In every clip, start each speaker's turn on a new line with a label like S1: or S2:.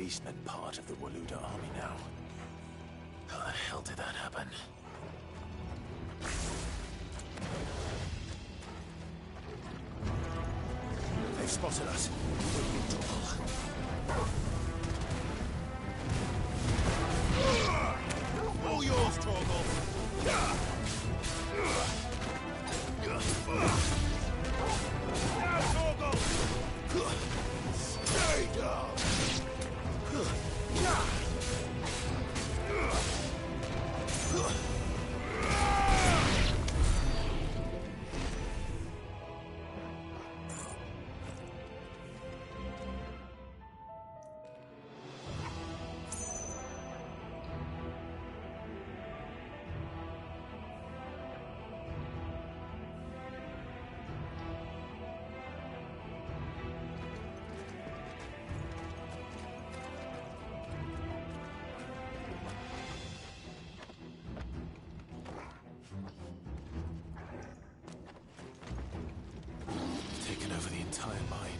S1: beastmen part of the Waluda army now? How the hell did that happen? They've spotted us. We're in trouble. All yours, Torgal! Now, Torgal! Stay down! Over the entire mine.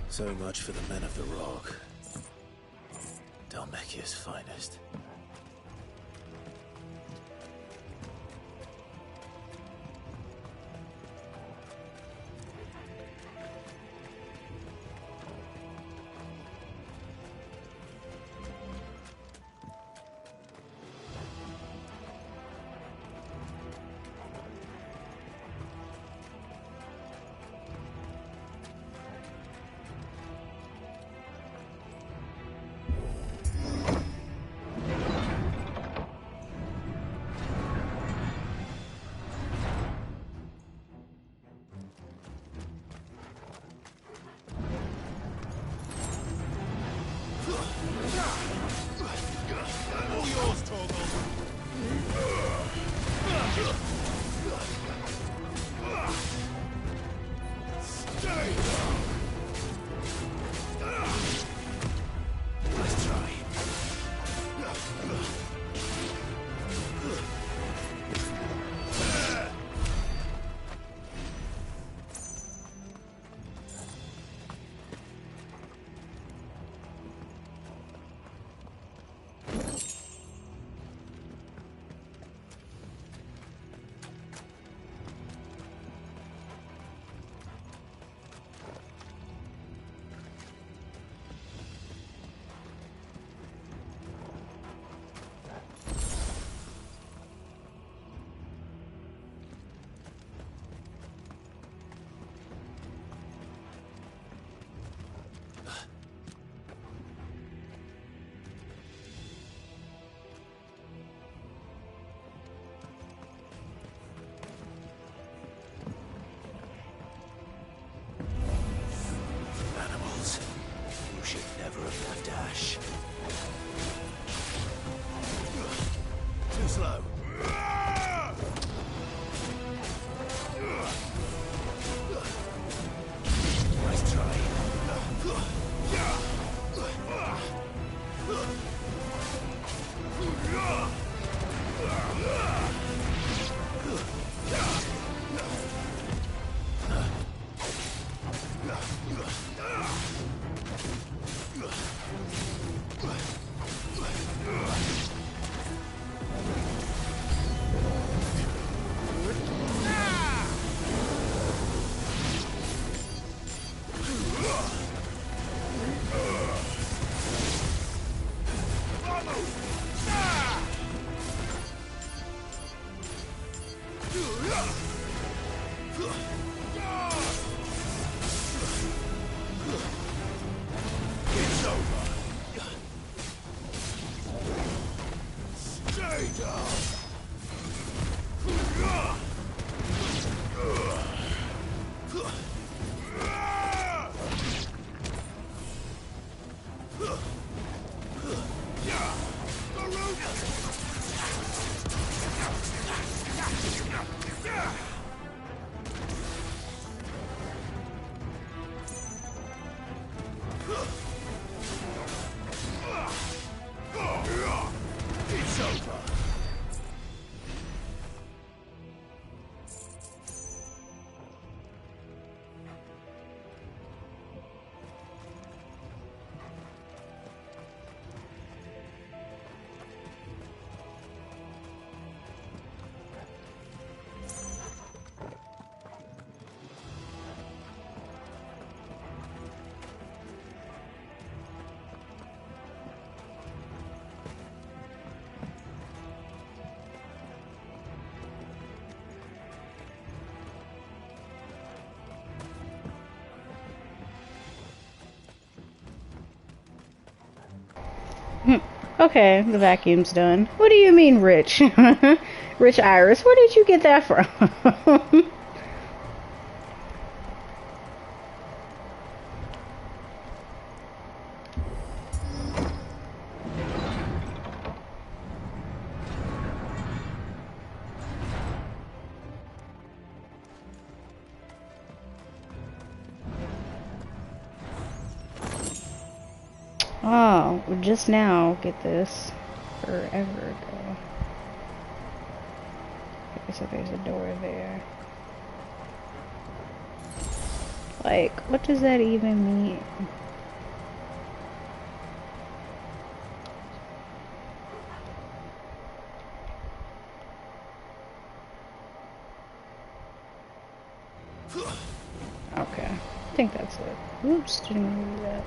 S1: So much for the men of the Rock. Dhalmekia's finest. All yours, Torgal! Stay down! Let's try. Never have left Ash. Too slow. Nice try. It's over.
S2: Okay, the vacuum's done. What do you mean, Rich? Rich Iris, where did you get that from? Oh, just now get this forever ago. Okay, so there's a door there. Like, what does that even mean? Okay, I think that's it. Oops, didn't mean to do that.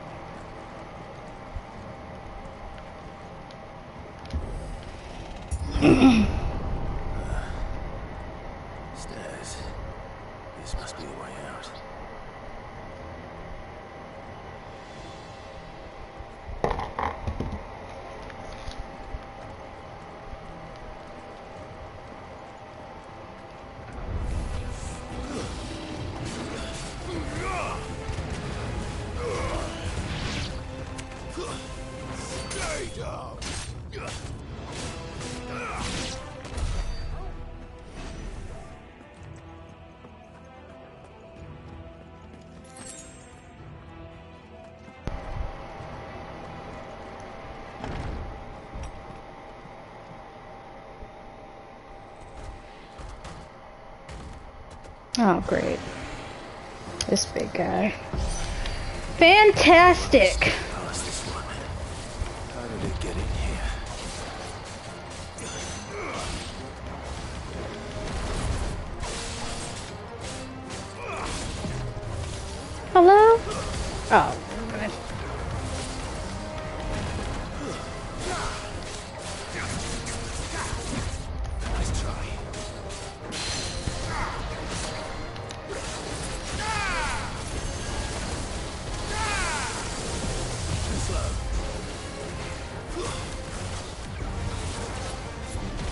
S1: Stairs. This must be the way out. Stay down.
S2: Oh, great. This big guy. Fantastic!
S1: Past this one. How did it get in here?
S2: Hello? Oh, good.
S1: Nice try.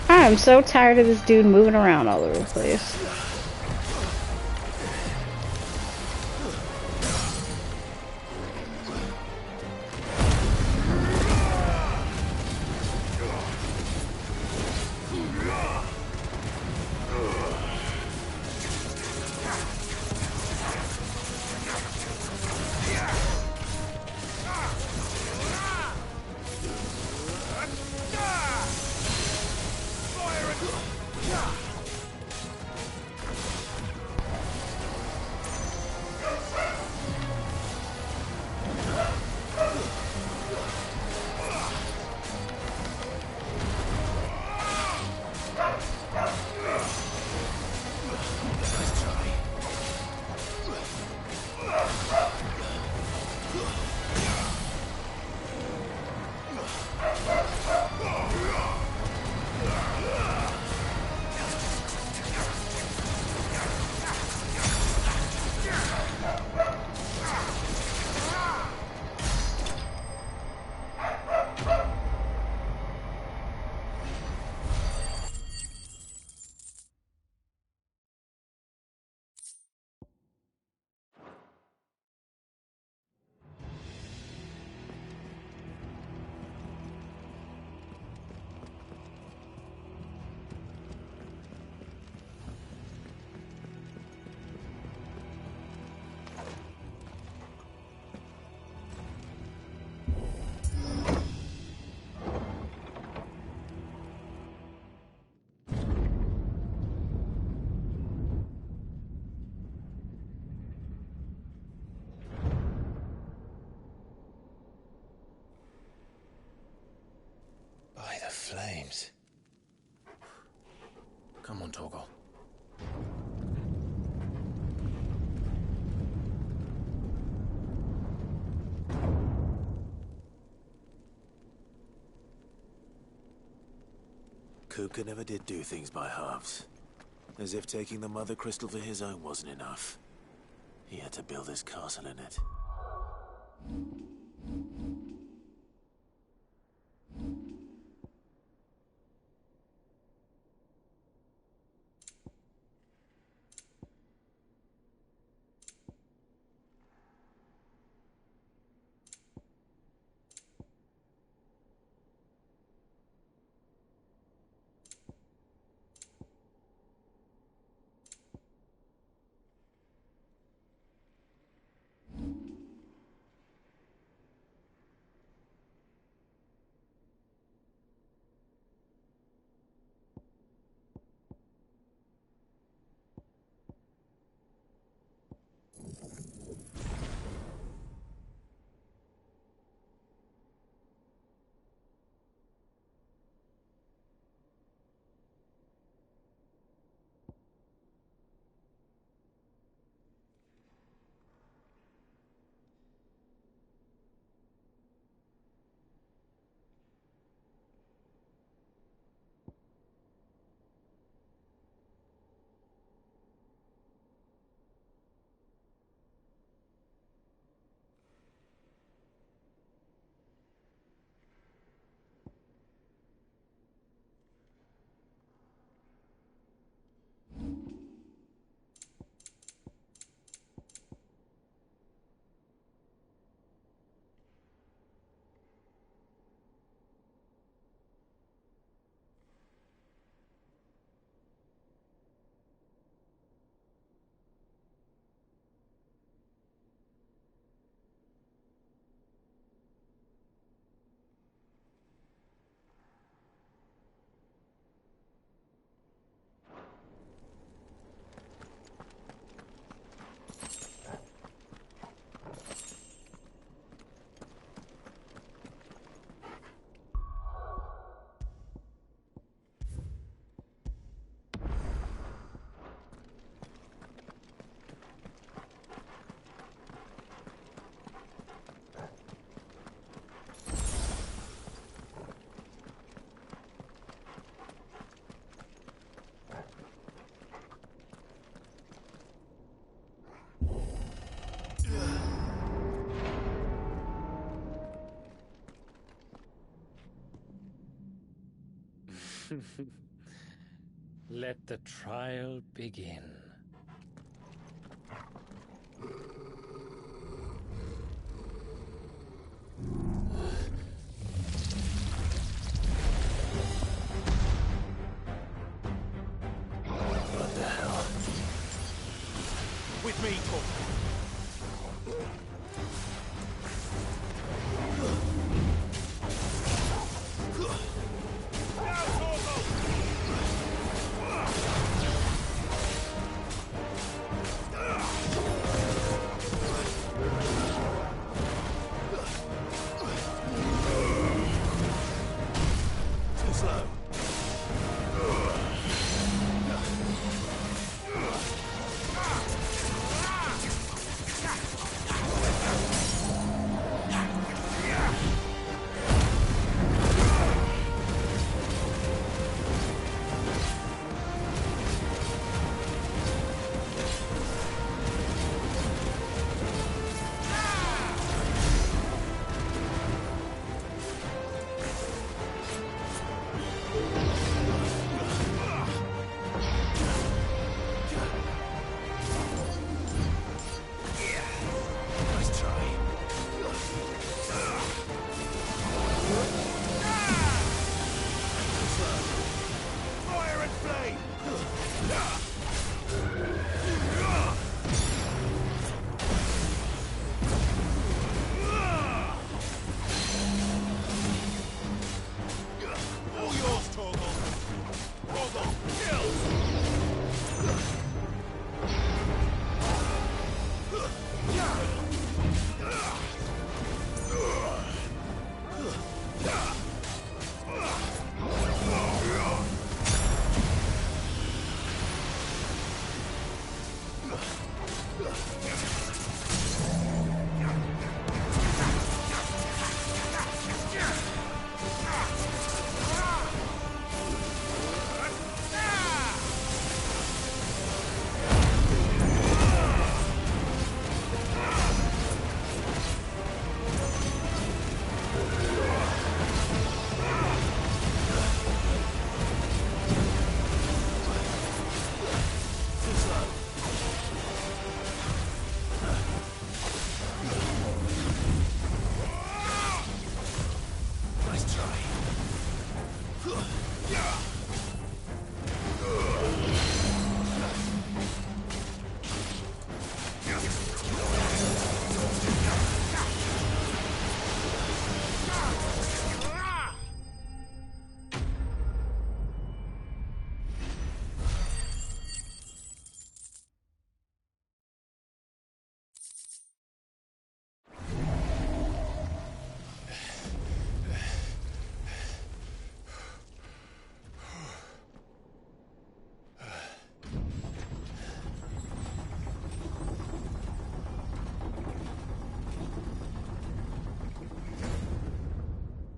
S2: I'm so tired of this dude moving around all over the place.
S1: Kuka never did do things by halves. As if taking the Mother Crystal for his own wasn't enough. He had to build his castle in it.
S3: Let the trial begin.
S1: What the hell?
S4: With me, Torgal.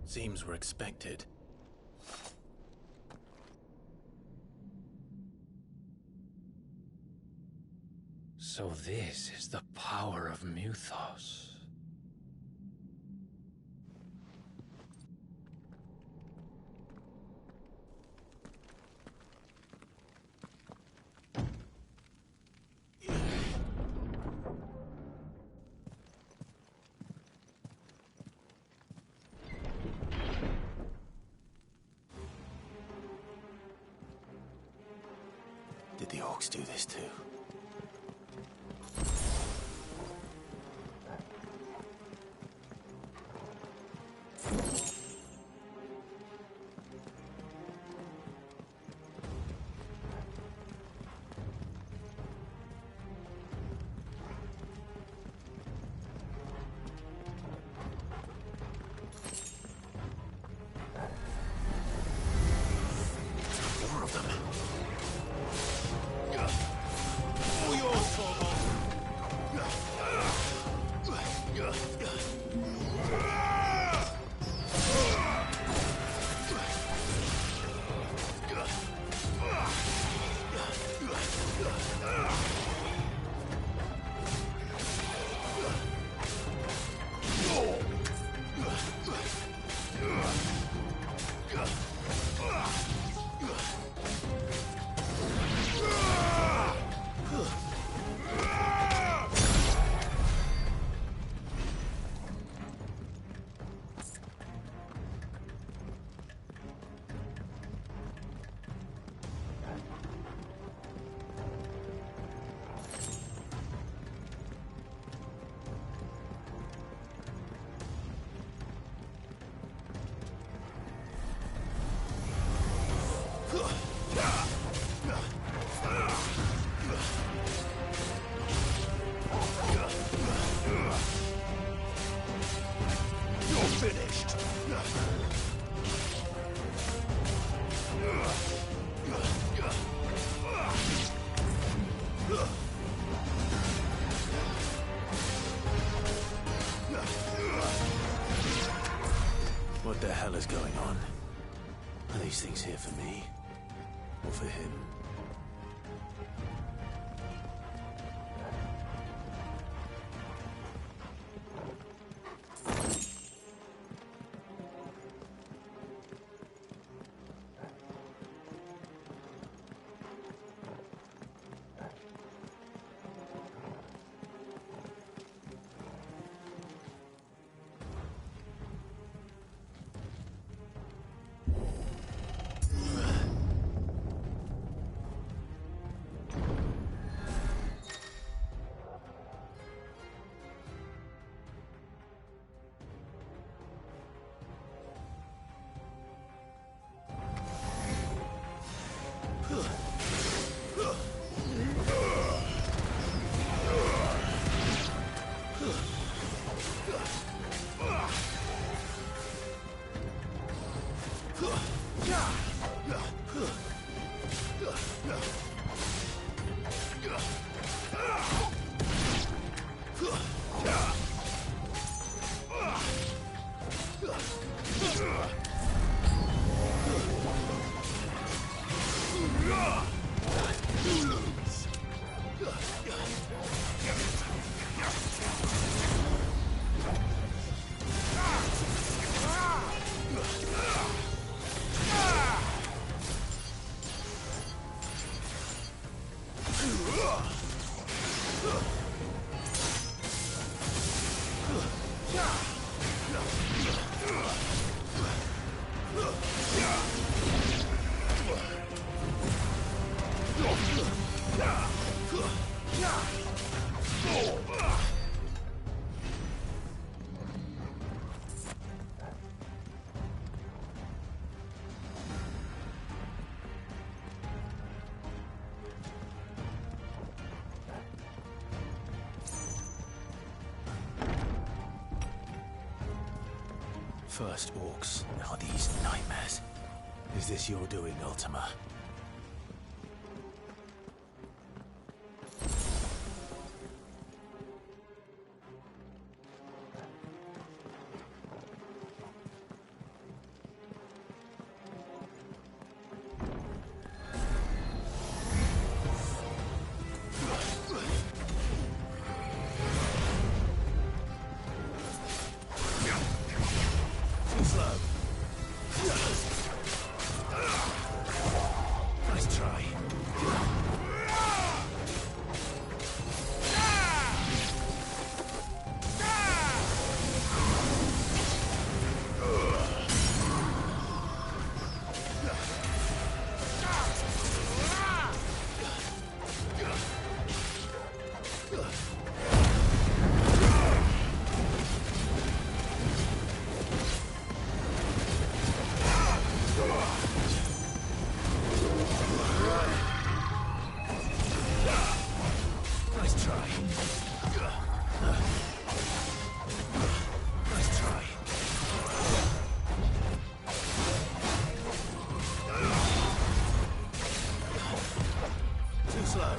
S1: Seems we're expected.
S3: So this is the power of Muthos.
S1: Did the orcs do this too? More of them. What the hell is going on? Are these things here for me? Or for him? First orcs, now these nightmares. Is this your doing, Ultima? slow.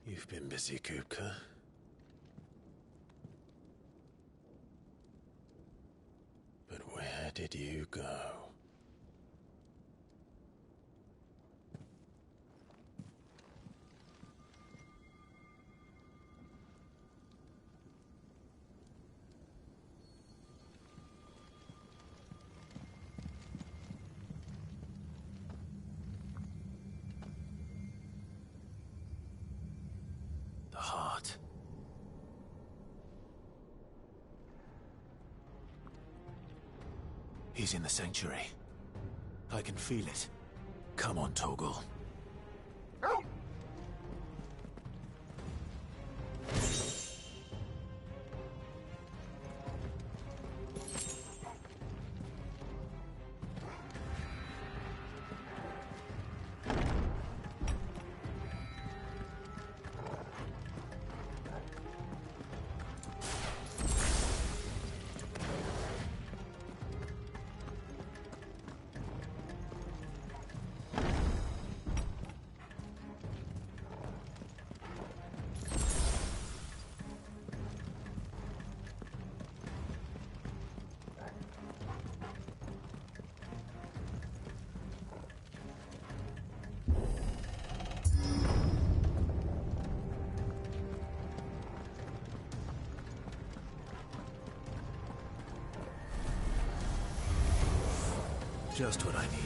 S1: You've been busy, Kupka. But where did you go? The heart. He's in the sanctuary. I can feel it. Come on, Toggle. Just what I needed.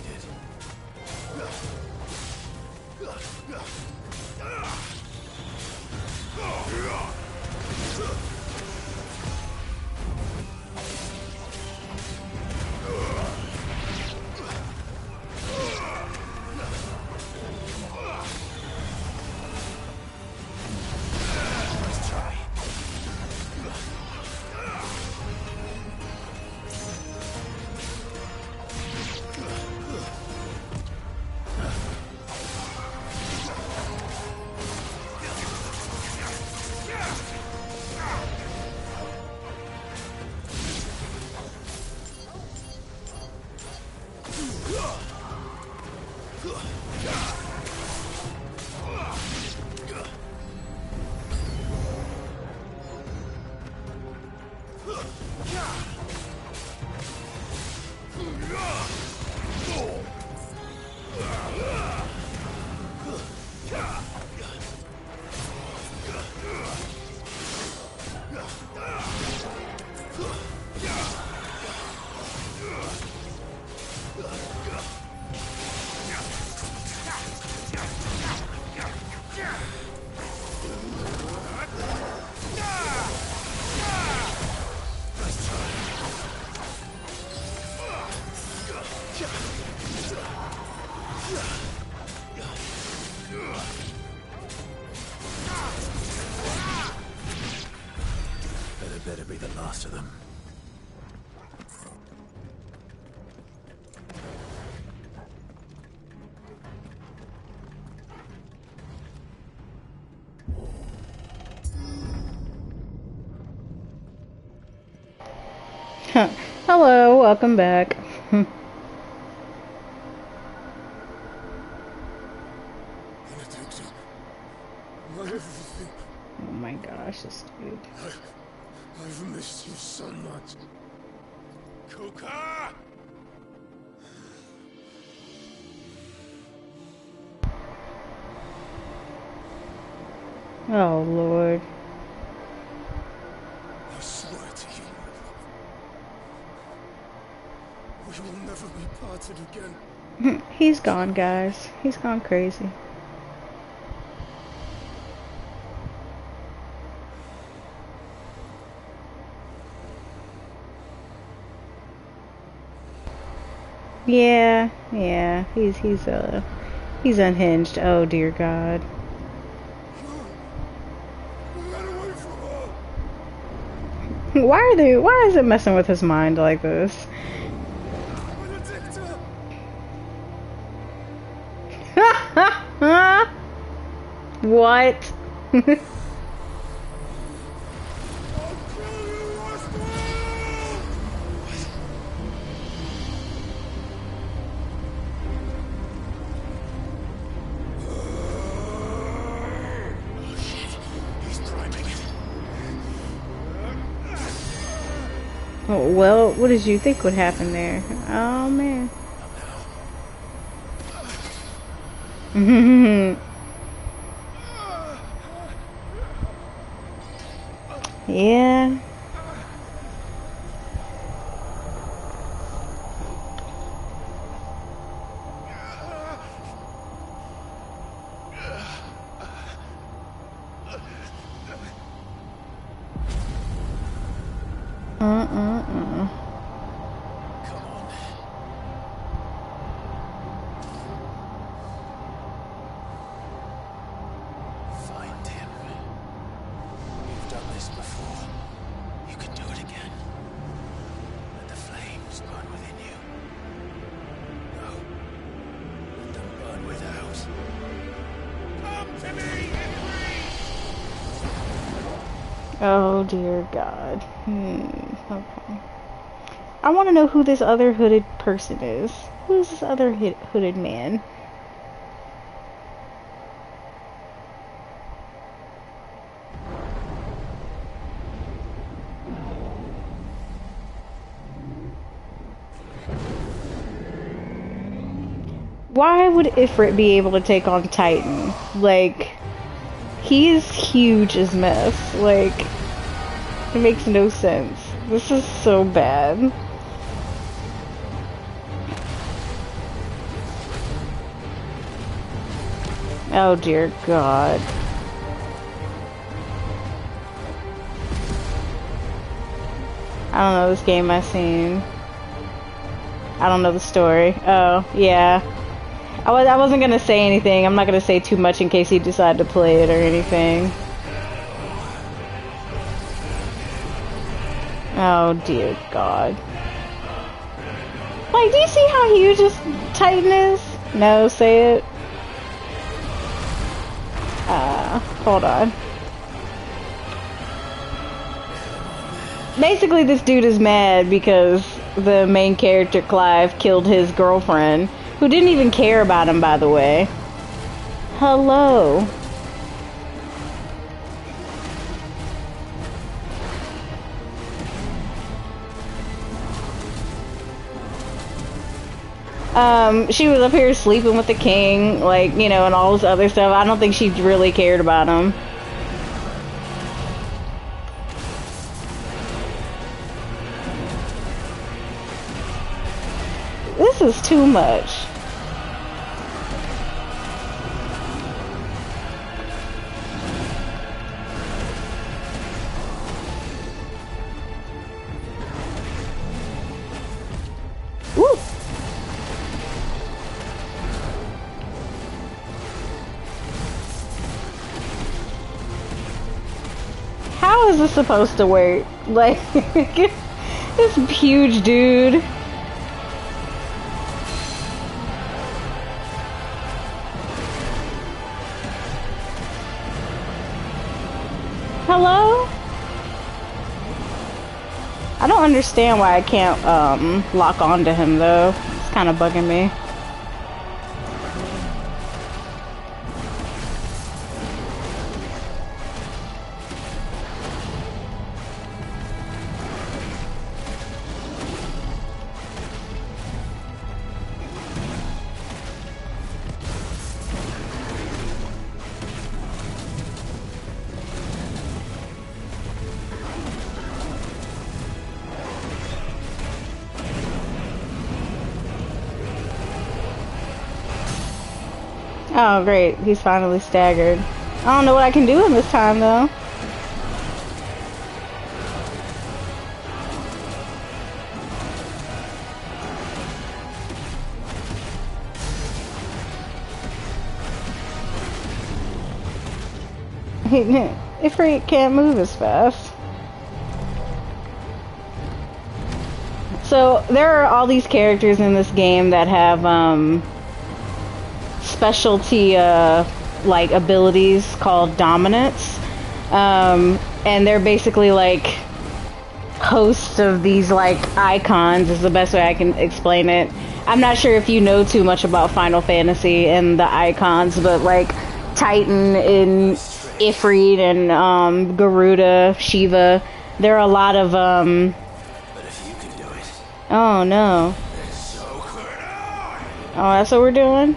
S1: Better be the last of them.
S2: Hello, welcome back. Oh my gosh, this dude.
S4: I've missed you so much. Kuka!
S2: Oh Lord.
S4: I swear to you, my love, we will never be parted again.
S2: He's gone, guys. He's gone crazy. Yeah, he's unhinged. Oh dear God. Why is it messing with his mind like this? What? Oh, well, what did you think would happen there? Oh man. Yeah.
S1: Find him. You've done this before. You can do it again. Let the flames burn within you. No. Let them burn without. Come to me, Henry!
S2: Oh dear God. Okay. I want to know who this other hooded person is. Who is this other hooded man? Why would Ifrit be able to take on Titan? Like, he is huge as mess. Like, it makes no sense. This is so bad. Oh dear God. I don't know this game I've seen. I don't know the story. Oh, yeah. I wasn't gonna say anything. I'm not gonna say too much in case you decide to play it or anything. Oh dear God. Like, do you see how huge this Titan is? No, say it. Hold on. Basically, this dude is mad because the main character, Clive, killed his girlfriend, who didn't even care about him, by the way. Hello. She was up here sleeping with the king, like, you know, and all this other stuff. I don't think she really cared about him. This is too much. Woo! How is this supposed to work? Like, this huge dude. Hello? I don't understand why I can't lock onto him though. It's kind of bugging me. Oh, great. He's finally staggered. I don't know what I can do in this time, though. Ifrit can't move as fast. So, there are all these characters in this game that have, specialty like abilities called dominants, and they're basically like hosts of these like icons is the best way I can explain it. I'm not sure if you know too much about Final Fantasy and the icons, but like Titan and Ifrit and Garuda, Shiva, there are a lot of
S1: But if you can do it.
S2: oh no. Oh, that's what we're doing?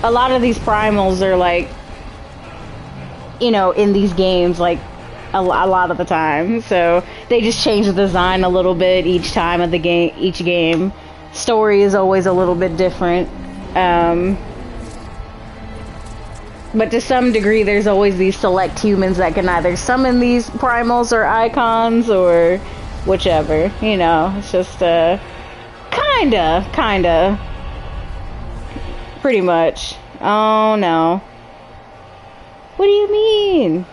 S2: A lot of these primals are like, you know, in these games, like, a lot of the time. So, they just change the design a little bit each time of the game, each game. Story is always a little bit different. But to some degree, there's always these select humans that can either summon these primals or icons or whichever, you know. It's just, kinda. Pretty much. Oh no. What do you mean?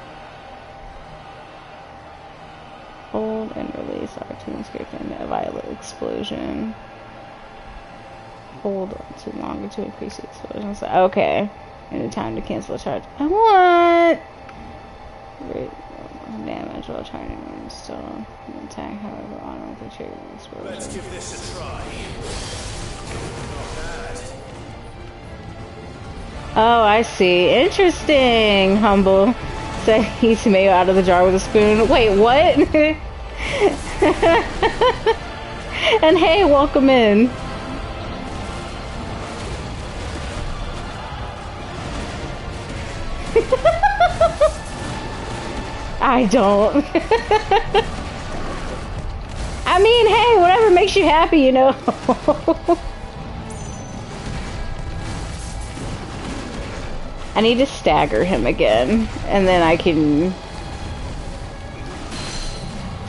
S2: Hold and release R2 and escape in a violet explosion. Hold on too long to increase the explosion. So, okay. Any time to cancel a charge. What? Great damage while trying to install an attack, however, automatically trigger the explosion.
S1: Let's give this a try.
S2: Oh, I see. Interesting, Humble. Said he's mayo out of the jar with a spoon. Wait, what? And hey, welcome in. I don't. I mean, hey, whatever makes you happy, you know. I need to stagger him again, and then I can...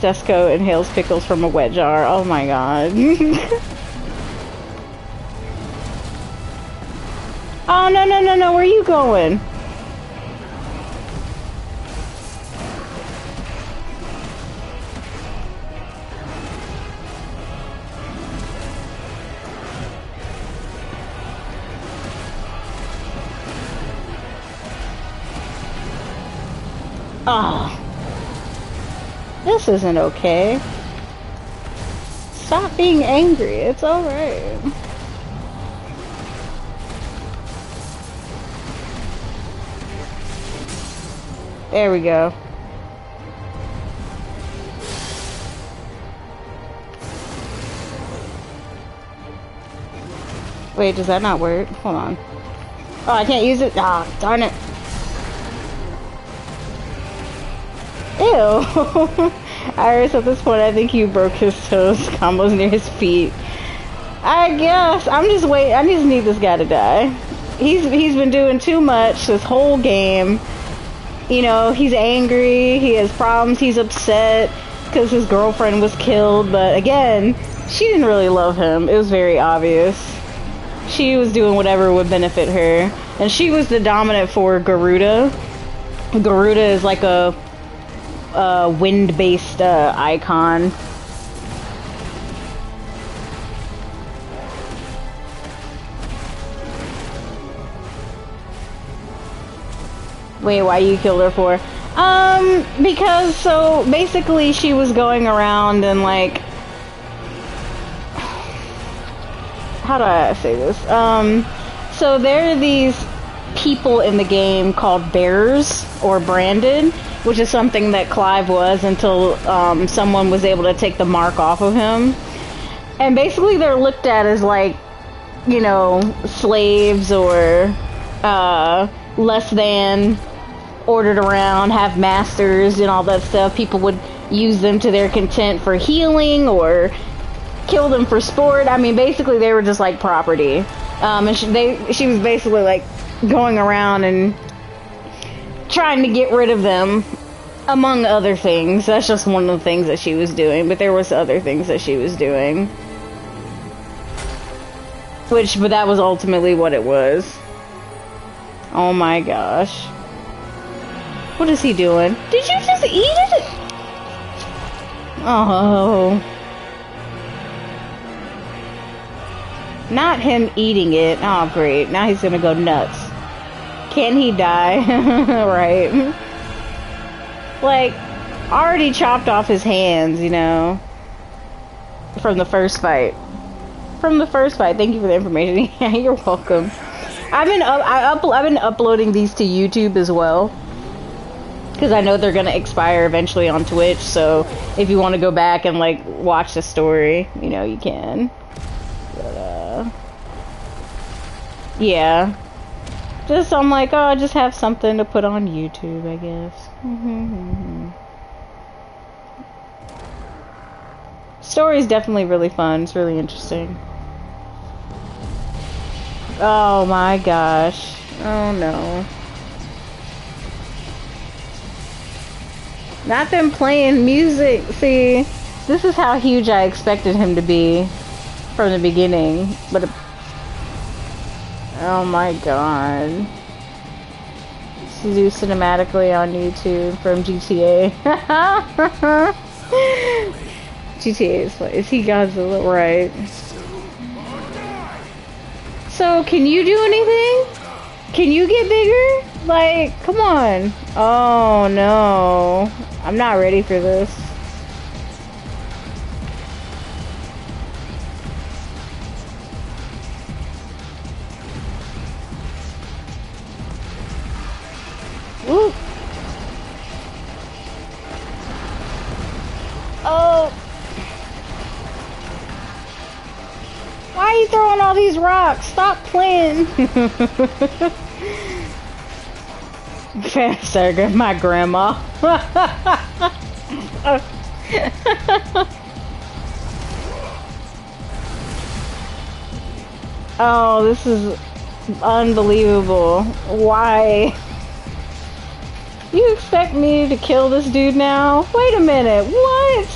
S2: Desco inhales pickles from a wet jar. Oh my god. Oh, no, where are you going? Oh, this isn't okay. Stop being angry. It's alright. There we go. Wait, does that not work? Hold on. Oh, I can't use it? Ah, darn it. Ew. Iris, at this point, I think you broke his toes. Combos near his feet. I guess. I'm just waiting. I just need this guy to die. He's been doing too much this whole game. You know, he's angry. He has problems. He's upset because his girlfriend was killed. But again, she didn't really love him. It was very obvious. She was doing whatever would benefit her. And she was the dominant for Garuda. Garuda is like a wind-based icon. Wait, why you killed her for? Because so basically she was going around and like, how do I say this? So there are these people in the game called bears or branded, which is something that Clive was until someone was able to take the mark off of him. And basically they're looked at as like, you know, slaves or less than, ordered around, have masters and all that stuff. People would use them to their content for healing or kill them for sport. I mean, basically they were just like property. And she was basically like going around and trying to get rid of them, among other things. That's just one of the things that she was doing, but there was other things that she was doing. But that was ultimately what it was. Oh my gosh. What is he doing? Did you just eat it? Oh. Not him eating it. Oh, great. Now he's gonna go nuts. Can he die? Right. Like, already chopped off his hands, you know, from the first fight. From the first fight. Thank you for the information. Yeah, you're welcome. I've been uploading these to YouTube as well, because I know they're gonna expire eventually on Twitch. So if you want to go back and like watch the story, you know, you can. But yeah, just I'm like, oh, I just have something to put on YouTube, I guess. Story's definitely really fun. It's really interesting. Oh my gosh. Oh no. Not them playing music. See, this is how huge I expected him to be from the beginning. But oh my god. To do cinematically on YouTube from GTA. GTA is funny. Is he Godzilla? Right. So, can you do anything? Can you get bigger? Like, come on. Oh no. I'm not ready for this. Ooh. Oh. Why are you throwing all these rocks? Stop playing. Faster, my grandma. Oh, this is unbelievable. Why? You expect me to kill this dude now? Wait a minute, what?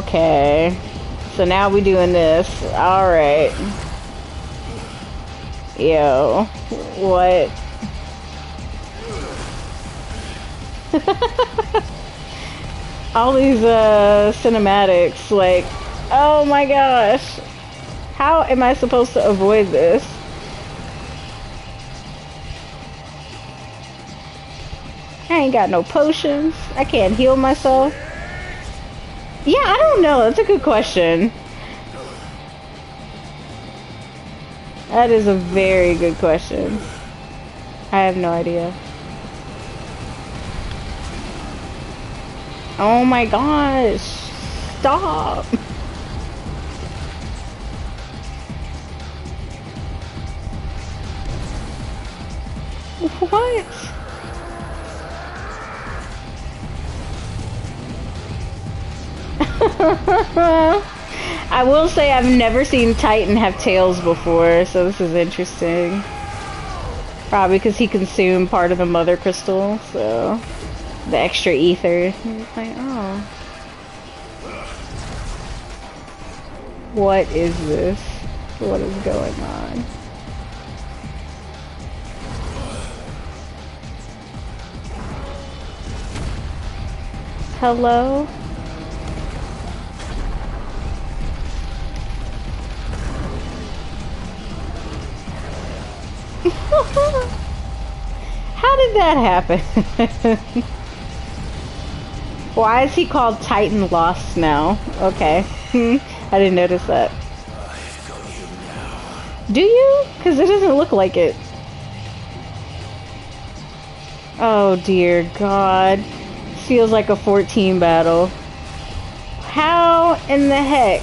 S2: Okay. So now we doing this. Alright. Yo. What? All these cinematics, like, oh my gosh. How am I supposed to avoid this? I ain't got no potions. I can't heal myself. Yeah, I don't know. That's a good question. That is a very good question. I have no idea. Oh my gosh. Stop. What? I will say I've never seen Titan have tails before, so this is interesting. Probably because he consumed part of the mother crystal, so the extra ether. It's like, oh. What is this? What is going on? Hello? How How did that happen? Why is he called Titan Lost now? Okay. I didn't notice that.
S1: I've got you now.
S2: Do you? Because it doesn't look like it. Oh dear God. Feels like a 14 battle. How in the heck?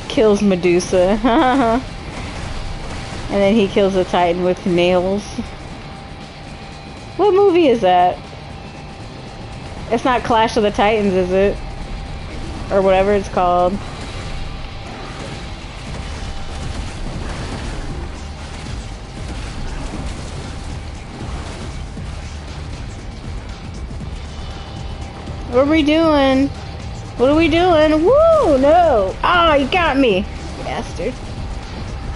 S2: Kills Medusa. And then he kills the Titan with nails. What movie is that? It's not Clash of the Titans, is it? Or whatever it's called. What are we doing? What are we doing? Woo! No! Oh, you got me! Bastard.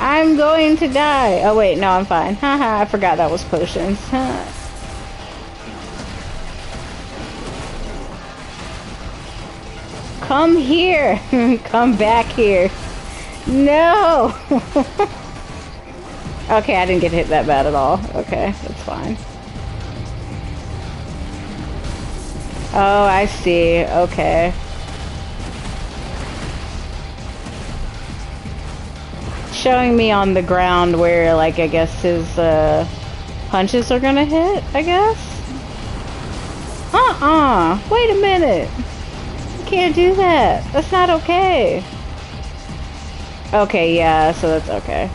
S2: I'm going to die. Oh wait, no, I'm fine. Haha, I forgot that was potions. Come here! Come back here. No! Okay, I didn't get hit that bad at all. Okay, that's fine. Oh, I see. Okay. Showing me on the ground where, like, I guess his punches are gonna hit, I guess? Wait a minute! You can't do that! That's not okay! Okay, yeah, so that's okay.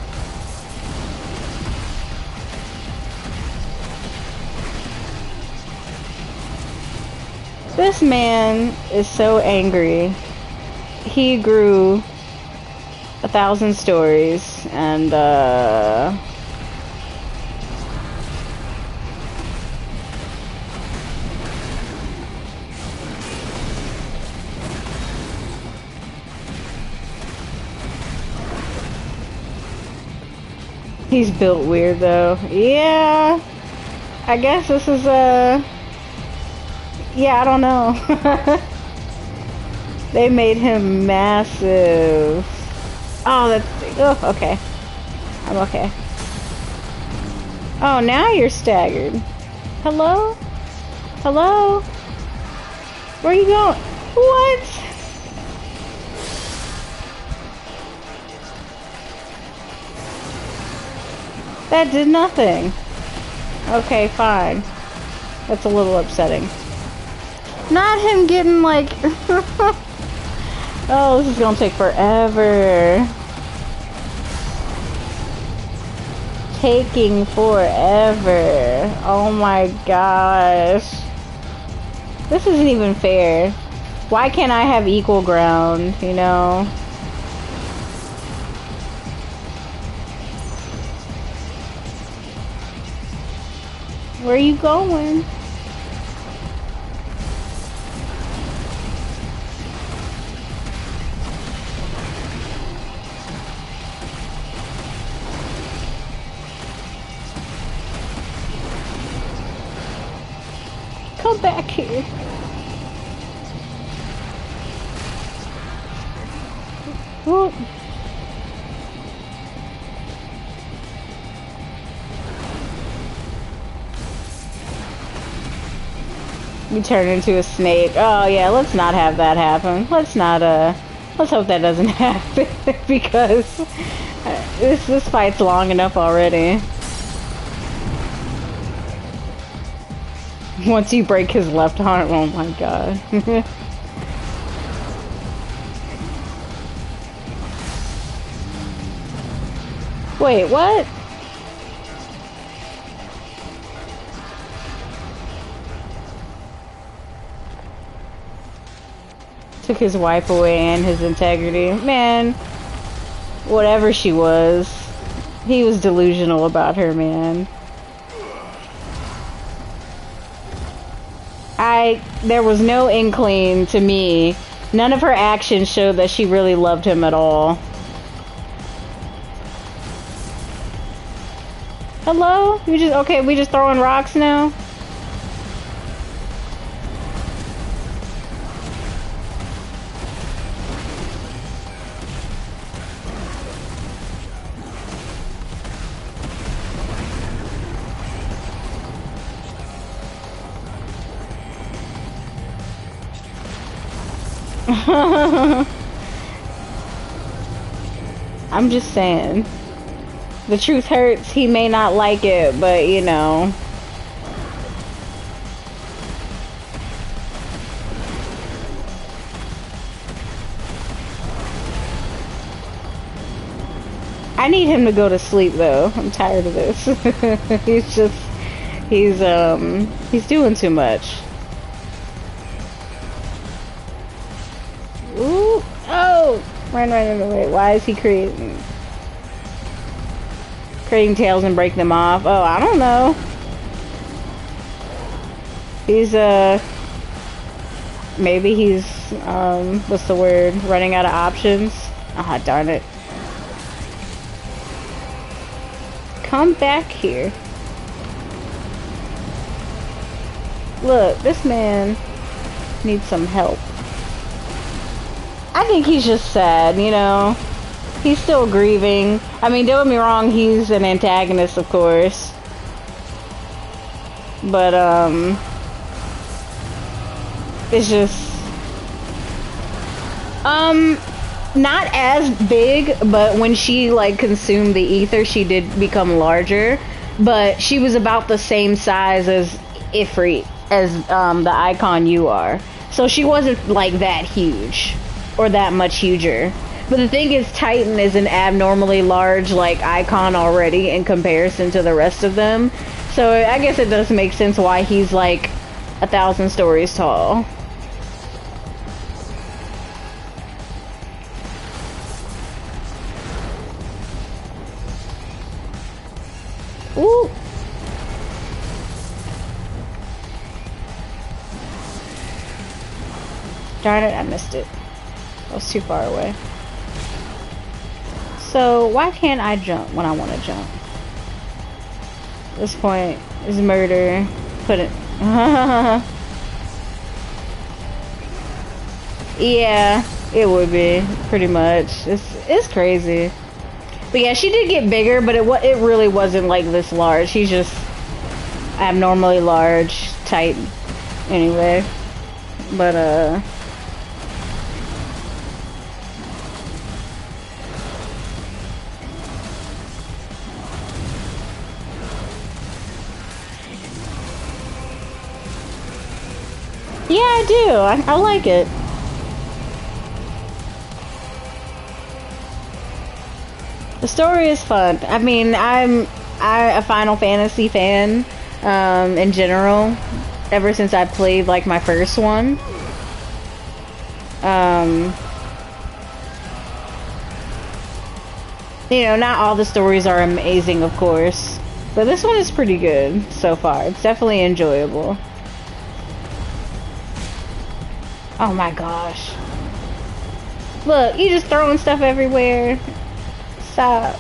S2: This man is so angry. He grew 1,000 stories, and he's built weird though. Yeah, I guess this is yeah, I don't know. They made him massive. Oh, that's... Oh, okay. I'm okay. Oh, now you're staggered. Hello? Hello? Where are you going? What? That did nothing. Okay, fine. That's a little upsetting. Not him getting like... Oh, this is gonna take forever. Taking forever. Oh my gosh. This isn't even fair. Why can't I have equal ground, you know? Where are you going? Come back here. Whoop. You turn into a snake. Oh yeah, let's not have that happen. Let's not let's hope that doesn't happen because this fight's long enough already. Once you break his left arm, oh my god. Wait, what? Took his wife away and his integrity. Man, whatever she was, he was delusional about her, man. There was no inkling to me. None of her actions showed that she really loved him at all. Hello? You just, okay, we just throwing rocks now? I'm just saying. The truth hurts. He may not like it, but you know. I need him to go to sleep though. I'm tired of this. He's doing too much. Ooh, oh! Run away. Why is he creating tails and break them off? Oh, I don't know. He's, maybe he's, what's the word? Running out of options? Ah, darn it. Come back here. Look, this man needs some help. I think he's just sad, you know. He's still grieving. I mean, don't get me wrong, he's an antagonist, of course. But, it's just... not as big, but when she, like, consumed the ether, she did become larger. But she was about the same size as Ifrit, as, the icon you are. So she wasn't, like, that huge. Or that much huger. But the thing is, Titan is an abnormally large, like, icon already in comparison to the rest of them. So I guess it does make sense why he's, like, 1,000 stories tall. Ooh! Darn it, I missed it. I was too far away. So, why can't I jump when I want to jump? At this point, is murder. Put it... Yeah, it would be, pretty much. It's crazy. But yeah, she did get bigger, but it really wasn't like this large. She's just abnormally large, tight. Anyway, but yeah, I do. I like it. The story is fun. I mean, I'm a Final Fantasy fan, in general, ever since I played, like, my first one. You know, not all the stories are amazing, of course, but this one is pretty good so far. It's definitely enjoyable. Oh my gosh. Look, you just throwing stuff everywhere. Stop.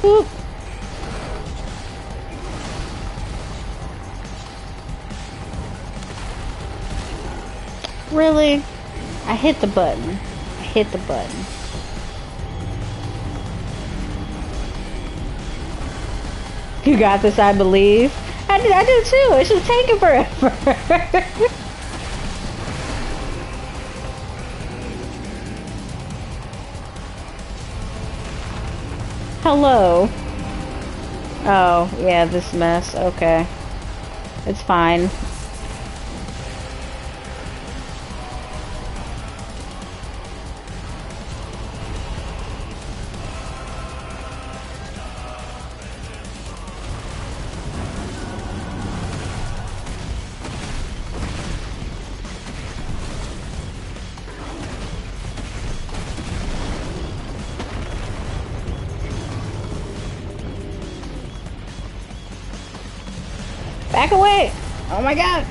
S2: Oop. Really? I hit the button. I hit the button. You got this, I believe. I do too. It's just taking forever. Hello. Oh, yeah, this mess. Okay. It's fine. Back away! Oh my god!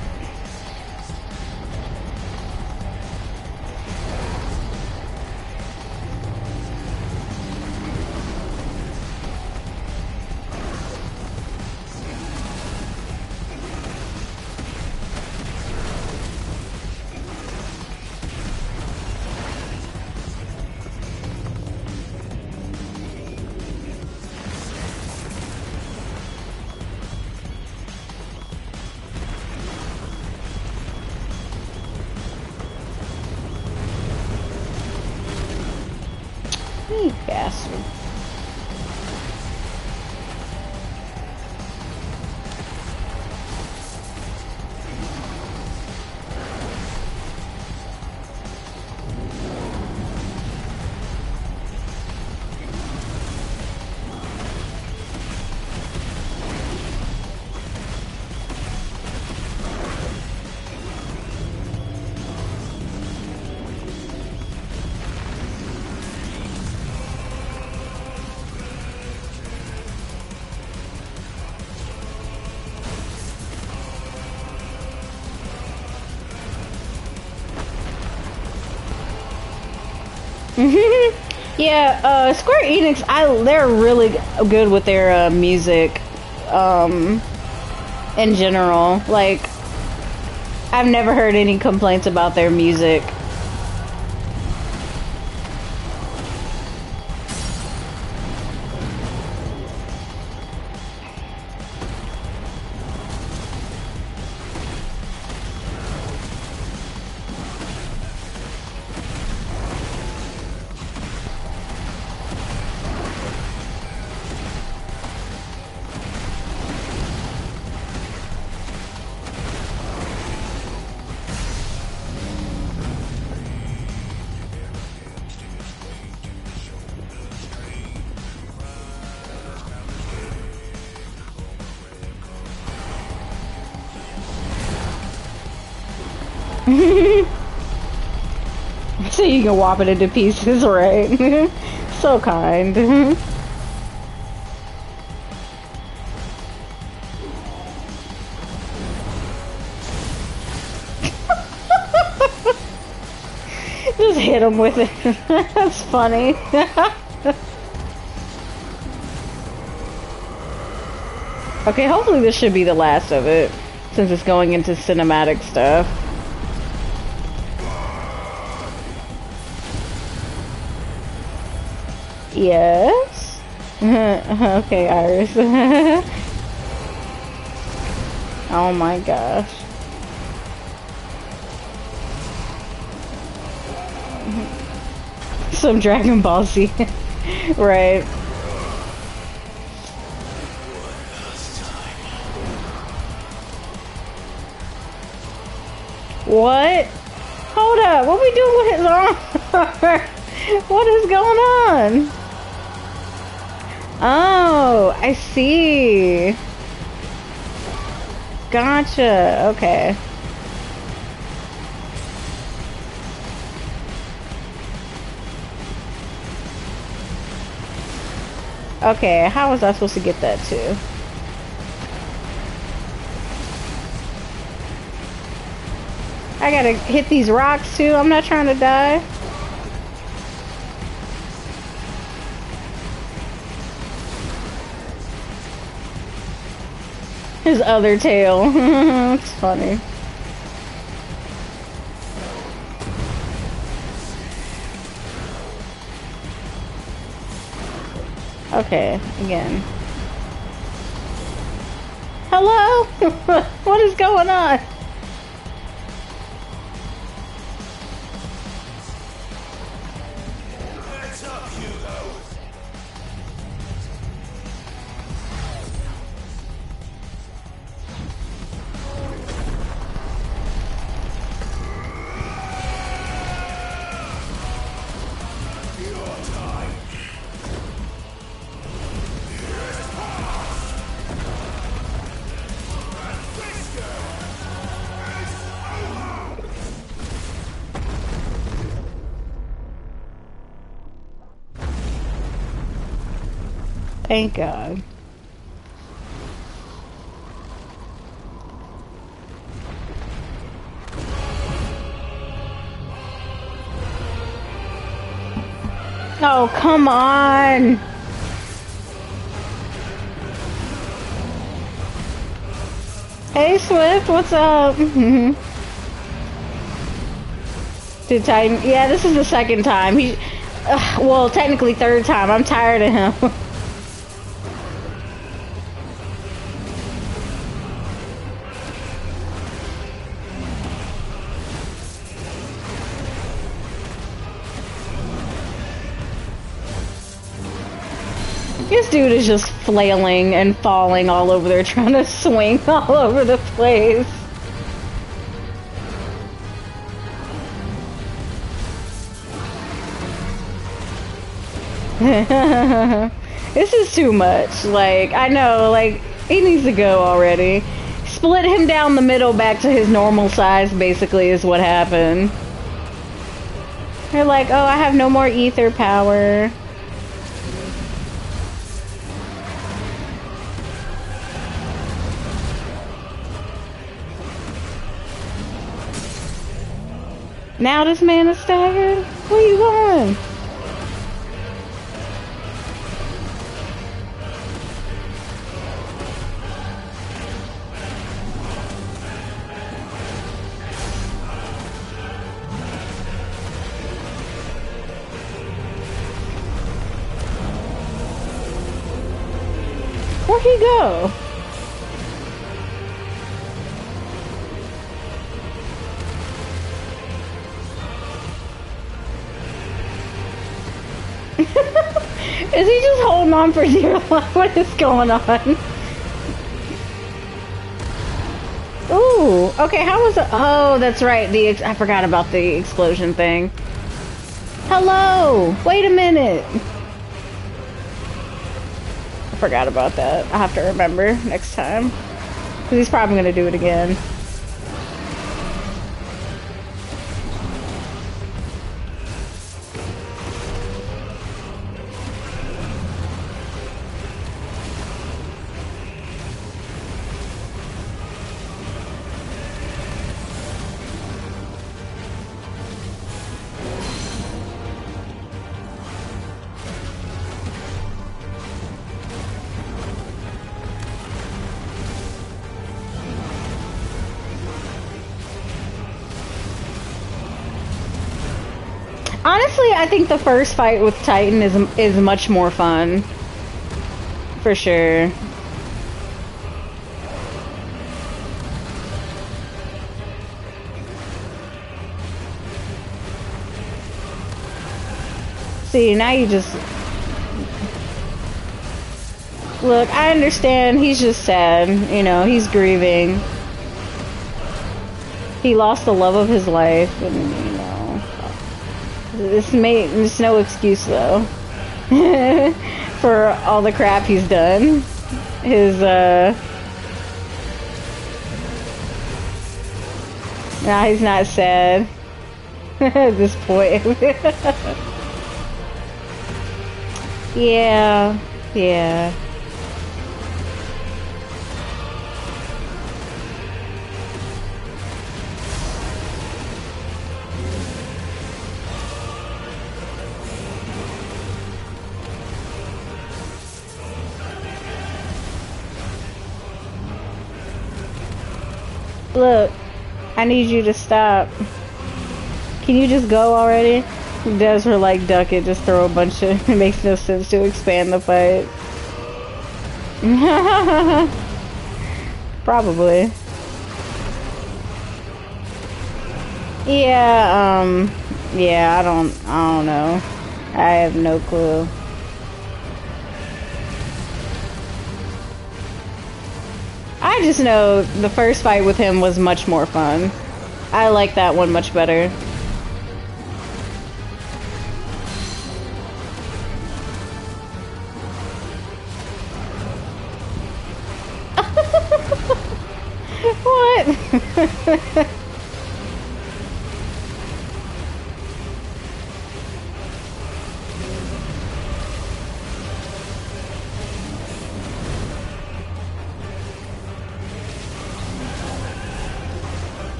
S2: You bastard. Yeah, Square Enix, they're really good with their music, in general. Like, I've never heard any complaints about their music. So you can whop it into pieces, right? So kind. Just hit him with it. That's funny. Okay, hopefully this should be the last of it, since it's going into cinematic stuff. Yes? Okay, Iris. Oh my gosh. Some Dragon Ball Z. Right. What? Hold up. What we doing with his arm? What is going on? Oh, I see. Gotcha. Okay. Okay, how was I supposed to get that too? I gotta hit these rocks too. I'm not trying to die. His other tail. It's funny. Okay, again. Hello? What is going on? Thank God. Oh, come on! Hey, Swift, what's up? Did Titan? Yeah, this is the second time. Well, technically third time. I'm tired of him. This dude is just flailing and falling all over there, trying to swing all over the place. This is too much. Like, I know, like, he needs to go already. Split him down the middle back to his normal size, basically, is what happened. They're like, oh, I have no more ether power. Now this man is staggered? Where you going? Where'd he go? Is he just holding on for dear life? What is going on? Ooh, okay, how was it? Oh, that's right. I forgot about the explosion thing. Hello! Wait a minute! I forgot about that. I have to remember next time. Because he's probably going to do it again. Honestly, I think the first fight with Titan is much more fun. For sure. See, now you just... Look, I understand he's just sad. You know, he's grieving. He lost the love of his life, and, you know... It's no excuse, though. For all the crap he's done. His, Nah, he's not sad. At this point. Yeah. Yeah. Look, I need you to stop. Can you just go already? Devs were like, duck it, just throw a bunch of... It makes no sense to expand the fight. Probably. Yeah, yeah, I don't know. I have no clue. I just know the first fight with him was much more fun. I like that one much better. What?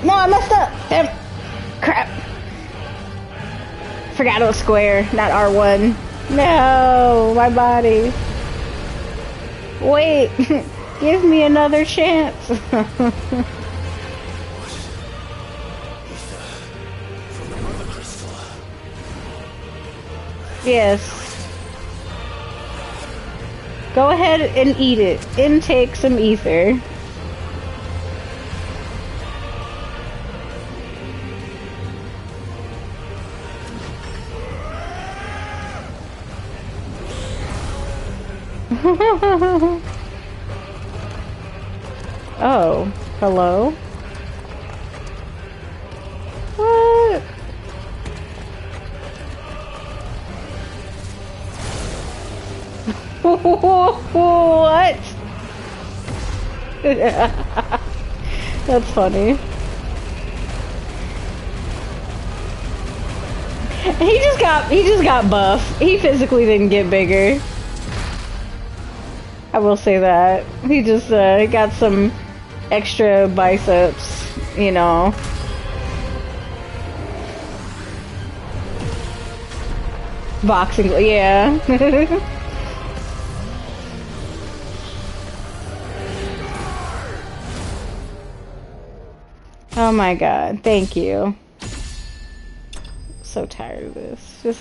S2: No, I messed up. Damn. Crap. Forgot it was square, not R1. No, my body. Wait. Give me another chance. Yes. Go ahead and eat it. Intake some ether. Oh, hello? What? What? That's funny. He just got buff. He physically didn't get bigger. I will say that. He just got some extra biceps, you know. Boxing, yeah. Oh my god, thank you. So tired of this. Just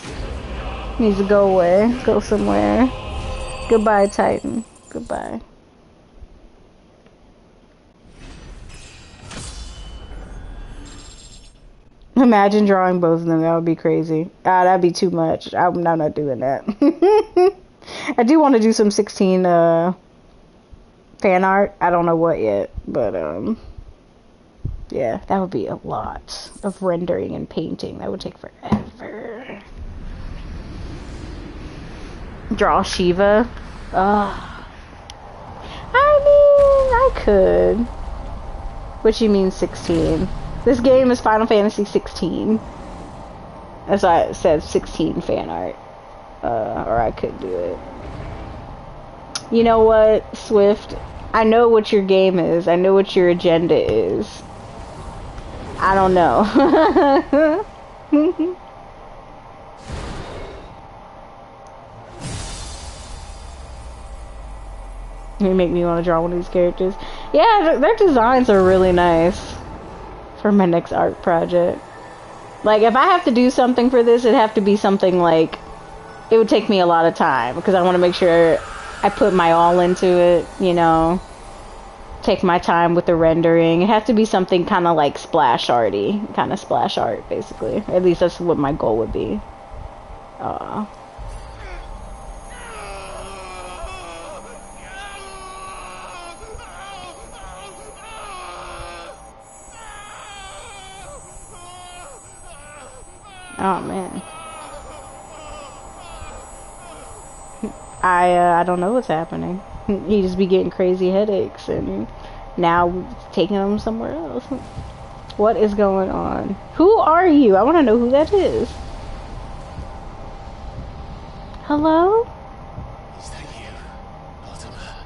S2: needs to go away. Go somewhere. Goodbye, Titan. Goodbye. Imagine drawing both of them. That would be crazy. Ah, that'd be too much. I'm not doing that. I do want to do some 16 fan art. I don't know what yet, but yeah, that would be a lot of rendering and painting. That would take forever. Draw Shiva. I mean, I could. What you mean 16? This game is Final Fantasy 16. That's why it says 16 fan art. Or I could do it. You know what, Swift? I know what your game is. I know what your agenda is. I don't know. You make me want to draw one of these characters. Yeah, their designs are really nice for my next art project. Like, if I have to do something for this, it'd have to be something like, it would take me a lot of time because I want to make sure I put my all into it, you know, take my time with the rendering. It has to be something kind of like splash arty, kind of splash art, basically. At least that's what my goal would be. Oh man. I don't know what's happening. He just be getting crazy headaches and now taking them somewhere else. What is going on? Who are you? I want to know who that is. Hello?
S1: Is that you, Ultima?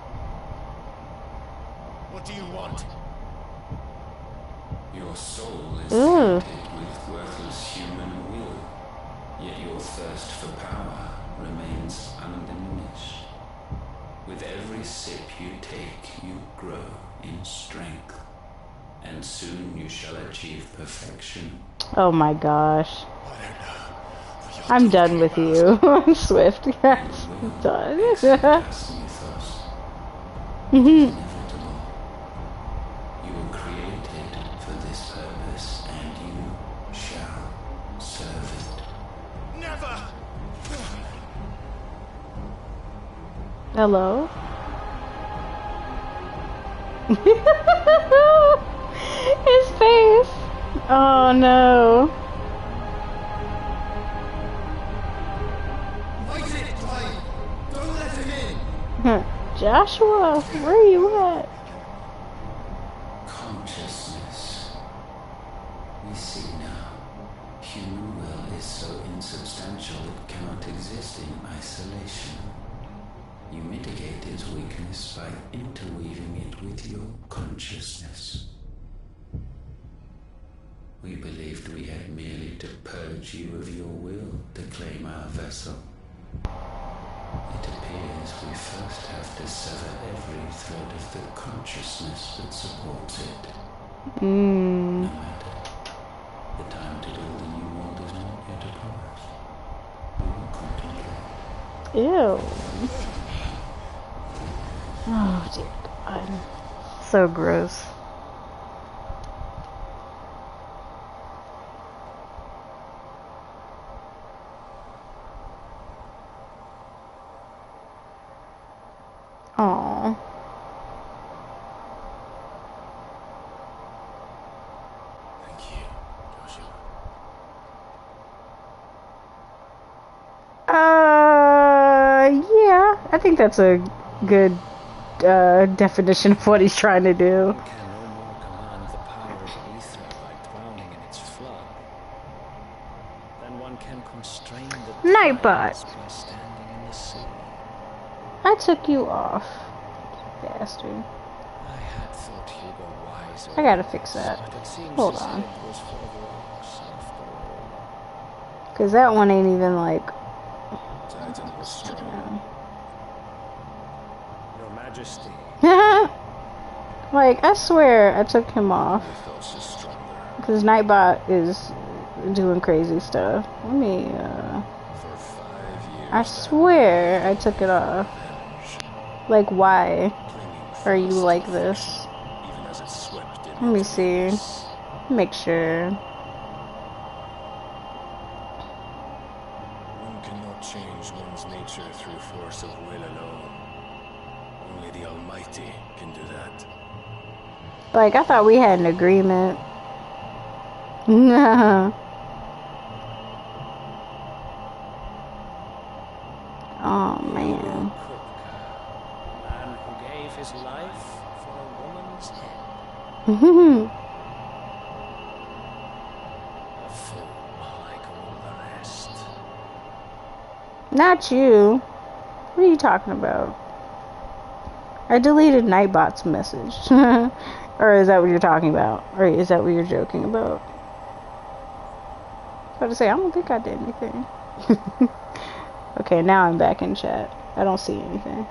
S1: What do you want?
S3: Your soul is
S2: Ugh.
S3: tainted with worthless human will, yet your thirst for power remains undiminished. With every sip you take, you grow in strength, and soon you shall achieve perfection.
S2: Oh my gosh.
S1: I don't know what you're
S2: I'm done
S1: talking
S2: with
S1: about.
S2: you. Swift. Yes. I'm done.
S3: Exodus mythos. Inevitable. You were created for this purpose, and you shall serve it.
S1: Never!
S2: Hello? His face. Oh no.
S4: Fight it, Clive! Don't let him in!
S2: Joshua, where are you at?
S3: Consciousness. We see now. Human will is so insubstantial it cannot exist in isolation. You mitigate its weakness by interweaving it with your consciousness. We believed we had merely to purge you of your will to claim our vessel. It appears we first have to sever every thread of the consciousness that supports it. No matter. The time to build a new world is not yet upon us. We will contemplate.
S2: Ew. Oh, dear God. So gross. Aww.
S1: Thank you, Joshua.
S2: Yeah, I think that's a good definition of what he's trying to do.
S1: One can no more command the power of ether by drowning in its flood than one can constrain the
S2: Nightbot.
S1: tides by standing in the sea.
S2: I took you off, bastard.
S1: I had thought you were wiser.
S2: I gotta fix that.
S1: But it seems
S2: Hold
S1: his
S2: on.
S1: head was full of rocks after all.
S2: Cause that one ain't even like.
S1: Titan was strong. Your Majesty.
S2: Like, I swear I took him off.
S1: Mythos is stronger.
S2: Cause Nightbot is doing crazy stuff. Let me,
S1: For 5 years.
S2: I swear I took it off. Like, why are you like this?
S1: Even as it swept in.
S2: Let me see. Make sure.
S1: One cannot change one's nature through force of will alone. Only the Almighty can do that.
S2: Like, I thought we had an agreement. No. Oh, man.
S1: Man who gave his life for a woman's head. A fool like all the rest.
S2: Not you. What are you talking about? I deleted Nightbot's message. Or is that what you're talking about? Or is that what you're joking about? I was about to say, I don't think I did anything. Okay, now I'm back in chat. I don't see anything.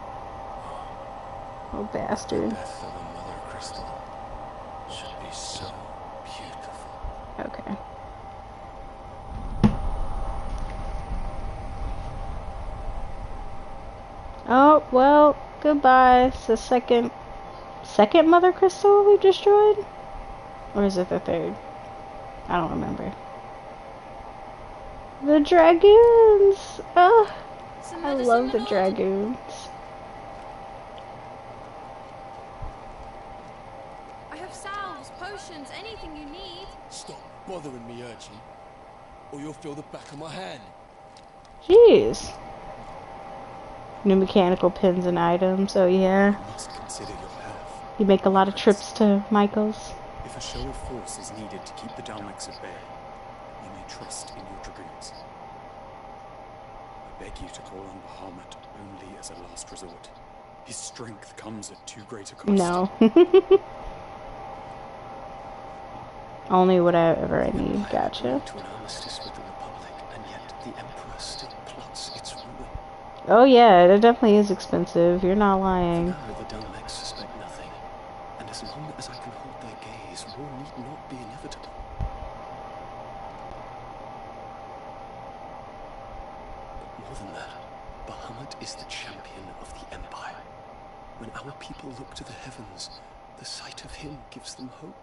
S2: Oh, bastard.
S1: Death of a mother crystal should be so beautiful.
S2: Okay. Oh, well, goodbye. It's the second mother crystal we destroyed? Or is it the third? I don't remember. The dragoons! Oh, I love the dragoons.
S5: I have salves, potions, anything you need.
S4: Stop bothering me, urchin, or you'll feel the back of my hand.
S2: Jeez. New mechanical pins and items, oh yeah.
S6: You must consider your health.
S2: You make a lot of trips to Michael's.
S6: If a show of force is needed to keep the Daleks at bay, you may trust in your dragoons. I beg you to call on Bahamut only as a last resort. His strength comes at too great a cost.
S2: No. Only whatever I need, gotcha.
S6: To an armistice with the Republic, and yet the Emperor still plots its ruin.
S2: Oh yeah, it definitely is expensive. You're not lying.
S6: Now the Daleks suspect nothing, and as long as I can hold their gaze, war need not be inevitable. But more than that, Bahamut is the champion of the Empire. When our people look to the heavens, the sight of him gives them hope.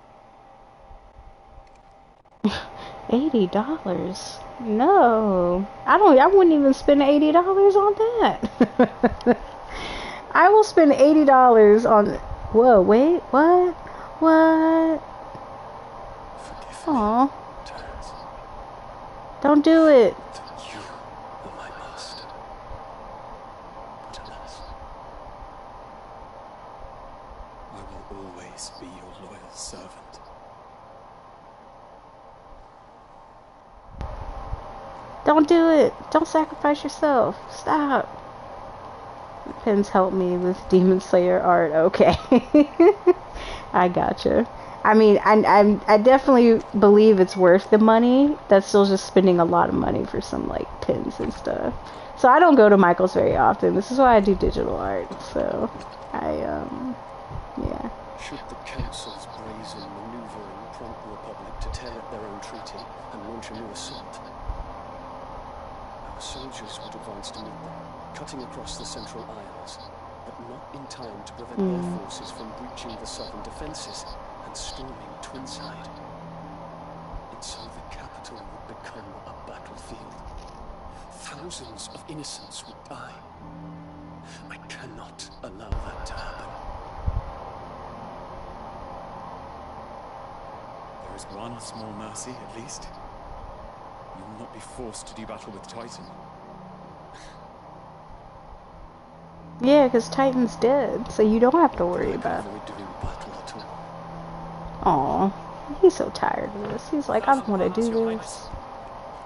S2: $80? No. I wouldn't even spend $80 on that. I will spend $80 on... Whoa, wait, what? What?
S6: Forgive
S2: Aw.
S6: me, Terrence.
S2: Don't do it.
S6: That you are my master. But alas, I will always be your loyal servant.
S2: Don't do it. Don't sacrifice yourself. Stop. Pins help me with Demon Slayer art. Okay. I gotcha. I mean, I definitely believe it's worth the money. That's still just spending a lot of money for some like pins and stuff. So I don't go to Michael's very often. This is why I do digital art. So yeah.
S6: Should the Council's brazen maneuvering prompt the Republic to tear up their own treaty and launch a new assault, our soldiers would advance to meet them, cutting across the Central Isles, but not in time to prevent their forces from breaching the southern defences and storming Twinside. And so the capital would become a battlefield. Thousands of innocents would die. I cannot allow that to happen. There is one small mercy, at least. You will not be forced to do battle with Titan.
S2: Yeah, because Titan's dead, so you don't have to worry about it. Aw, he's so tired of this. He's like, I don't want to do this.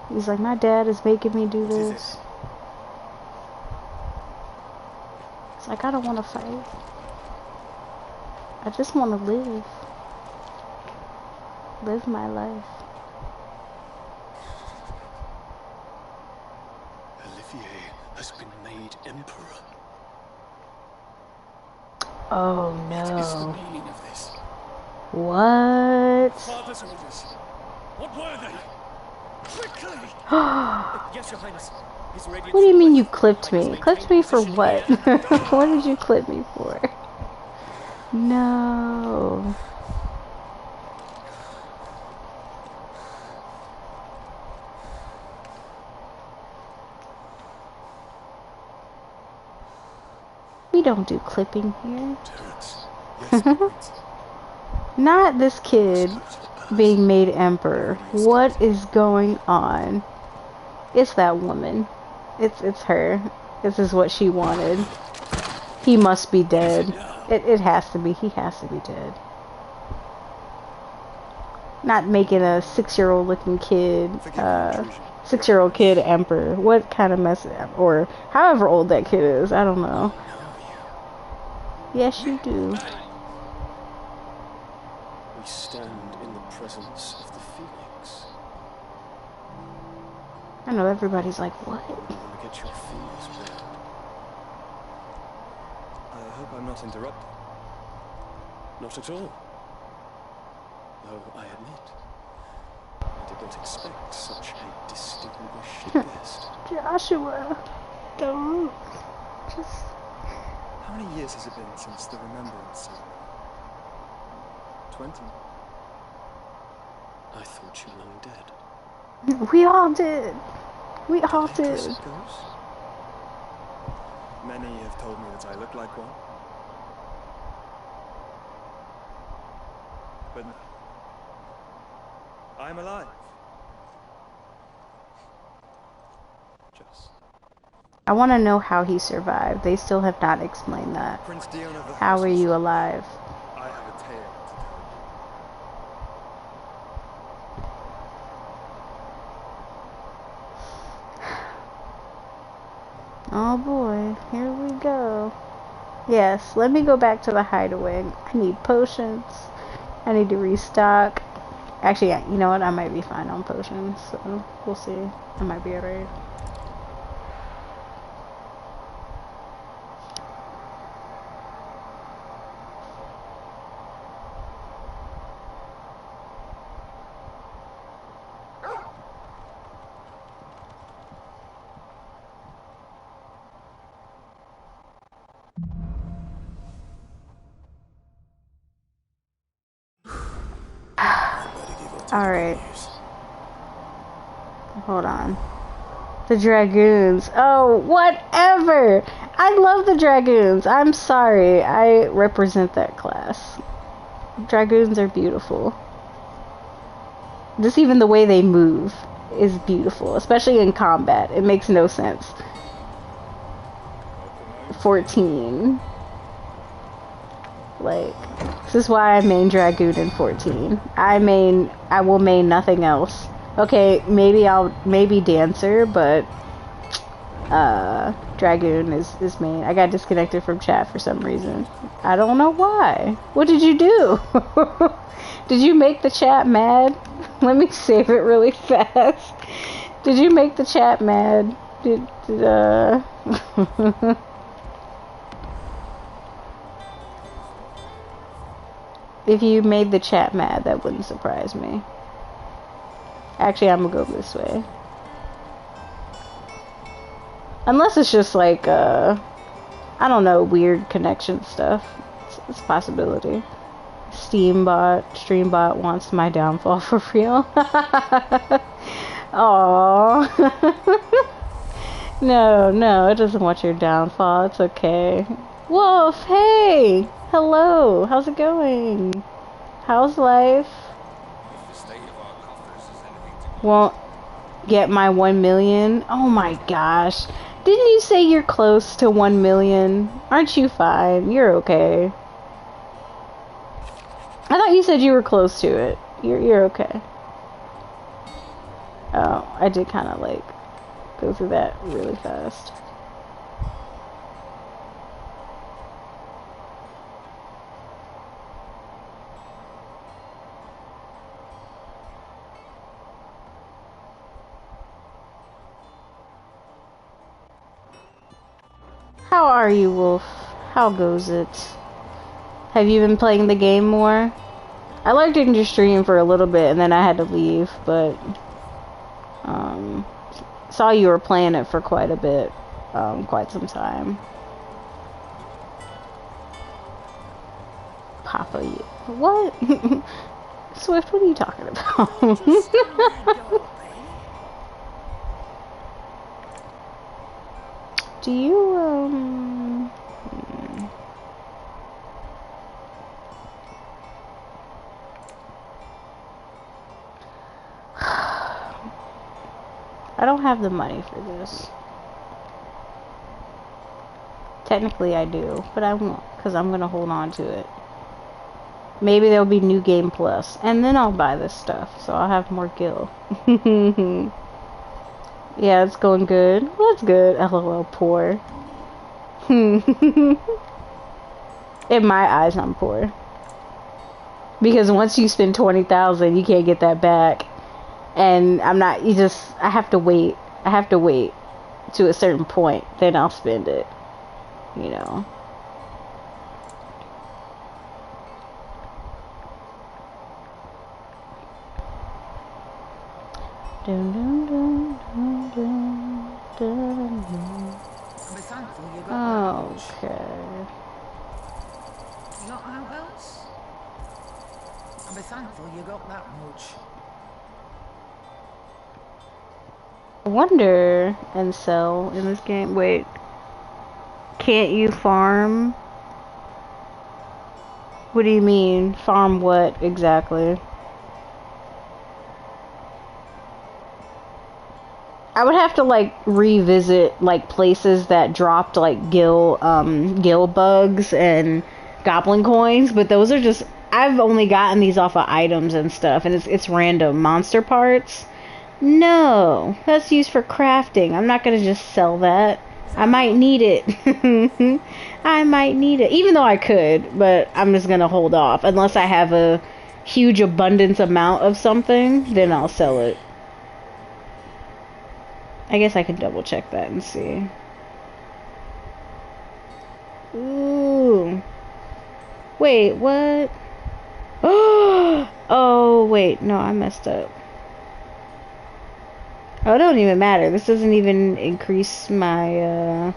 S2: He's like, my dad is making me do this. It's like, I don't want to fight. I just want to live. Live my life.
S6: Olivier has been made emperor.
S2: Oh
S6: What is the
S2: no.
S6: meaning of this?
S2: What?
S6: Father's orders. What were they? Quickly! Yes, Your Highness. His radiant
S2: What do you mean you clipped me? Clipped me for what? What did you clip me for? No. We don't do clipping here.
S6: Terrence. Yes, Prince.
S2: Not this kid being made emperor. What is going on? It's that woman. It's her. This is what she wanted. He must be dead. It has to be. He has to be dead. Not making a 6-year-old looking kid, 6-year-old kid emperor. What kind of mess? Or however old that kid is. I don't know. Yes, you do.
S6: We stand in the presence of the Phoenix.
S2: I know everybody's like, what?
S6: You want to get your feelings burned. I hope I'm not interrupting. Not at all. Though I admit, I did not expect such a distinguished guest.
S2: Joshua, don't. Just.
S6: How many years has it been since the Remembrance Ceremony? 20? I thought you long dead.
S2: We all did. We all
S6: As
S2: did.
S6: it goes. Many have told me that I look like one. But no. I'm alive. Just.
S2: I want to know how he survived. They still have not explained that.
S6: Prince Dion of the
S2: How
S6: House
S2: are
S6: of
S2: you
S6: Shaw.
S2: alive?
S6: I have a tale to tell you.
S2: Oh boy, here we go. Yes, let me go back to the hideaway. I need potions. I need to restock. Actually, you know what? I might be fine on potions, so we'll see. I might be alright. Alright. Hold on. The Dragoons. Oh, whatever! I love the Dragoons. I'm sorry. I represent that class. Dragoons are beautiful. Just even the way they move is beautiful. Especially in combat. It makes no sense. 14. Like, this is why I main Dragoon in 14. I will main nothing else. Okay, maybe Dancer, but Dragoon is main. I got disconnected from chat for some reason. I don't know why. What did you do? Did you make the chat mad? Let me save it really fast. Did you make the chat mad? If you made the chat mad, that wouldn't surprise me. Actually, I'm gonna go this way. Unless it's just like, I don't know, weird connection stuff. It's a possibility. Streambot wants my downfall for real. Aww. No, it doesn't want your downfall. It's okay. Wolf, hey! Hello, how's it going? How's life? Won't get my 1 million? Oh my gosh. Didn't you say you're close to 1 million? Aren't you fine? You're okay. I thought you said you were close to it. You're okay. Oh, I did kind of like go through that really fast. How are you, Wolf? How goes it? Have you been playing the game more? I looked into your stream for a little bit and then I had to leave, but saw you were playing it for quite a bit, quite some time. Papa, what? Swift, what are you talking about? Do you, I don't have the money for this. Technically I do, but I won't, because I'm going to hold on to it. Maybe there'll be New Game Plus, and then I'll buy this stuff, so I'll have more gil. Yeah, it's going good. That's good. LOL, poor. In my eyes, I'm poor. Because once you spend 20,000, you can't get that back. And I have to wait. I have to wait to a certain point, then I'll spend it. You know. Dun, dun, dun, dun, dun, dun, dun. Okay.
S7: You got out else? I'll be thankful you got that much.
S2: I wonder and sell in this game. Wait. Can't you farm? What do you mean? Farm what exactly? I would have to like revisit like places that dropped like gil bugs and goblin coins, but those are just, I've only gotten these off of items and stuff, and it's random monster parts. No, that's used for crafting. I'm not gonna just sell that. I might need it. I might need it, even though I could, but I'm just gonna hold off unless I have a huge abundance amount of something. Then I'll sell it. I guess I can double check that and see. Ooh. Wait, what? Oh, wait. No, I messed up. Oh, it don't even matter. This doesn't even increase my,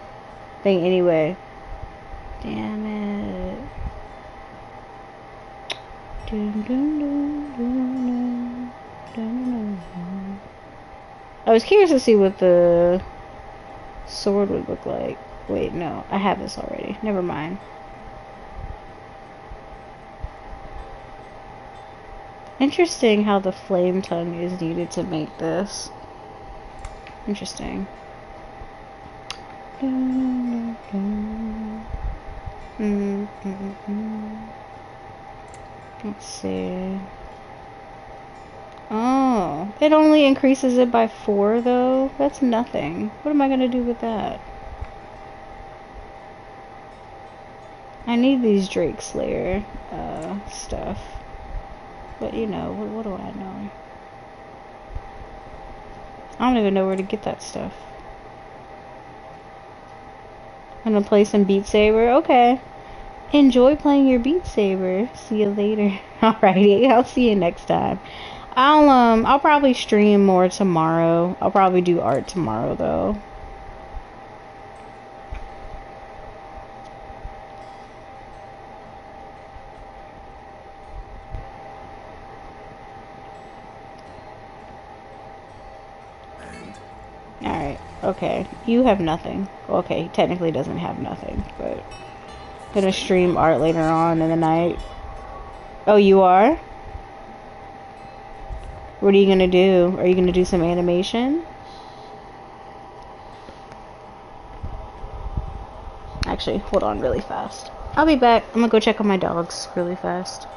S2: thing anyway. Damn it. Dun, dun, dun, dun, dun, dun, dun, dun. I was curious to see what the sword would look like. Wait, no. I have this already. Never mind. Interesting how the flame tongue is needed to make this. Interesting. Let's see. Oh, it only increases it by 4 though? That's nothing. What am I gonna do with that? I need these Drake Slayer stuff. But you know, what do I know? I don't even know where to get that stuff. I'm gonna play some Beat Saber. Okay. Enjoy playing your Beat Saber. See you later. Alrighty, I'll see you next time. I'll probably stream more tomorrow. I'll probably do art tomorrow though. Alright, okay. You have nothing. Okay, he technically doesn't have nothing, but I'm gonna stream art later on in the night. Oh, you are? What are you gonna do? Are you gonna do some animation? Actually, hold on really fast. I'll be back. I'm gonna go check on my dogs really fast.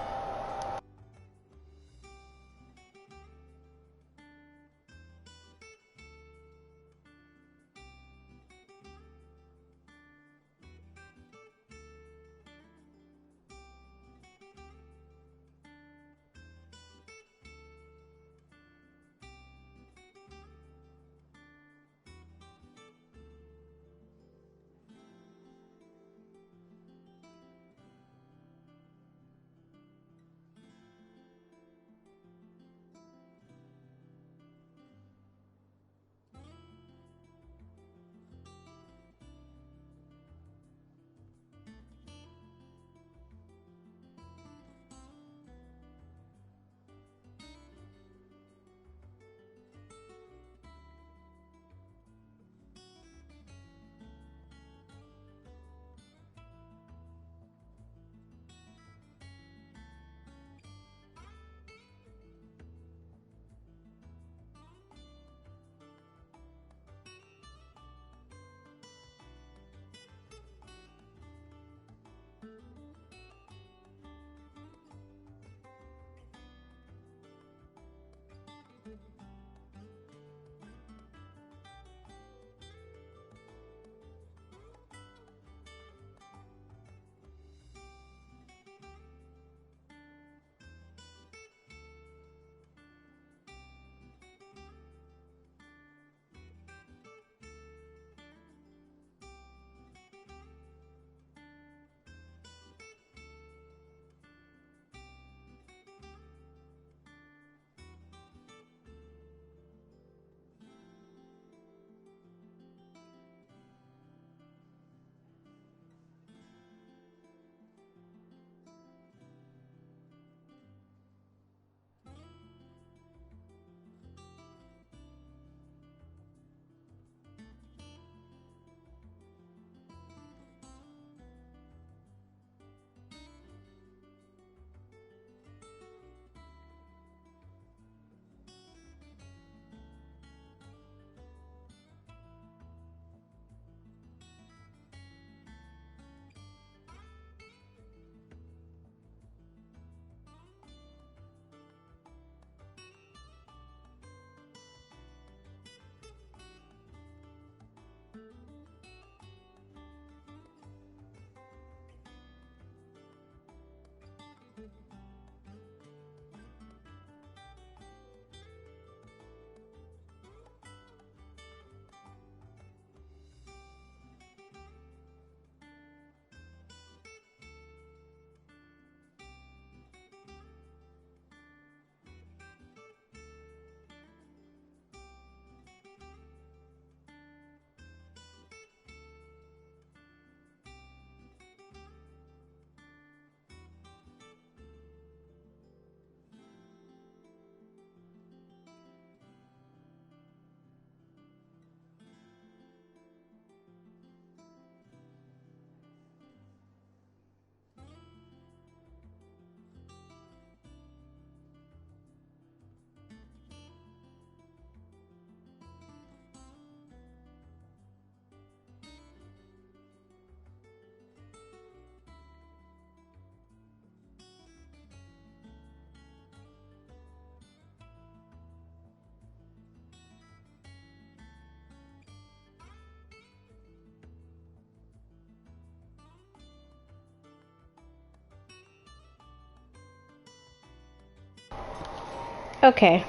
S2: Okay.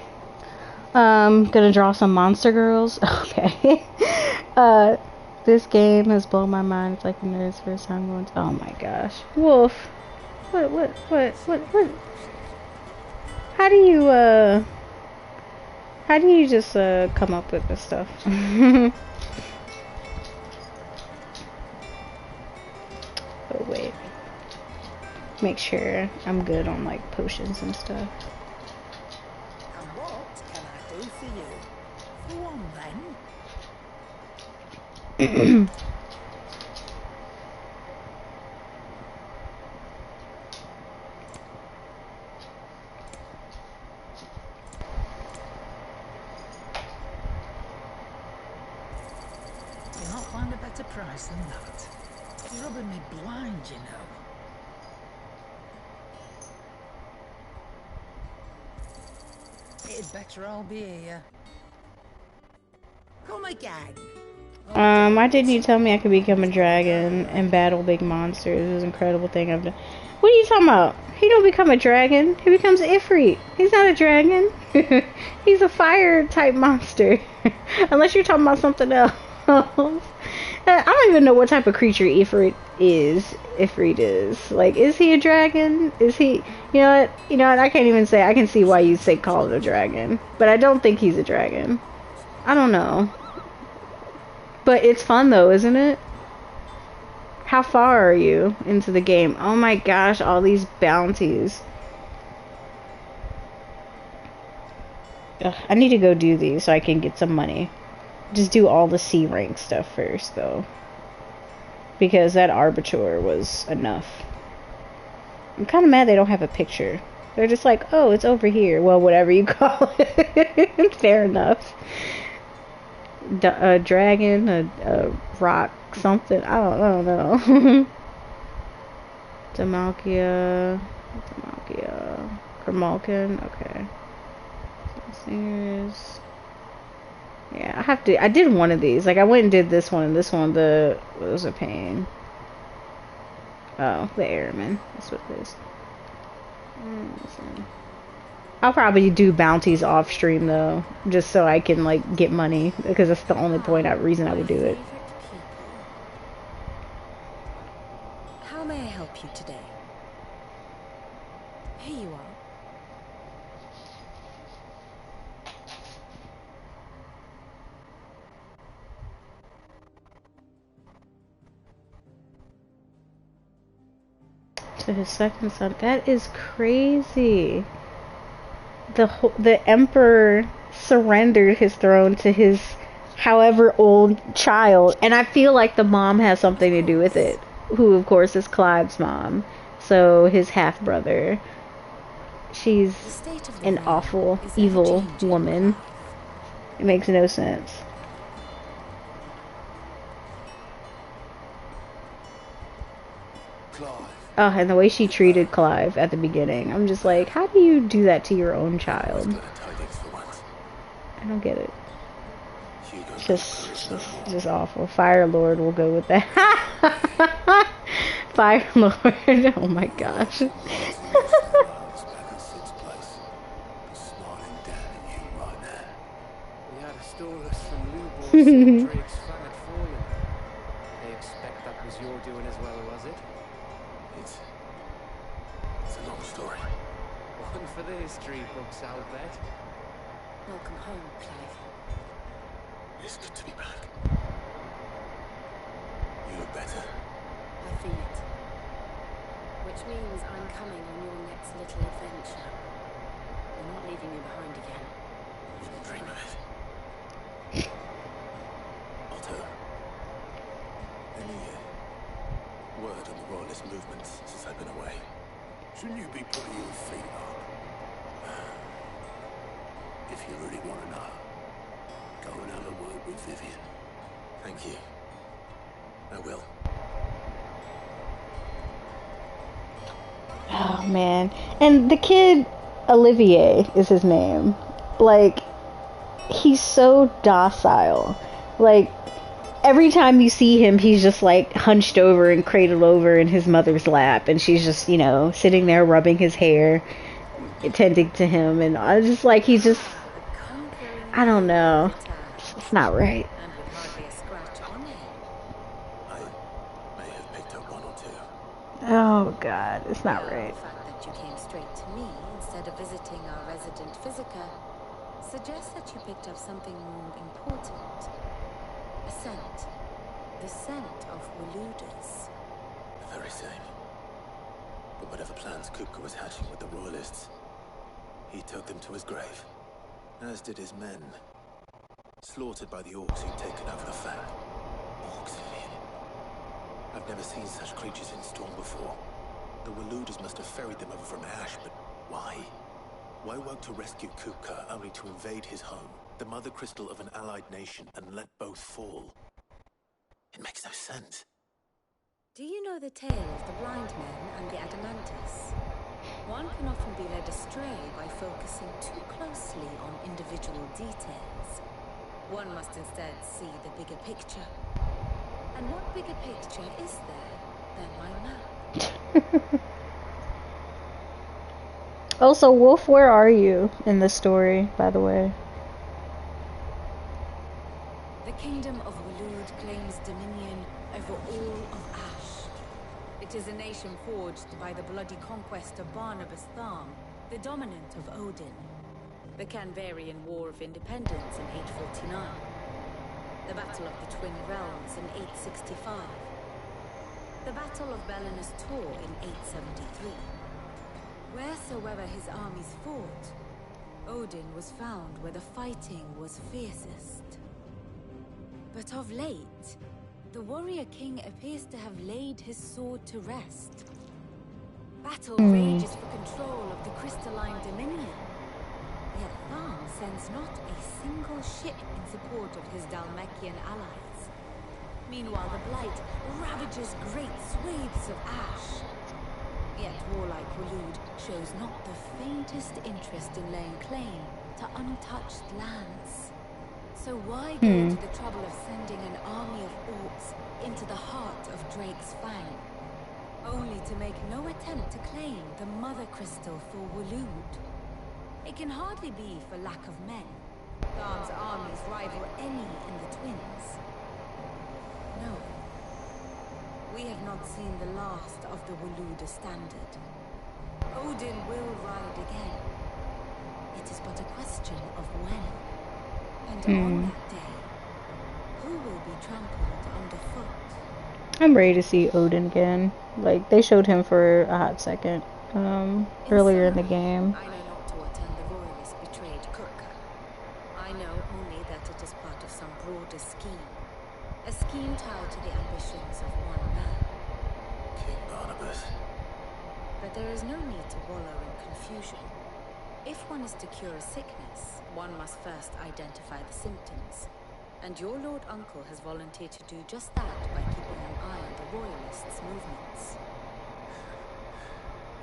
S2: Gonna draw some monster girls. Okay. This game has blown my mind. It's like the nerd's first time going to, oh my gosh. Wolf. What? How do you just, come up with this stuff? Oh, wait. Make sure I'm good on, like, potions and stuff.
S7: And what can I do for you? For one, then. You'll not find a better price than that. It's rubbing me blind, you know. It'd better all be here. Come again.
S2: Why didn't you tell me I could become a dragon and battle big monsters? It was an incredible thing I've done. What are you talking about? He don't become a dragon. He becomes an Ifrit. He's not a dragon. He's a fire type monster. Unless you're talking about something else. I don't even know what type of creature Ifrit is. Like, is he a dragon? Is he... You know what? I can't even say. I can see why you'd say call it a dragon. But I don't think he's a dragon. I don't know. But it's fun though, isn't it? How far are you into the game? Oh my gosh, all these bounties. Ugh, I need to go do these so I can get some money. Just do all the C rank stuff first though. Because that Arbiter was enough. I'm kind of mad they don't have a picture. They're just like, oh, it's over here. Well, whatever you call it. Fair enough. A dragon, a rock, something. I don't know. Demalkia, Grimalkin. Okay. Singers. Yeah, I did one of these. Like, I went and did this one, and this one, was a pain. Oh, the Airman. That's what it is. I'll probably do bounties off stream though, just so I can like get money, because that's the only reason I would do it.
S8: How may I help you today? Here you are.
S2: To his second son. That is crazy. The emperor surrendered his throne to his however old child, and I feel like the mom has something to do with it, who of course is Clive's mom, so his half brother. She's an awful, evil woman. It makes no sense. Oh, and the way she treated Clive at the beginning. I'm just like, how do you do that to your own child? I don't get it. Just awful. Fire Lord will go with that. Fire Lord. Oh my gosh.
S8: Welcome home, Clive.
S1: It's good to be back. You look better.
S8: I feel it. Which means I'm coming on your next little adventure. You're not leaving me behind again.
S1: Wouldn't dream of it. Otto, any word on the royalist movement since I've been away? Shouldn't you be putting your feet up? If you really want to know, go and have a word with Vivian. Thank you. I will.
S2: Oh man. And the kid, Olivier is his name. Like, he's so docile. Like, every time you see him, he's just like hunched over and cradled over in his mother's lap, and she's just, sitting there rubbing his hair. tending to him, and I was just like, he's just, I don't know. It's not right.
S8: And with hardly a scratch on him.
S1: I may have picked up one or two.
S2: Oh God, it's not right.
S8: The fact that you came straight to me instead of visiting our resident physica suggests that you picked up something more important. A scent. The scent of Waludas.
S1: The very same. But whatever plans Kupka was hatching with the Royalists, he took them to his grave. As did his men. Slaughtered by the orcs who'd taken over the Fang. Orcs, Lillian. I've never seen such creatures in Storm before. The Waludas must have ferried them over from Ash, but why? Why work to rescue Kupka only to invade his home, the mother crystal of an allied nation, and let both fall? It makes no sense.
S8: Do you know the tale of the blind men and the Adamantus? One can often be led astray by focusing too closely on individual details. One must instead see the bigger picture. And what bigger picture is there than my map?
S2: Also, Wolf, where are you in this story, by the way?
S8: The kingdom of Walud claims dominion over all of Ash. It is a nation forged by the bloody conquest of Barnabas Tharm, the dominant of Odin. The Canvarian War of Independence in 849. The Battle of the Twin Realms in 865. The Battle of Belinus Tor in 873. Wheresoever his armies fought, Odin was found where the fighting was fiercest. But of late, the warrior king appears to have laid his sword to rest. Battle rages for control of the crystalline dominion. Yet Tharm sends not a single ship in support of his Dhalmekian allies. Meanwhile, the Blight ravages great swathes of Ash. Yet warlike Walud shows not the faintest interest in laying claim to untouched lands. So why go to the trouble of sending an army of orcs into the heart of Drake's Fang, only to make no attempt to claim the Mother Crystal for Walud? It can hardly be for lack of men. Tharm's armies rival any in the Twins. No. We have not seen the last of the Waluda standard. Odin will ride again. It is but a question of when. And on that day, who will be trampled underfoot?
S2: I'm ready to see Odin again. Like, they showed him for a hot second, earlier in the game.
S8: I know not to attend the royalist betrayed Kupka. I know only that it is part of some broader scheme. A scheme tied to the ambitions of one man.
S1: King Barnabas.
S8: But there is no need to wallow in confusion. If one is to cure a sickness, one must first identify the symptoms. And your Lord Uncle has volunteered to do just that by keeping an eye on the Royalists' movements.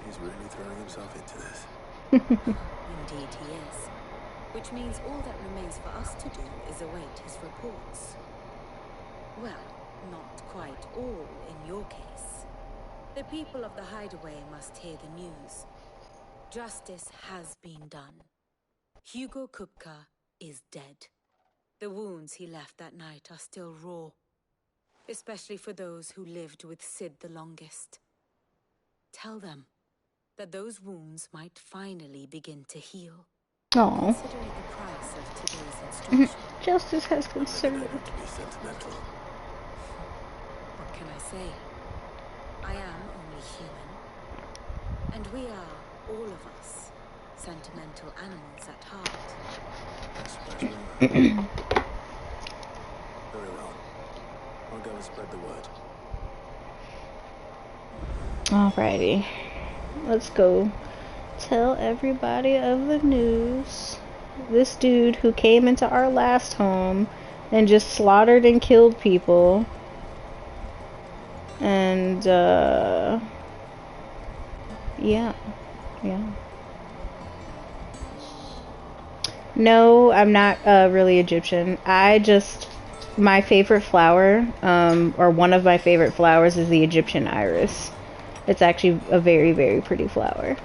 S1: He's really throwing himself into this.
S8: Indeed he is. Which means all that remains for us to do is await his reports. Well, not quite all in your case. The people of the Hideaway must hear the news. Justice has been done. Hugo Kupka is dead. The wounds he left that night are still raw, especially for those who lived with Sid the longest. Tell them that those wounds might finally begin to heal.
S2: Aww.
S8: Considering the price of today's instruction.
S2: Justice has been
S1: To
S2: served.
S1: be sentimental.
S8: What can I say? I am only human. And we are, all of us, sentimental animals at heart.
S1: I suppose we are. Very well. I'll go and spread the word.
S2: Alrighty. Let's go tell everybody of the news. This dude who came into our last home and just slaughtered and killed people. And, yeah. No, I'm not really Egyptian. My favorite flower, or one of my favorite flowers, is the Egyptian iris. It's actually a very, very pretty flower.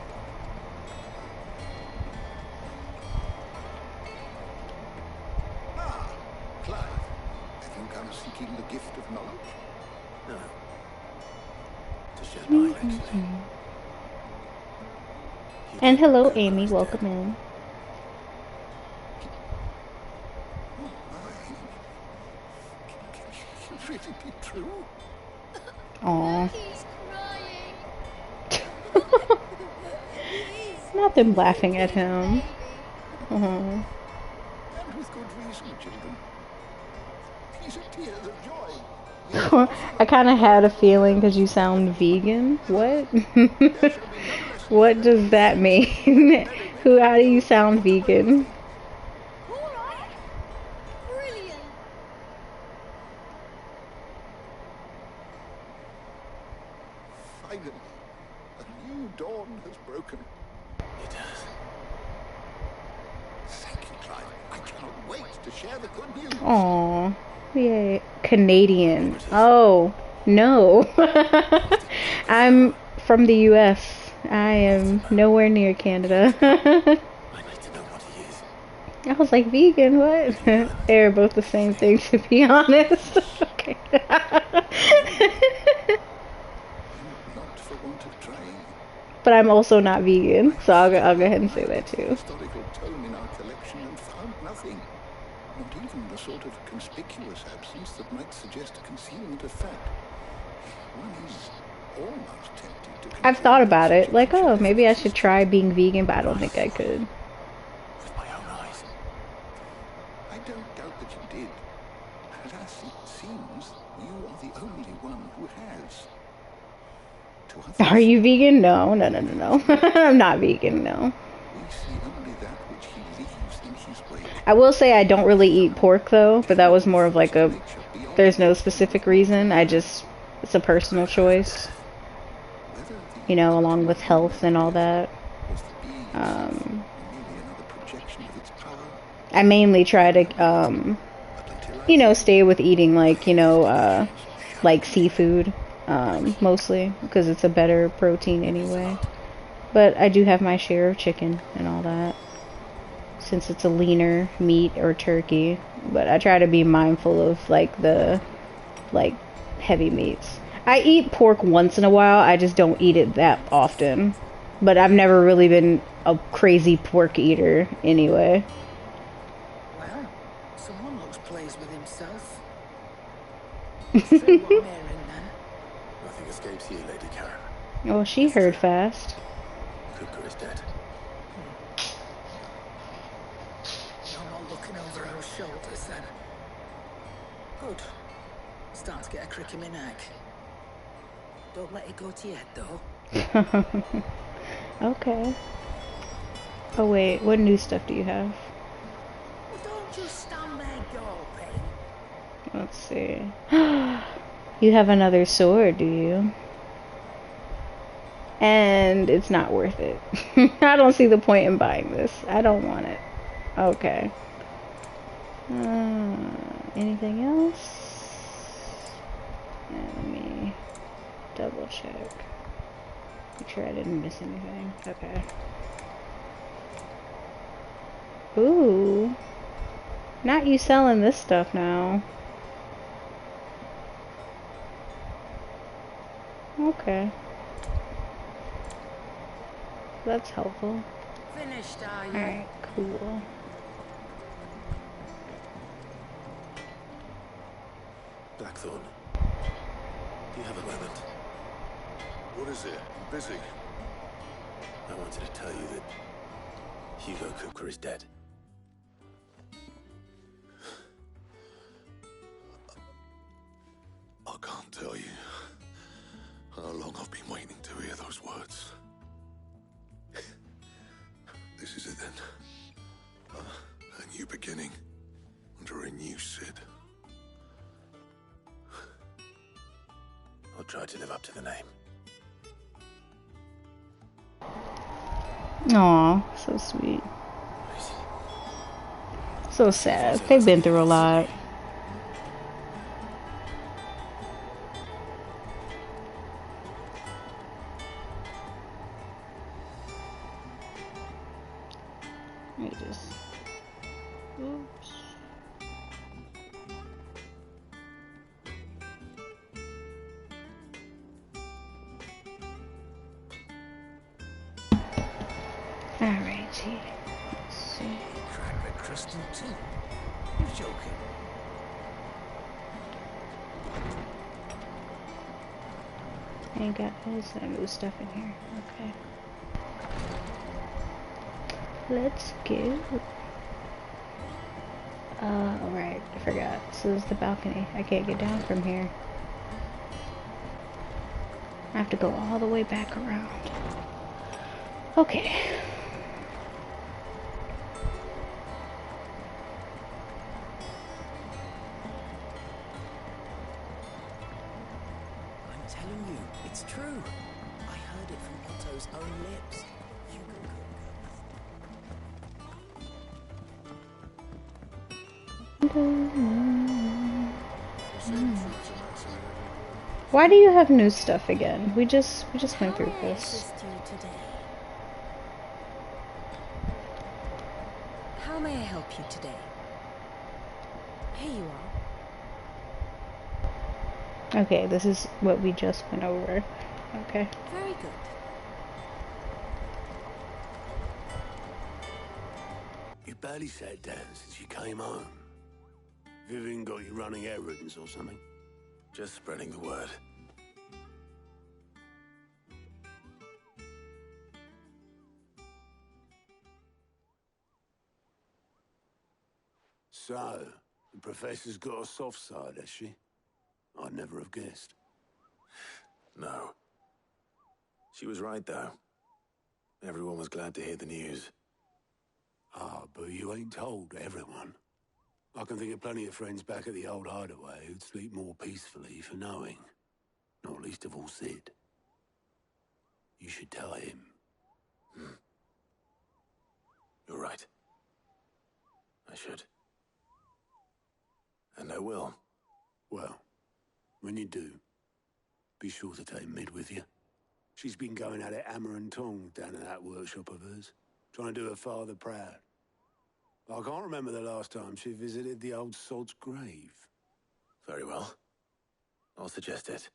S2: And hello, Amy. Welcome in.
S9: Can it really be true?
S2: Aww.
S5: He's crying.
S2: Not them laughing at him. Aww.
S9: And with good reason, children. These are tears of joy.
S2: I kind of had a feeling because you sound vegan. What? What does that mean? How do you sound vegan?
S5: Alright. Brilliant.
S9: Finally, a new dawn has broken.
S1: It has.
S9: Thank you, Clive. I cannot wait to share the good news.
S2: Aww. Yay. Canadian. Oh, no. I'm from the US. I am nowhere near Canada.
S1: I need to know what he is.
S2: I was like, vegan, what? They're both the same thing, to be honest. Okay.
S9: Not for want of trying.
S2: But I'm also not vegan, so I'll go ahead and say that too.
S9: Historical tome in our collection and found nothing. Not even the sort of conspicuous absence that might suggest a concealment of fact. One is almost tempted to.
S2: I've thought about it, like, oh, maybe I should try being vegan, but I don't think I could.
S1: With my own eyes.
S9: I don't doubt that you did. But as it seems, you are the only one who has. To others,
S2: Are you vegan? No. I'm not vegan, no.
S9: we see only that which he leaves in his wake.
S2: I will say I don't really eat pork, though, but that was more of like a, there's no specific reason, it's a personal choice,
S9: Whether the
S2: you know, along with health and all that.
S9: was the being
S2: Um,
S9: merely another projection of its power,
S2: I mainly try to,
S9: but until I
S2: you know, stay with eating, like, you know, like seafood, mostly, because it's a better protein anyway. But I do have my share of chicken and all that, since it's a leaner meat, or turkey. But I try to be mindful of, like, the, like, heavy meats. I eat pork once in a while, I just don't eat it that often. But I've never really been a crazy pork eater anyway.
S7: Well, someone looks pleased with himself. True what Mary then.
S1: Nothing escapes you, Lady Karen.
S2: Oh, she heard fast.
S1: Kuka is dead.
S7: You're not looking over our shoulders then. Good. Starting to get a crick in my neck. Don't let it go to your head though.
S2: Okay. Oh wait, what new stuff do you have?
S7: Well, don't just stand there gawping.
S2: Let's see. You have another sword, do you? And it's not worth it. I don't see the point in buying this. I don't want it. Okay. Anything else? Let me double check. Make sure I didn't miss anything. Okay. Ooh. Not you selling this stuff now. Okay. That's helpful.
S8: Finished, are you?
S2: Alright, cool.
S1: Blackthorn. Do you have a moment?
S9: What is it? I'm busy.
S1: I wanted to tell you that Hugo Kuka is dead.
S9: I can't tell you how long I've been waiting to hear those words. This is it then. A new beginning under a new Sid.
S1: I'll try to live up to the name.
S2: Aw, so sweet. So sad. They've been through a lot. Let me just... Oops. Alrighty. Let's see.
S1: Cracked the crystal too. You're joking.
S2: Ain't got no new stuff in here. Okay. Let's go. Right, I forgot. So this is the balcony. I can't get down from here. I have to go all the way back around. Okay.
S1: I'm telling you, it's true. I heard it from Otto's own lips. You can
S2: Why do you have new stuff again? We just went through
S8: How may I
S2: this.
S8: assist you today? How may I help you today? Here you are.
S2: Okay, this is what we just went over. Okay.
S8: Very good.
S1: You barely sat down since you came home. Vivian got you running errands or something? Just spreading the word. So, the Professor's got a soft side, has she? I'd never have guessed. No. She was right, though. Everyone was glad to hear the news. Ah, but you ain't told everyone. I can think of plenty of friends back at the old hideaway who'd sleep more peacefully for knowing. Not least of all Sid. You should tell him. You're right. I should. And I will. Well, when you do, be sure to take Mid with you. She's been going at it hammer and tongs down in that workshop of hers, trying to do her father proud. I can't remember the last time she visited the old sod's grave. Very well. I'll suggest it.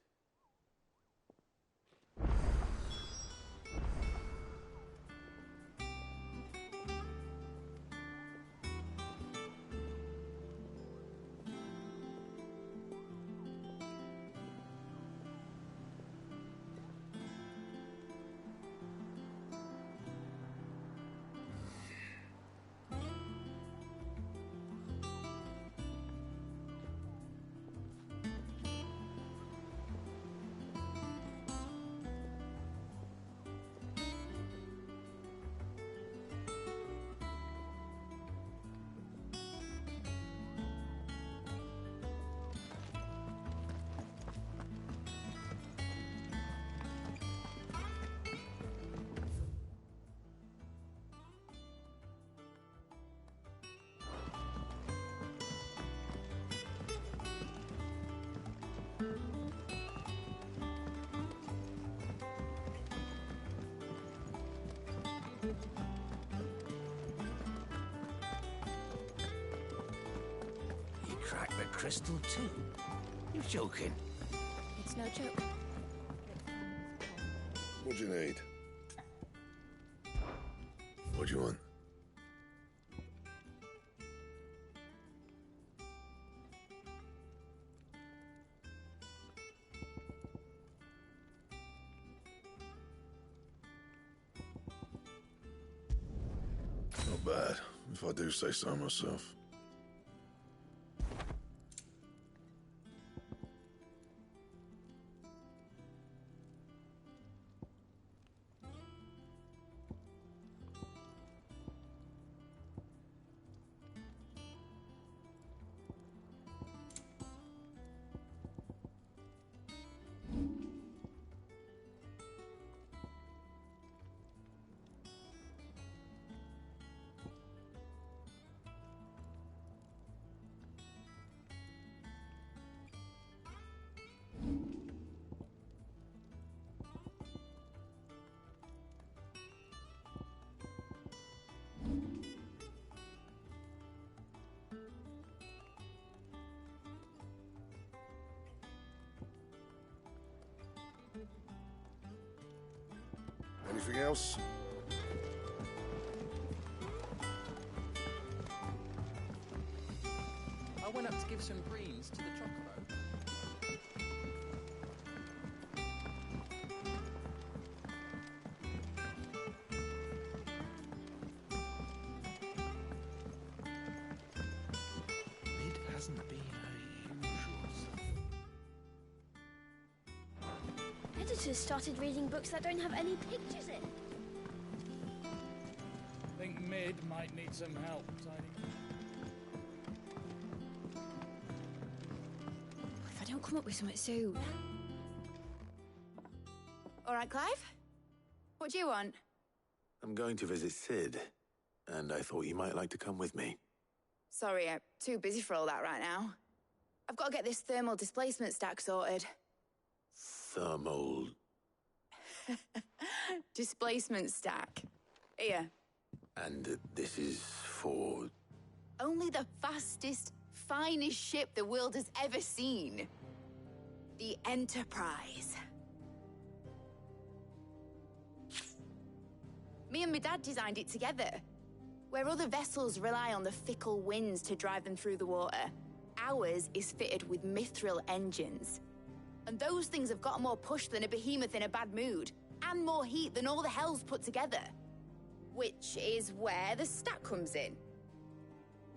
S1: You cracked the crystal too? You're joking.
S8: It's no joke.
S10: What do you need? What do you want? Not bad, if I do say so myself. Anything else?
S11: went up to give some greens to the chocobo.
S1: It hasn't been her usual self.
S12: Editors started reading books that don't have any pictures in.
S13: Think Mid might need some help, Tiny.
S12: If I don't come up with something soon.
S14: All right, Clive? What do you want?
S1: I'm going to visit Sid, and I thought you might like to come with me.
S14: Sorry, I'm too busy for all that right now. I've got to get this thermal displacement stack sorted.
S1: Thermal...
S14: Displacement stack. Here.
S1: And this is for...
S14: Only the fastest, finest ship the world has ever seen. The Enterprise. Me and my dad designed it together. Where other vessels rely on the fickle winds to drive them through the water, ours is fitted with mithril engines. And those things have got more push than a behemoth in a bad mood, and more heat than all the hells put together. Which is where the stack comes in.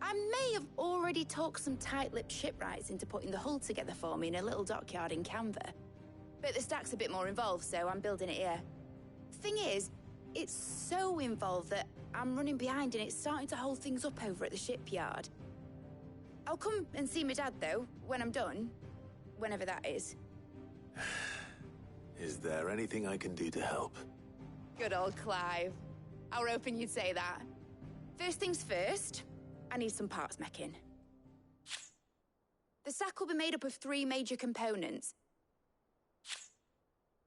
S14: I may have already talked some tight-lipped shipwrights into putting the hull together for me in a little dockyard in Canva. But the stack's a bit more involved, so I'm building it here. Thing is, it's so involved that I'm running behind and it's starting to hold things up over at the shipyard. I'll come and see my dad, though, when I'm done. Whenever that is.
S1: Is there anything I can do to help?
S14: Good old Clive. I were hoping you'd say that. First things first, I need some parts meching. The stack will be made up of 3 major components.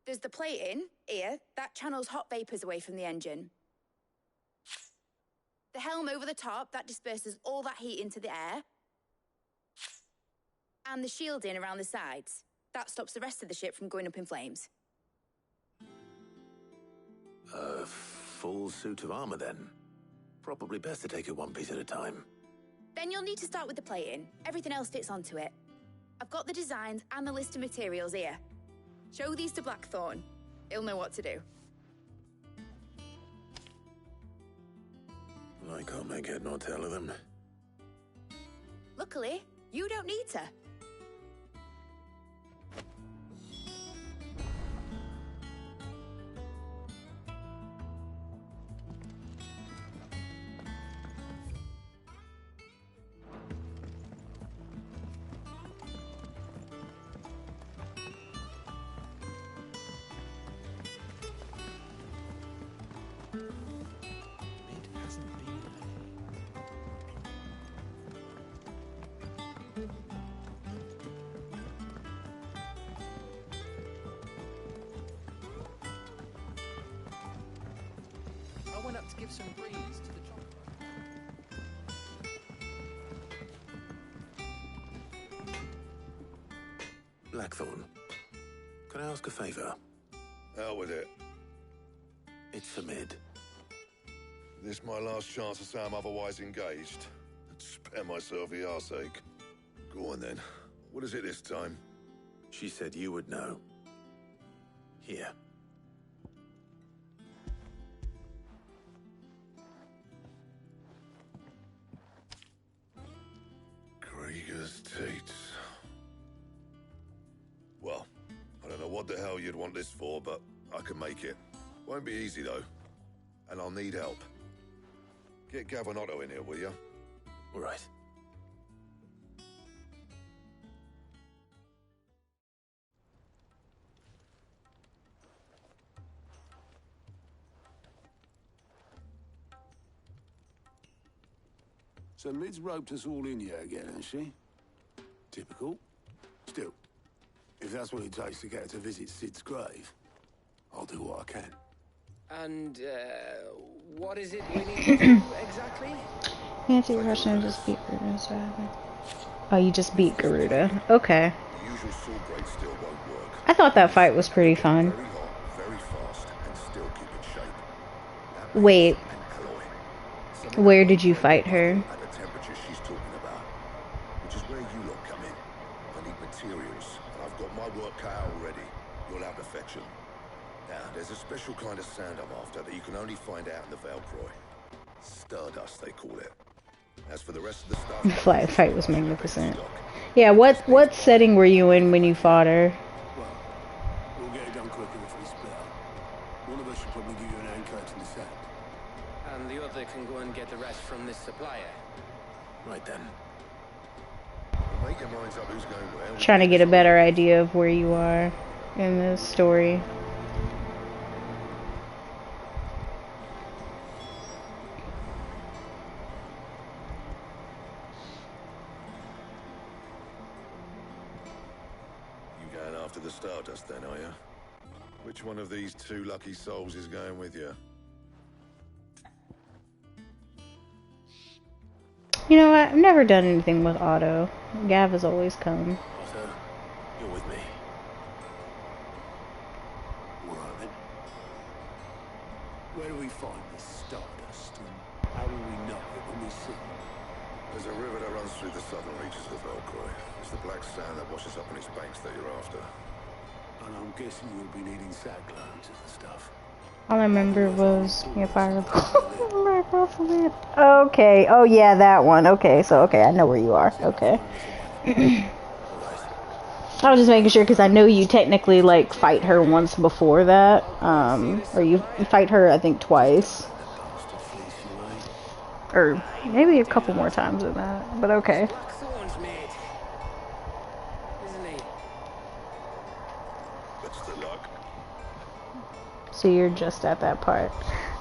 S14: There's the plating, here, that channels hot vapors away from the engine. The helm over the top, that disperses all that heat into the air. And the shielding around the sides. That stops the rest of the ship from going up in flames.
S1: A full suit of armor, then. Probably best to take it one piece at a time.
S14: Then you'll need to start with the plating. Everything else fits onto it. I've got the designs and the list of materials here. Show these to Blackthorn. He'll know what to do.
S1: I can't make head nor tail of them.
S14: Luckily, you don't need to.
S11: I went up to give some greens to the chocobo.
S1: Blackthorn, can I ask a favor?
S10: Out with it.
S1: It's for Mid.
S10: This my last chance to say I'm otherwise engaged. Spare myself the arseache. Go on then. What is it this time?
S1: She said you would know. Here.
S10: Krieger's Teats. Well, I don't know what the hell you'd want this for, but I can make it. Won't be easy, though. And I'll need help. Get Gavinotto in here, will you?
S1: All right.
S15: So Mid's roped us all in here again, hasn't she? Typical. Still, if that's what it takes to get her to visit Sid's grave, I'll do what I can.
S11: And, what is it we need to do exactly?
S2: Answer your question and just beat Garuda. So oh, you just beat Garuda. Okay.
S10: The usual sword break still won't work.
S2: I thought that fight was pretty fun.
S10: Very hot, very fast, and still keep in shape.
S2: Wait. Where did you fight her?
S10: At the temperature she's talking about, which is where perfection. Now, there's a special kind of sound I'm after that you can only find out in the Valproy. Stardust, they call it. As for the rest of the stuff...
S2: The fight was magnificent. Yeah, what setting were you in when you fought her?
S15: Well, we'll get it done quicker if we split up. One of us should probably give you an anchor to the sand.
S11: And the other can go and get the rest from this supplier.
S15: Right then.
S10: We'll make your minds up who's going where.
S2: Trying to get a better idea of where you are in the story.
S10: After the Stardust then, are you? Which one of these two lucky souls is going with you?
S2: You know what? I've never done anything with Otto. Gav has always come.
S15: Otto, you're with me. All right then. Where do we find this Stardust, and how will we know it when we see it?
S10: There's a river that runs through the southern reaches of Valproy. It's the black sand that washes up on its banks that you're after.
S15: And I'm guessing you'll be needing sack loads of the stuff.
S2: All I remember was fire. Okay. Oh yeah, that one. Okay, so okay, I know where you are. Okay. I was just making sure because I know you technically like fight her once before that. Or you fight her I think twice. Or maybe a couple more times than that. But okay. So you're just at that part.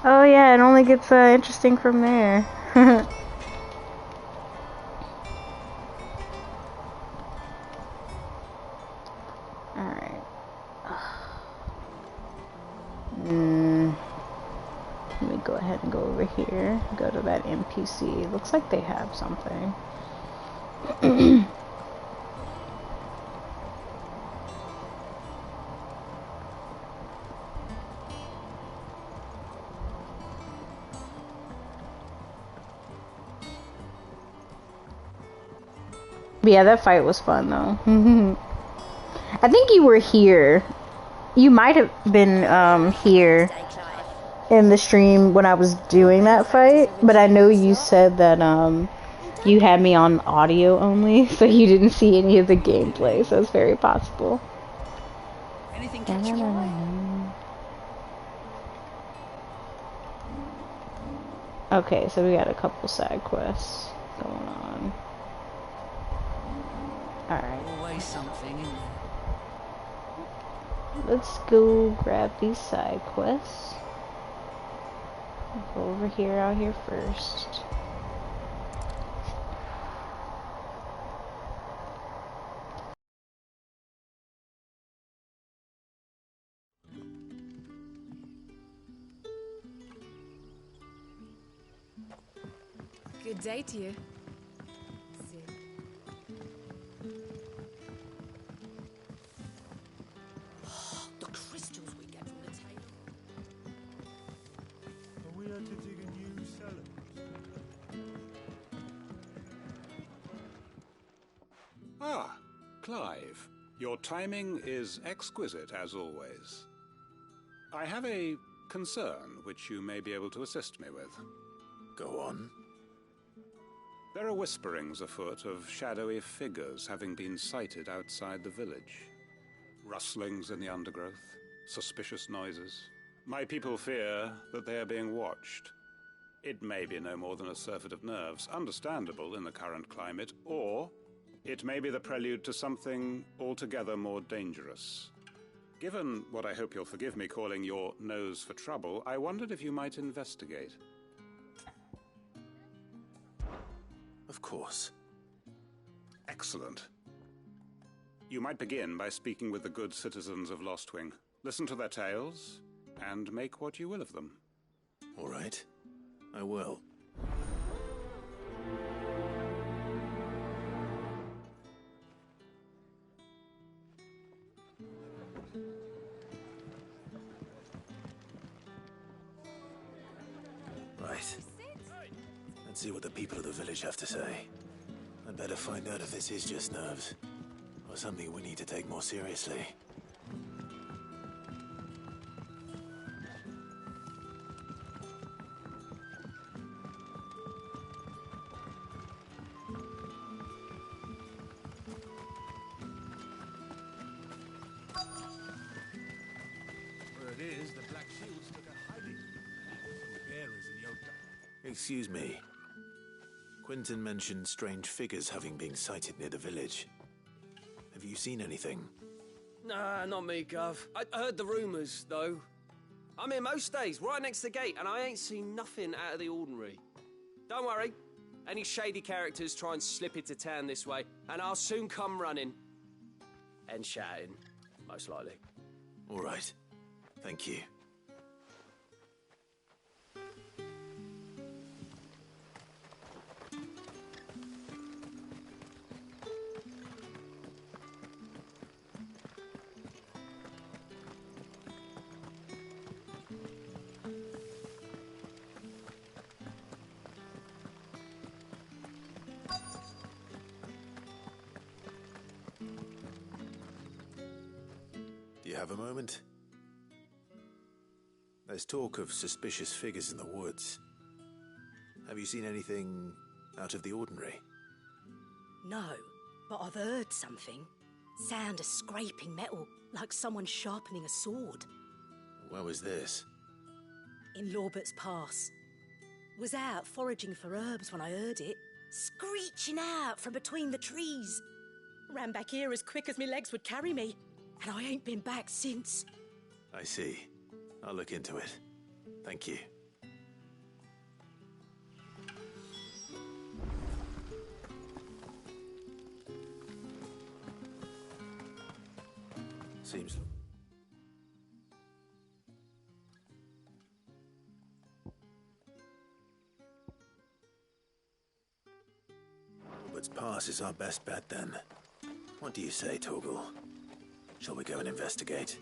S2: Oh yeah, it only gets interesting from there. Alright. Let me go ahead and go over here. Go to that NPC. Looks like they have something. Yeah, that fight was fun though. I think you were here. You might have been here in the stream when I was doing that fight, but I know you said that you had me on audio only, so you didn't see any of the gameplay, so it's very possible.
S7: Anything catch your eye?
S2: Okay, so we got a couple side quests going on. Alright.
S7: Always something, isn't there?
S2: Let's go grab these side quests. Go over here, out here first.
S8: Good day to you.
S7: The crystals we get from the table.
S16: Are we had to dig a new cellar?
S17: Ah, Clive. Your timing is exquisite, as always. I have a concern which you may be able to assist me with.
S15: Go on.
S17: There are whisperings afoot of shadowy figures having been sighted outside the village. Rustlings in the undergrowth, suspicious noises. My people fear that they are being watched. It may be no more than a surfeit of nerves, understandable in the current climate, or it may be the prelude to something altogether more dangerous. Given what I hope you'll forgive me calling your nose for trouble, I wondered if you might investigate.
S15: Of course.
S17: Excellent. You might begin by speaking with the good citizens of Lostwing. Listen to their tales, and make what you will of them.
S15: All right. I will. Right. Let's see what the people of the village have to say. I'd better find out if this is just nerves, or something we need to take more seriously.
S1: Excuse me. Quentin mentioned strange figures having been sighted near the village. Have you seen anything?
S11: Nah, not me, Gov. I heard the rumours, though. I'm here most days, right next to the gate, and I ain't seen nothing out of the ordinary. Don't worry. Any shady characters try and slip into town this way, and I'll soon come running. And shouting, most likely.
S1: All right. Thank you. Do you have a moment? There's talk of suspicious figures in the woods. Have you seen anything out of the ordinary?
S18: No, but I've heard something. Sound of scraping metal, like someone sharpening a sword.
S1: Where was this?
S18: In Lorbert's Pass. Was out foraging for herbs when I heard it, screeching out from between the trees. Ran back here as quick as my legs would carry me, and I ain't been back since.
S1: I see. I'll look into it. Thank you. Seems... Robert's Pass is our best bet, then. What do you say, Torgal? Shall we go and investigate?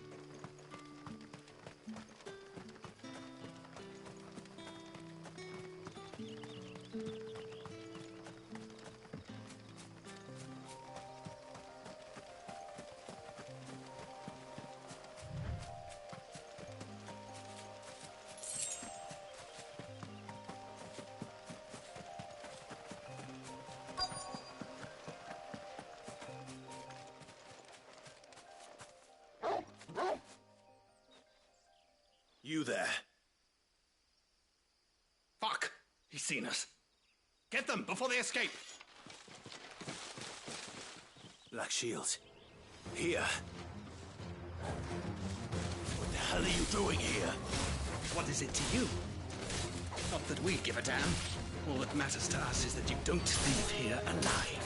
S1: You there.
S19: Fuck! He's seen us. Get them before they escape.
S1: Black Shield. Here. What the hell are you doing here?
S19: What is it to you? Not that we give a damn. All that matters to us is that you don't leave here alive.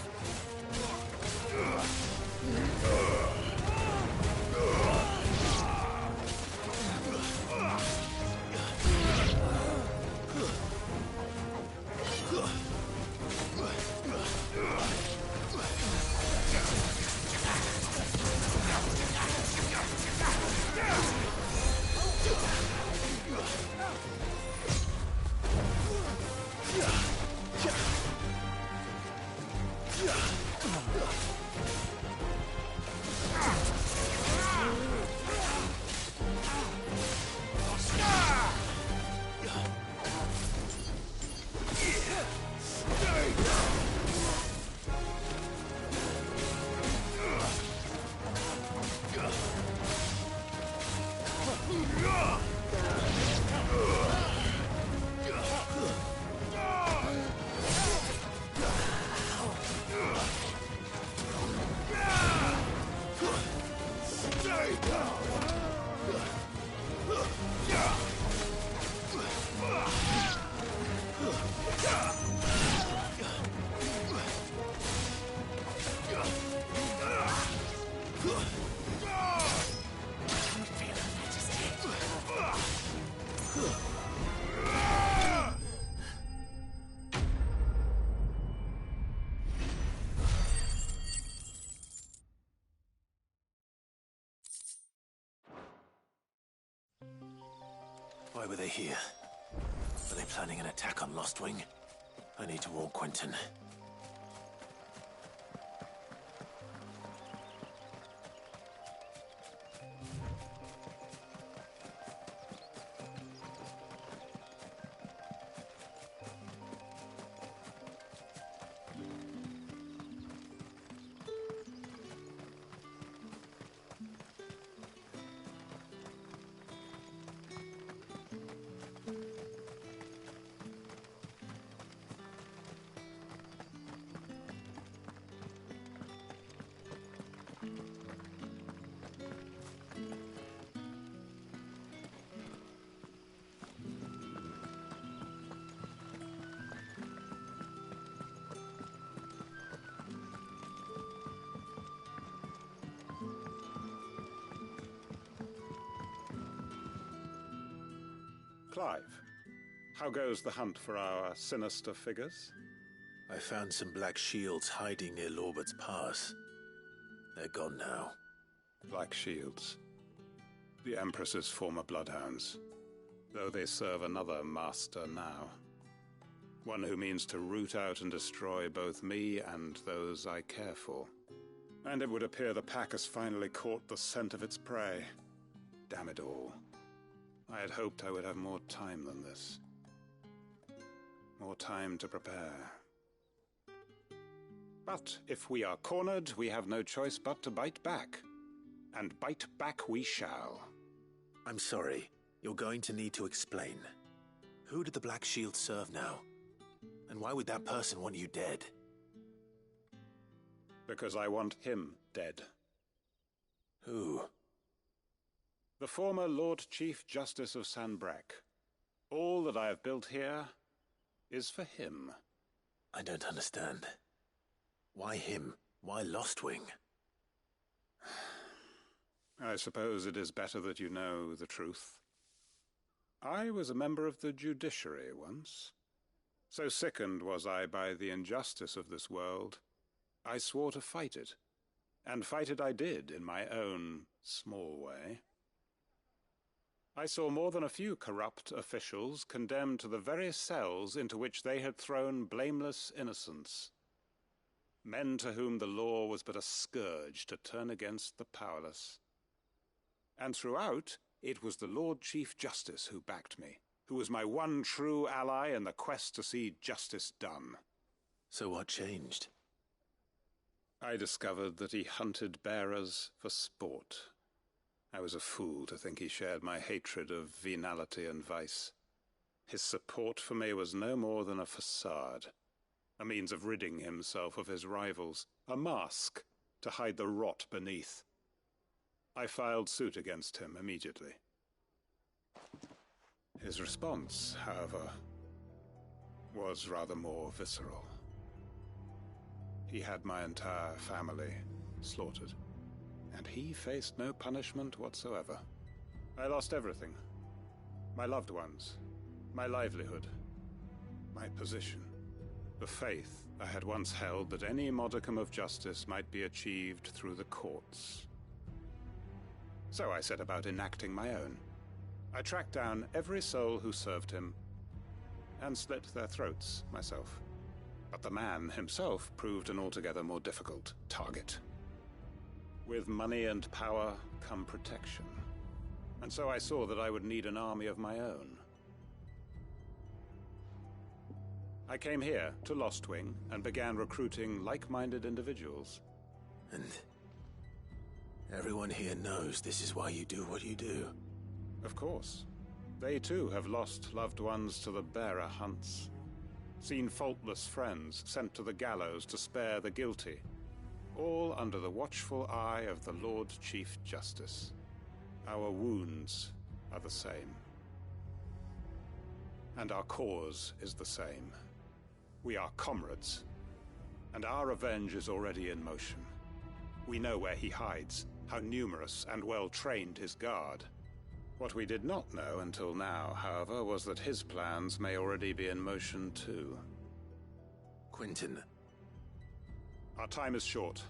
S1: Why were they here? Are they planning an attack on Lostwing? I need to warn Quentin.
S17: How goes the hunt for our sinister figures?
S1: I found some black shields hiding near Lorbert's Pass. They're gone now.
S17: Black shields. The Empress's former bloodhounds, though they serve another master now. One who means to root out and destroy both me and those I care for. And it would appear the pack has finally caught the scent of its prey. Damn it all. I had hoped I would have more time than this. More time to prepare. But if we are cornered, we have no choice but to bite back. And bite back we shall.
S1: I'm sorry. You're going to need to explain. Who did the Black Shield serve now? And why would that person want you dead?
S17: Because I want him dead.
S1: Who?
S17: The former Lord Chief Justice of Sanbreque. All that I have built here is for him.
S1: I don't understand. Why him? Why Lostwing?
S17: I suppose it is better that you know the truth. I was a member of the judiciary once. So sickened was I by the injustice of this world, I swore to fight it. And fight it I did in my own small way. I saw more than a few corrupt officials condemned to the very cells into which they had thrown blameless innocents. Men to whom the law was but a scourge to turn against the powerless. And throughout, it was the Lord Chief Justice who backed me, who was my one true ally in the quest to see justice done.
S1: So what changed?
S17: I discovered that he hunted bearers for sport. I was a fool to think he shared my hatred of venality and vice. His support for me was no more than a facade, a means of ridding himself of his rivals, a mask to hide the rot beneath. I filed suit against him immediately. His response, however, was rather more visceral. He had my entire family slaughtered, and he faced no punishment whatsoever. I lost everything. My loved ones, my livelihood, my position, the faith I had once held that any modicum of justice might be achieved through the courts. So I set about enacting my own. I tracked down every soul who served him, and slit their throats myself. But the man himself proved an altogether more difficult target. With money and power come protection, and so I saw that I would need an army of my own. I came here to Lostwing and began recruiting like-minded individuals.
S1: And everyone here knows this is why you do what you do.
S17: Of course. They too have lost loved ones to the bearer hunts. Seen faultless friends sent to the gallows to spare the guilty. All under the watchful eye of the Lord Chief Justice. Our wounds are the same. And our cause is the same. We are comrades. And our revenge is already in motion. We know where he hides, how numerous and well-trained his guard. What we did not know until now, however, was that his plans may already be in motion too.
S1: Quentin.
S17: Our time is short.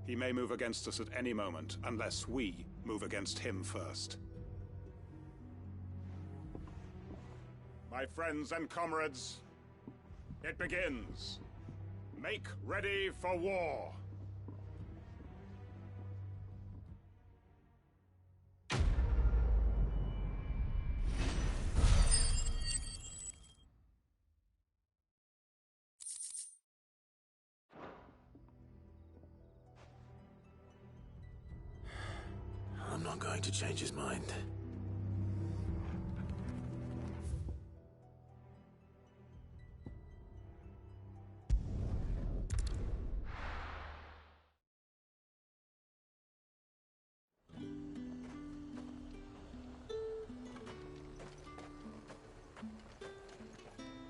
S17: He may move against us at any moment, unless we move against him first. My friends and comrades, it begins. Make ready for war.
S1: I'm not going to change his mind.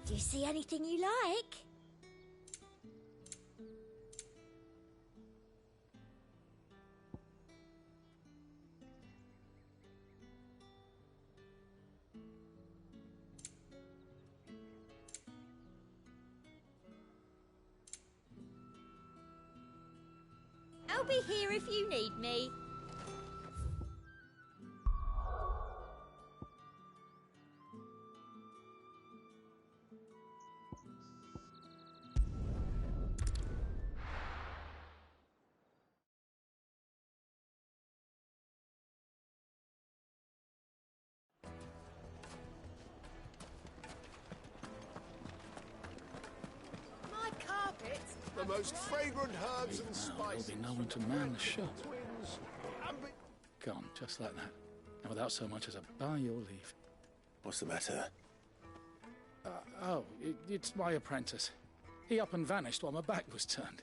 S12: Do you see anything you like? I'll be here if you need me.
S7: My carpet.
S20: The most fragrant herbs and spices.
S19: There'll be no one to man the shop. Gone, just like that. And without so much as a by your leave.
S20: What's the matter?
S19: It's my apprentice. He up and vanished while my back was turned.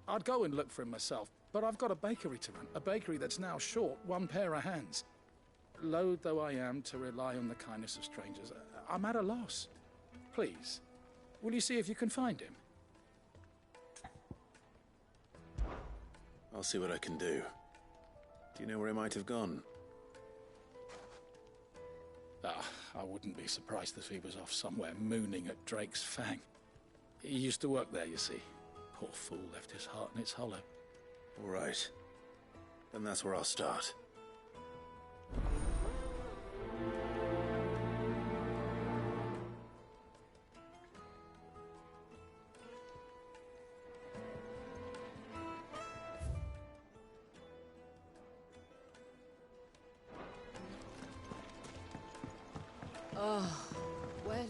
S19: I'd go and look for him myself, but I've got a bakery to run. A bakery that's now short one pair of hands. Loath though I am to rely on the kindness of strangers, I'm at a loss. Please, will you see if you can find him?
S20: I'll see what I can do. Do you know where he might have gone?
S19: I wouldn't be surprised if he was off somewhere mooning at Drake's Fang. He used to work there, you see. Poor fool left his heart in its hollow.
S20: All right. Then that's where I'll start.
S7: Oh, well.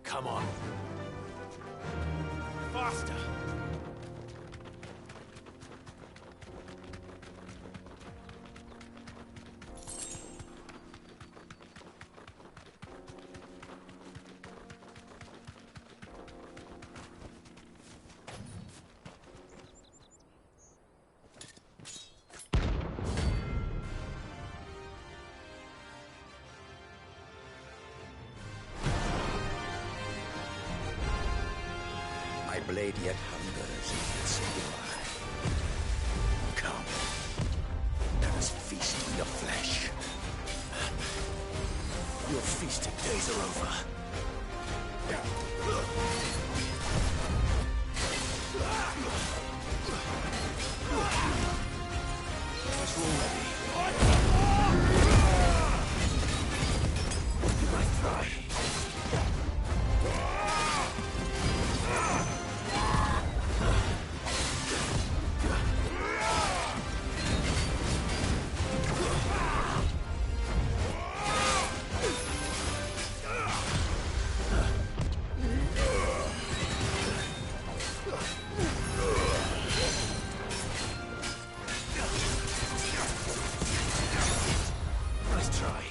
S1: Come on. Faster!
S21: My blade yet hungers in its goodbye. Come, let us feast on your flesh. Your feasted days are over. It's already. Nice try.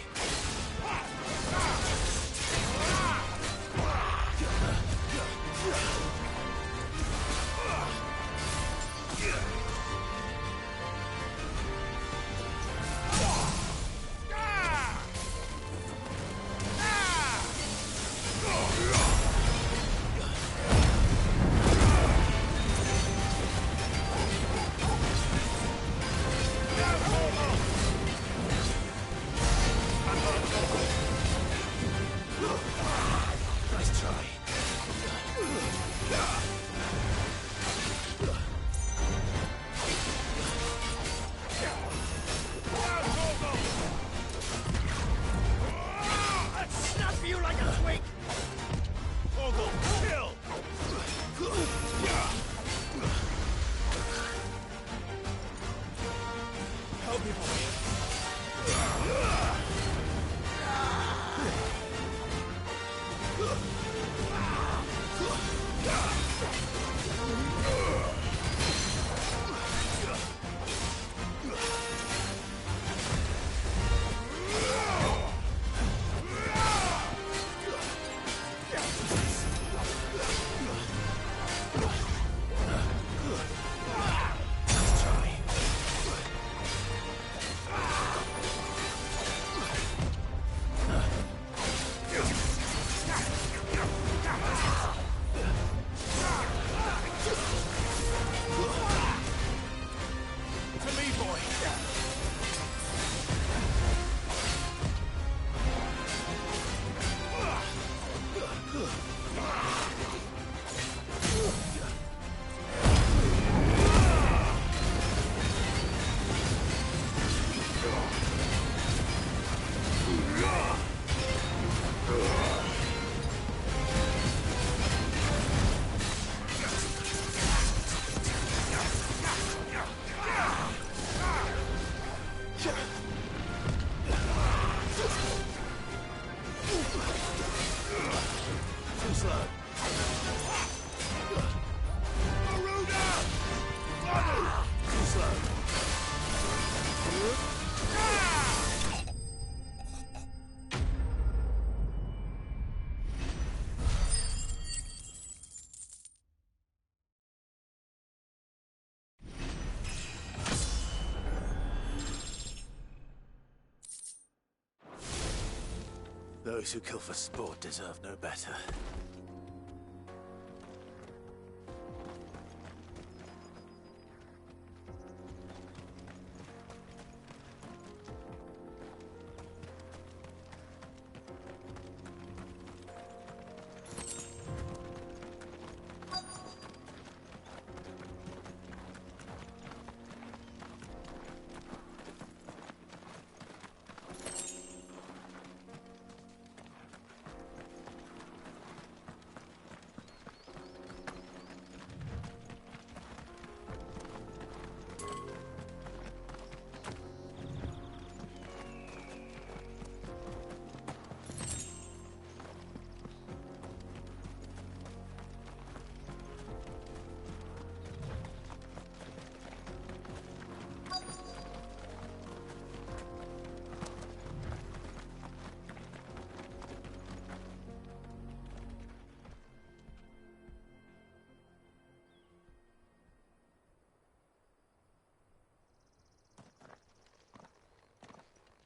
S21: Those who kill for sport deserve no better.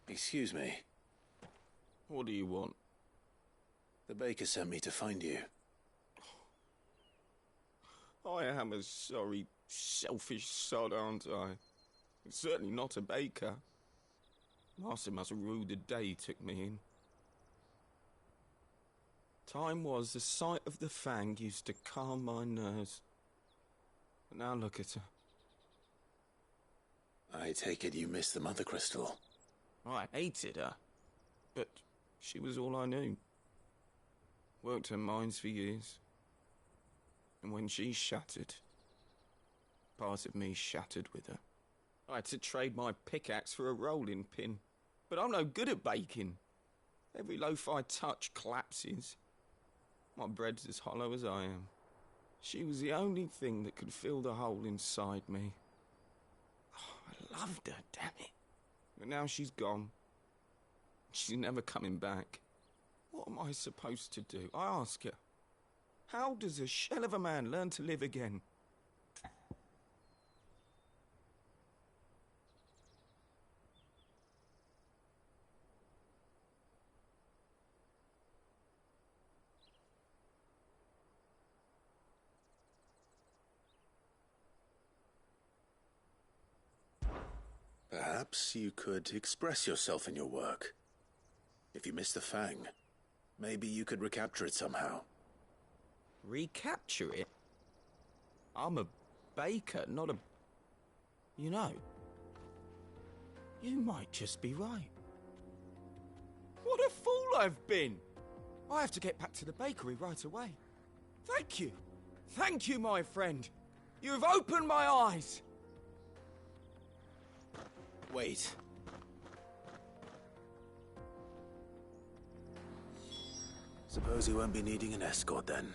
S21: Excuse me.
S11: What do you want?
S21: The baker sent me to find you.
S11: I am a sorry, selfish sod, aren't I? Certainly not a baker. Master must have ruled the day he took me in. Time was the sight of the Fang used to calm my nerves. But now look at her.
S21: I take it you missed the Mother Crystal.
S11: I hated her, but she was all I knew. Worked her mines for years. And when she shattered, part of me shattered with her. I had to trade my pickaxe for a rolling pin, but I'm no good at baking. Every loaf I touch collapses. My bread's as hollow as I am. She was the only thing that could fill the hole inside me. Oh, I loved her, damn it. But now she's gone. She's never coming back. What am I supposed to do? I ask her. How does a shell of a man learn to live again?
S21: Perhaps you could express yourself in your work. If you miss the Fang, maybe you could recapture it somehow.
S11: Recapture it? I'm a baker, not a... You know, you might just be right. What a fool I've been! I have to get back to the bakery right away. Thank you. Thank you, my friend. You've opened my eyes.
S21: Wait. Suppose you won't be needing an escort then.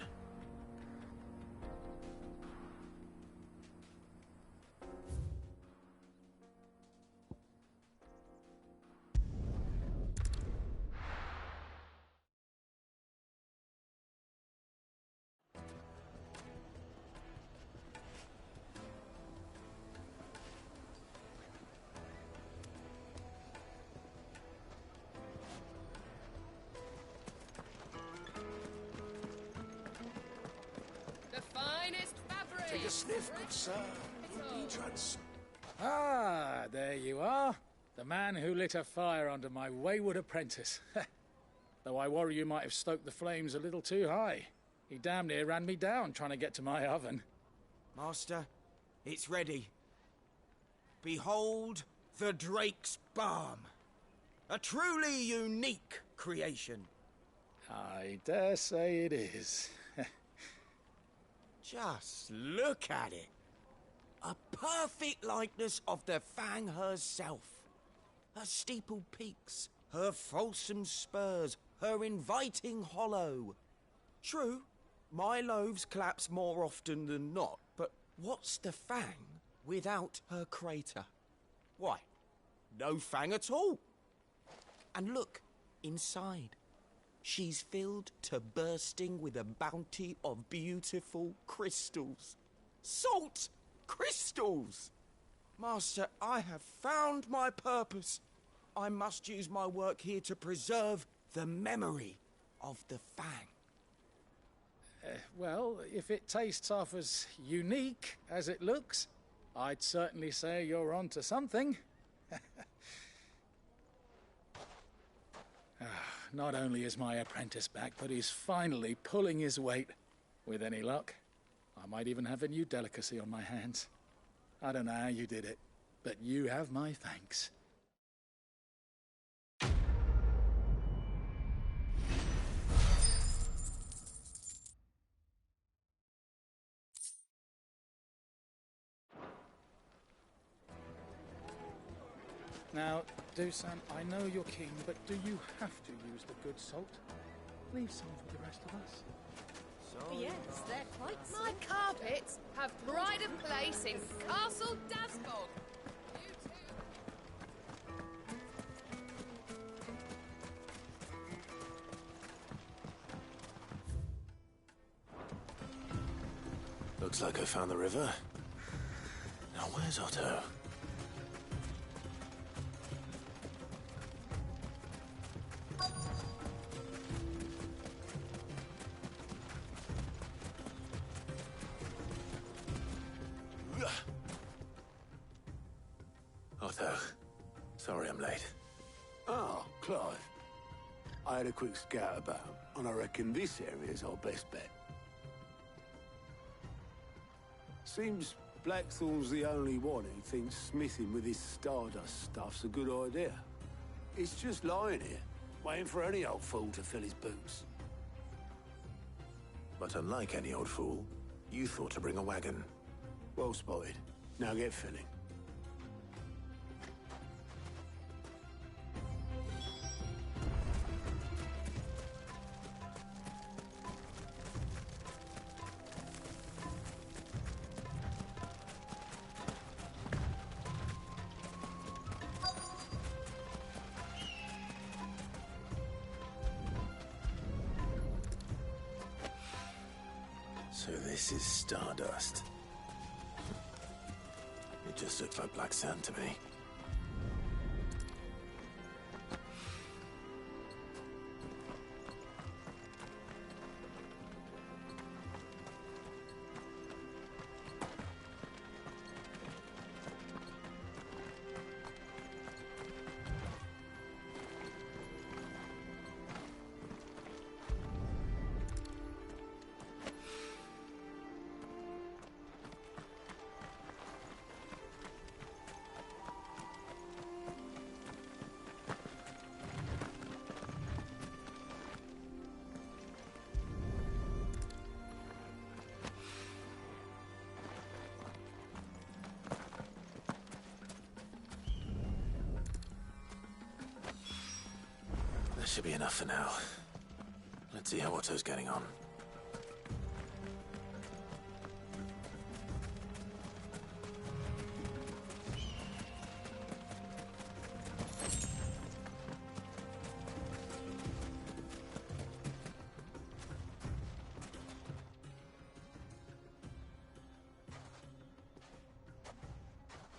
S4: Take a sniff, good sir. Indeed, Judson.
S19: Ah, there you are. The man who lit a fire under my wayward apprentice. Though I worry you might have stoked the flames a little too high. He damn near ran me down trying to get to my oven.
S11: Master, it's ready. Behold the Drake's Balm. A truly unique creation.
S19: I dare say it is.
S11: Just look at it. A perfect likeness of the Fang herself. Her steepled peaks, her fulsome spurs, her inviting hollow. True, my loaves collapse more often than not, but what's the Fang without her crater? Why, no Fang at all. And look, inside. She's filled to bursting with a bounty of beautiful crystals. Salt crystals! Master, I have found my purpose. I must use my work here to preserve
S1: The memory of the Fang.
S19: Well, if it tastes half as unique as it looks, I'd certainly say you're onto something. Not only is my apprentice back, but he's finally pulling his weight. With any luck, I might even have a new delicacy on my hands. I don't know how you did it, but you have my thanks. Now, Dusan, I know you're king, but do you have to use the good salt? Leave some for the rest of us.
S5: Yes, they're quite
S3: My carpets have pride of place in Castle Dasbog.
S20: Looks like I found the river. Now where's Otto? Otto, sorry I'm late.
S15: Oh, Clive. I had a quick scout about, and I reckon this area's our best bet. Seems Blackthorn's the only one who thinks smithing with this Stardust stuff's a good idea. It's just lying here, waiting for any old fool to fill his boots.
S20: But unlike any old fool, you thought to bring a wagon.
S15: Well spotted. Now get filling.
S20: So this is Stardust. It just looks like black sand to me. That should be enough for now. Let's see how Otto's getting on.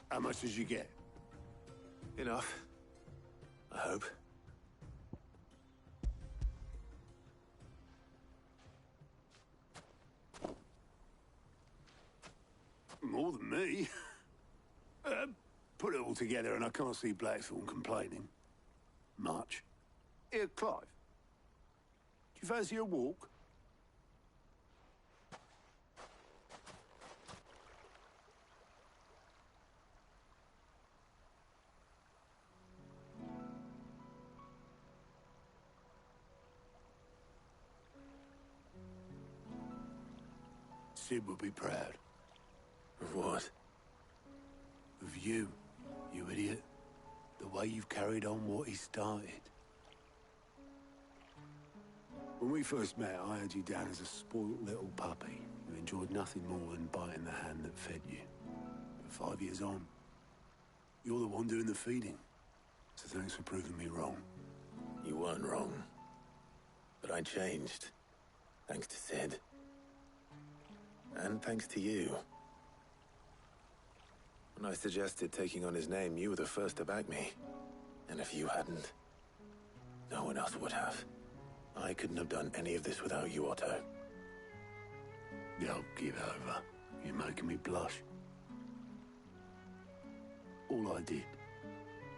S15: How much did you get?
S20: Enough. I hope.
S15: More than me. Put it all together and I can't see Blackthorn complaining. Much. Here, Clive. Do you fancy a walk? Sid would be proud.
S20: Of what?
S15: Of you, you idiot. The way you've carried on what he started. When we first met, I had you down as a spoilt little puppy who enjoyed nothing more than biting the hand that fed you. But 5 years on, you're the one doing the feeding. So thanks for proving me wrong.
S20: You weren't wrong. But I changed. Thanks to Sid. And thanks to you. When I suggested taking on his name, you were the first to back me. And if you hadn't... No one else would have. I couldn't have done any of this without you, Otto.
S15: Yo, give over. You're making me blush. All I did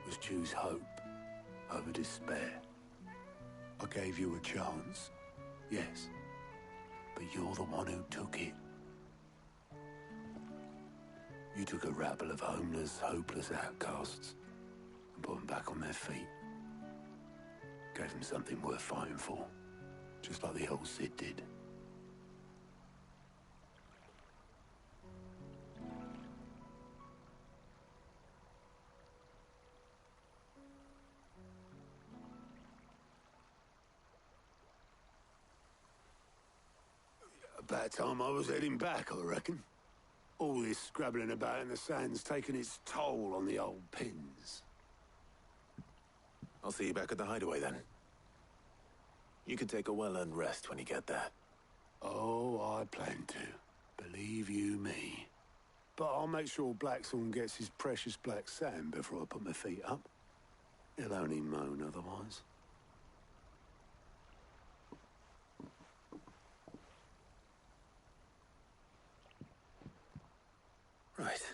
S15: was choose hope over despair. I gave you a chance, yes, but you're the one who took it. You took a rabble of homeless, hopeless outcasts and put them back on their feet. Gave them something worth fighting for, just like the old Cid did. About time I was heading back, I reckon. All this scrabbling about in the sand's taken its toll on the old pins.
S20: I'll see you back at the hideaway then. You can take a well-earned rest when you get there.
S15: Oh, I plan to. Believe you me. But I'll make sure Blackthorn gets his precious black sand before I put my feet up. He'll only moan otherwise.
S20: Right.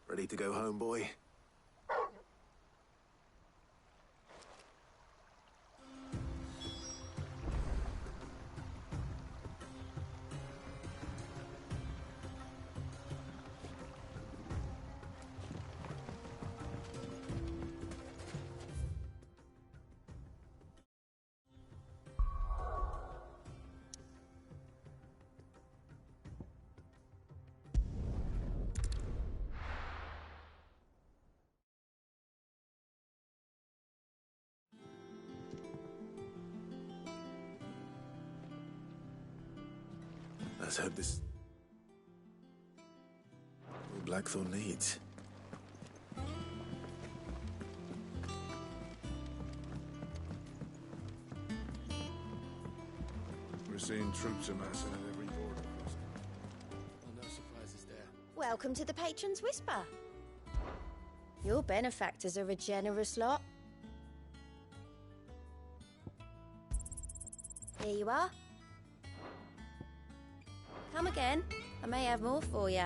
S20: Ready to go home, boy? Let's hope this... all Blackthorn needs.
S16: We're seeing troops amassing at every border crossing.
S4: Oh, no surprises there.
S12: Welcome to the Patron's Whisper. Your benefactors are a generous lot. Here you are. Come again. I may have more for you.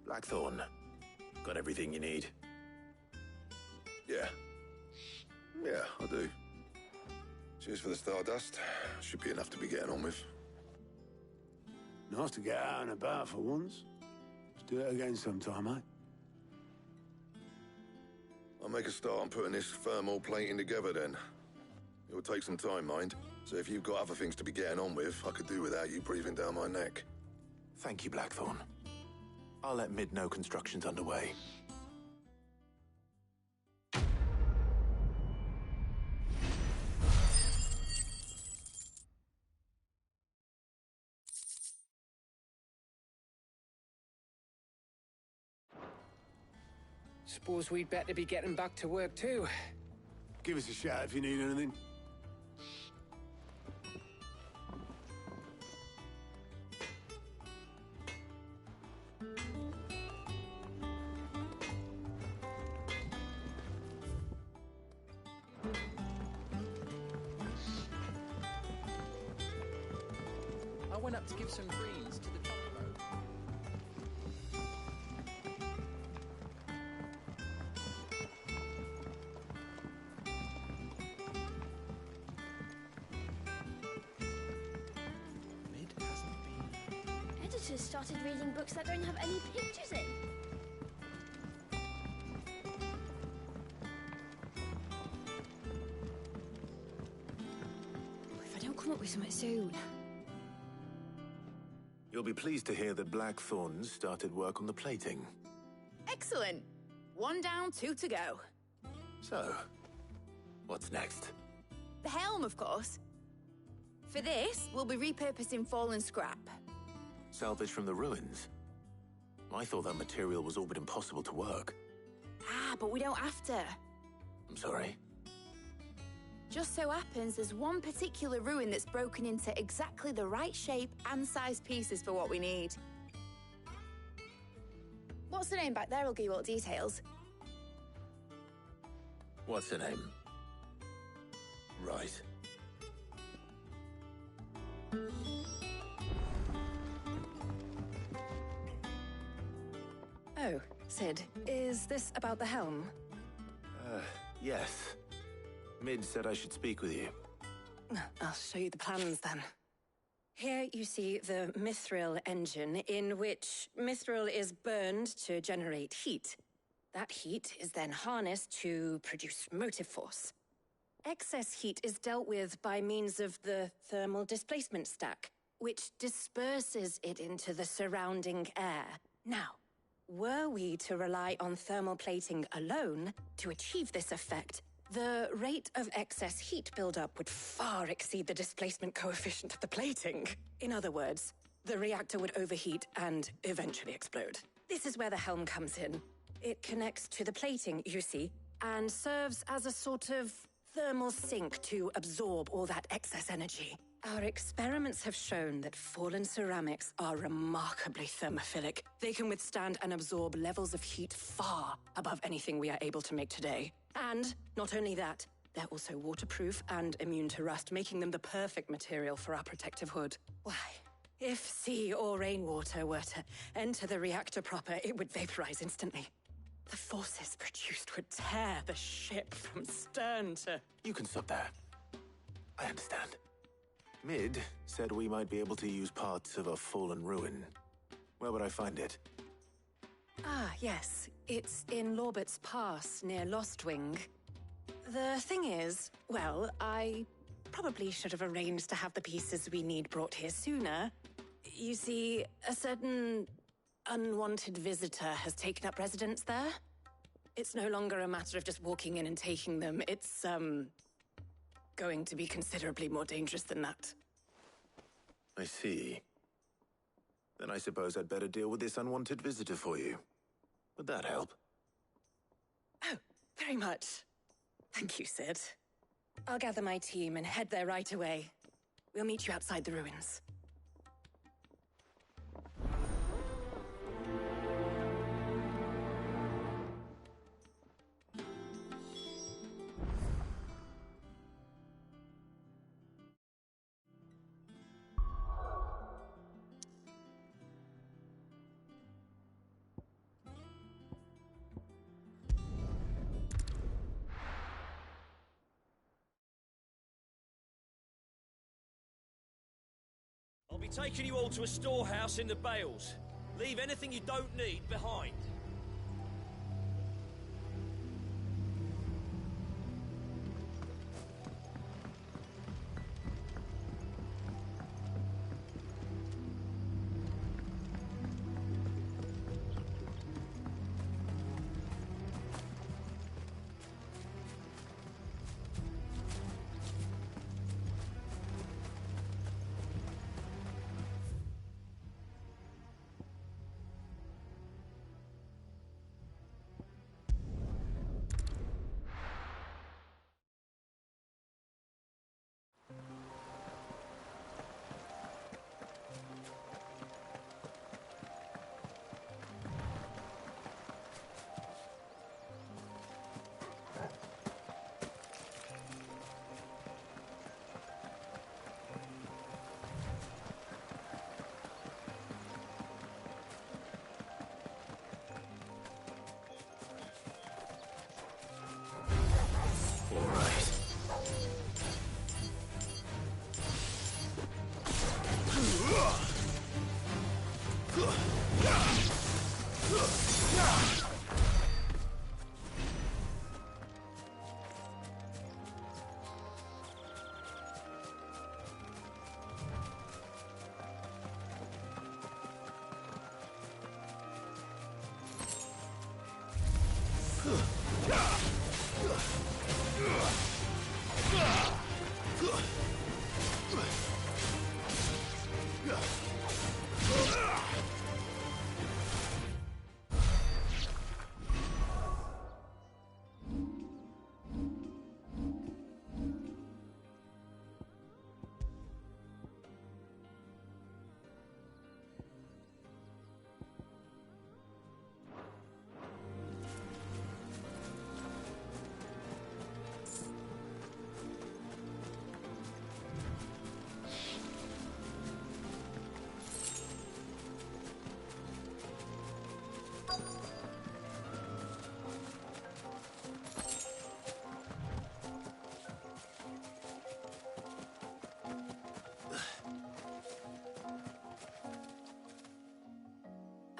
S20: Blackthorn, got everything you need?
S10: Yeah. Yeah, I do. Cheers for the stardust. Should be enough to be getting on with.
S15: Nice to get out and about for once. Let's do it again sometime, eh?
S10: I'll make a start on putting this thermal plating together then. It will take some time, mind. So if you've got other things to be getting on with, I could do without you breathing down my neck.
S20: Thank you, Blackthorn. I'll let Mid know construction's underway.
S6: Suppose we'd better be getting back to work too.
S15: Give us a shout if you need anything.
S6: I went up to give some greens to the tugboat.
S12: Editors started reading books that don't have any pictures in.
S22: If I don't come up with something soon.
S20: You'll be pleased to hear that Blackthorn's started work on the plating.
S14: Excellent. 1 down, 2 to go.
S20: So, what's next?
S14: The helm, of course. For this, we'll be repurposing fallen scrap.
S20: Salvage from the ruins? I thought that material was all but impossible to work.
S14: Ah, but we don't have to.
S20: I'm sorry.
S14: Just so happens there's one particular ruin that's broken into exactly the right shape and size pieces for what we need. What's the name back there? I'll give you all the details.
S20: What's her name? Right.
S18: Oh, Sid, is this about the helm?
S20: Yes. Mid said I should speak with you.
S18: I'll show you the plans then. Here you see the mithril engine, in which mithril is burned to generate heat. That heat is then harnessed to produce motive force. Excess heat is dealt with by means of the thermal displacement stack, which disperses it into the surrounding air. Now, were we to rely on thermal plating alone to achieve this effect, the rate of excess heat buildup would far exceed the displacement coefficient of the plating. In other words, the reactor would overheat and eventually explode. This is where the helm comes in. It connects to the plating, you see, and serves as a sort of thermal sink to absorb all that excess energy. Our experiments have shown that fallen ceramics are remarkably thermophilic. They can withstand and absorb levels of heat far above anything we are able to make today. And not only that, they're also waterproof and immune to rust, making them the perfect material for our protective hood. Why, if sea or rainwater were to enter the reactor proper, it would vaporize instantly. The forces produced would tear the ship from stern to...
S20: You can stop there. I understand. Mid said we might be able to use parts of a fallen ruin. Where would I find it?
S18: Ah, yes. It's in Lorbert's Pass, near Lostwing. The thing is, well, I probably should have arranged to have the pieces we need brought here sooner. You see, a certain unwanted visitor has taken up residence there. It's no longer a matter of just walking in and taking them. It's, going to be considerably more dangerous than that.
S20: I see. Then I suppose I'd better deal with this unwanted visitor for you. Would that help?
S18: Oh, very much. Thank you, Sid. I'll gather my team and head there right away. We'll meet you outside the ruins.
S11: I'll be taking you all to a storehouse in the Bales. Leave anything you don't need behind.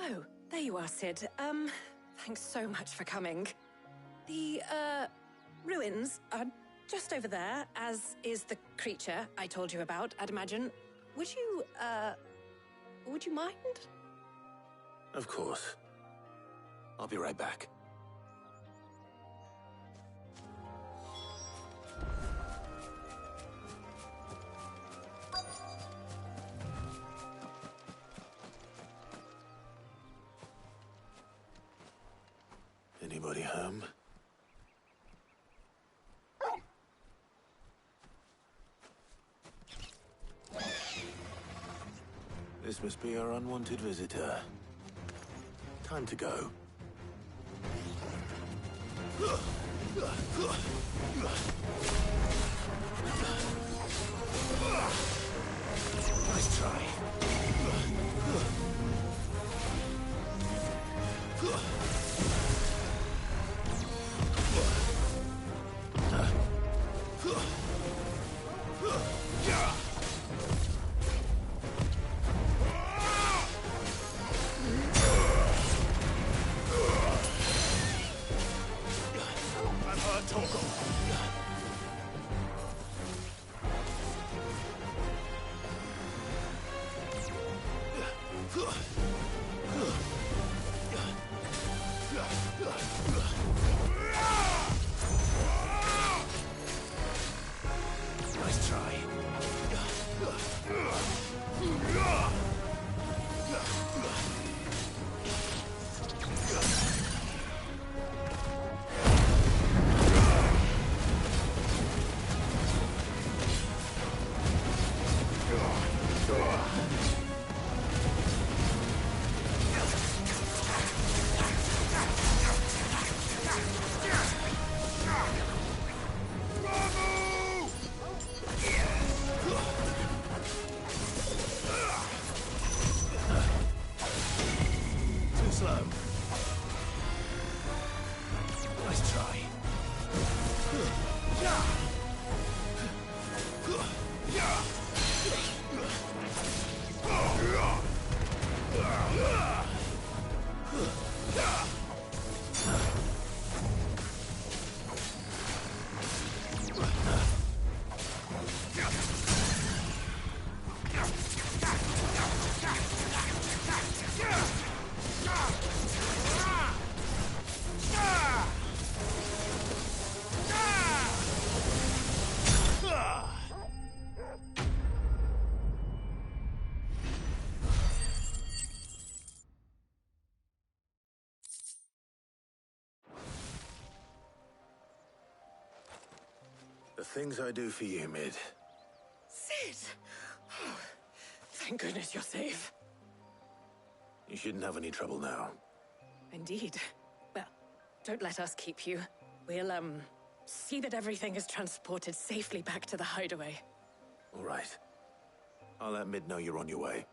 S9: Oh, there you are, Sid. Thanks so much for coming. The, ruins are just over there, as is the creature I told you about, I'd imagine. Would you mind?
S20: Of course. I'll be right back. Anybody home? This must be our unwanted visitor. Time to go. Nice try. Nice try. Too slow. Nice try. The things I do for you, Mid.
S9: Sid! Oh, thank goodness you're safe.
S20: You shouldn't have any trouble now.
S9: Indeed. Well, don't let us keep you. We'll, see that everything is transported safely back to the hideaway.
S20: All right. I'll let Mid know you're on your way.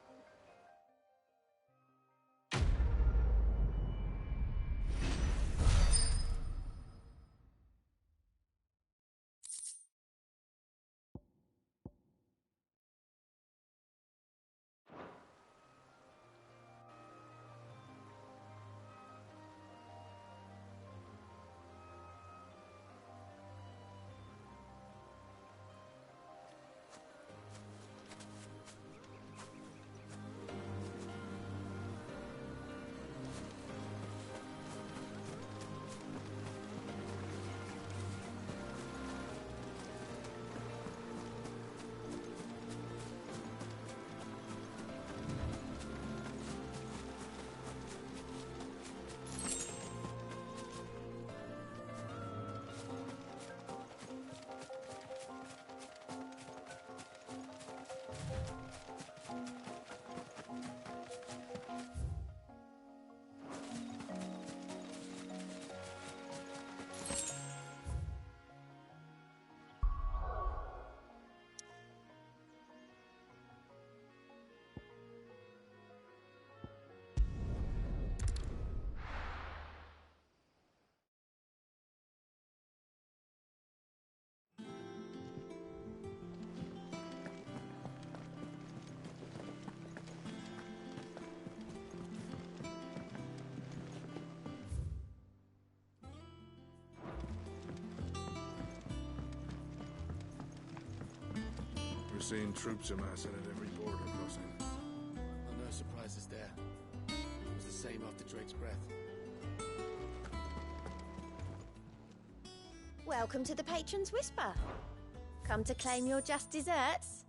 S16: I've seen troops amassing at every border crossing.
S4: Well, no surprises there. It was the same after Drake's breath.
S12: Welcome to the Patron's Whisper. Come to claim your just desserts?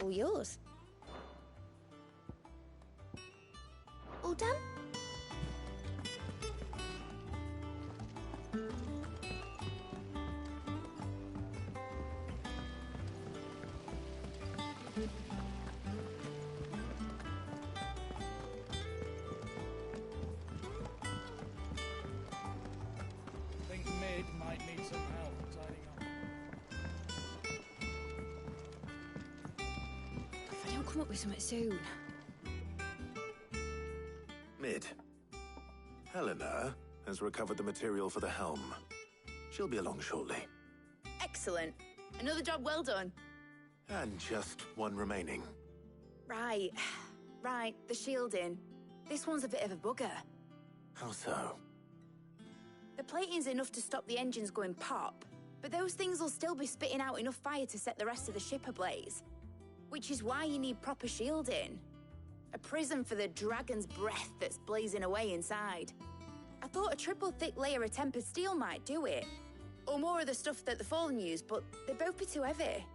S12: All yours. All done?
S19: Think Mid might need some help tidying up.
S22: If I don't come up with something soon.
S20: Mid. Helena has recovered the material for the helm. She'll be along shortly.
S14: Excellent. Another job well done.
S20: And just one remaining.
S14: Right. Right, the shielding. This one's a bit of a bugger.
S20: How so?
S14: The plating's enough to stop the engines going pop, but those things will still be spitting out enough fire to set the rest of the ship ablaze. Which is why you need proper shielding. A prison for the dragon's breath that's blazing away inside. I thought a triple thick layer of tempered steel might do it. Or more of the stuff that the Fallen use, but they'd both be too heavy.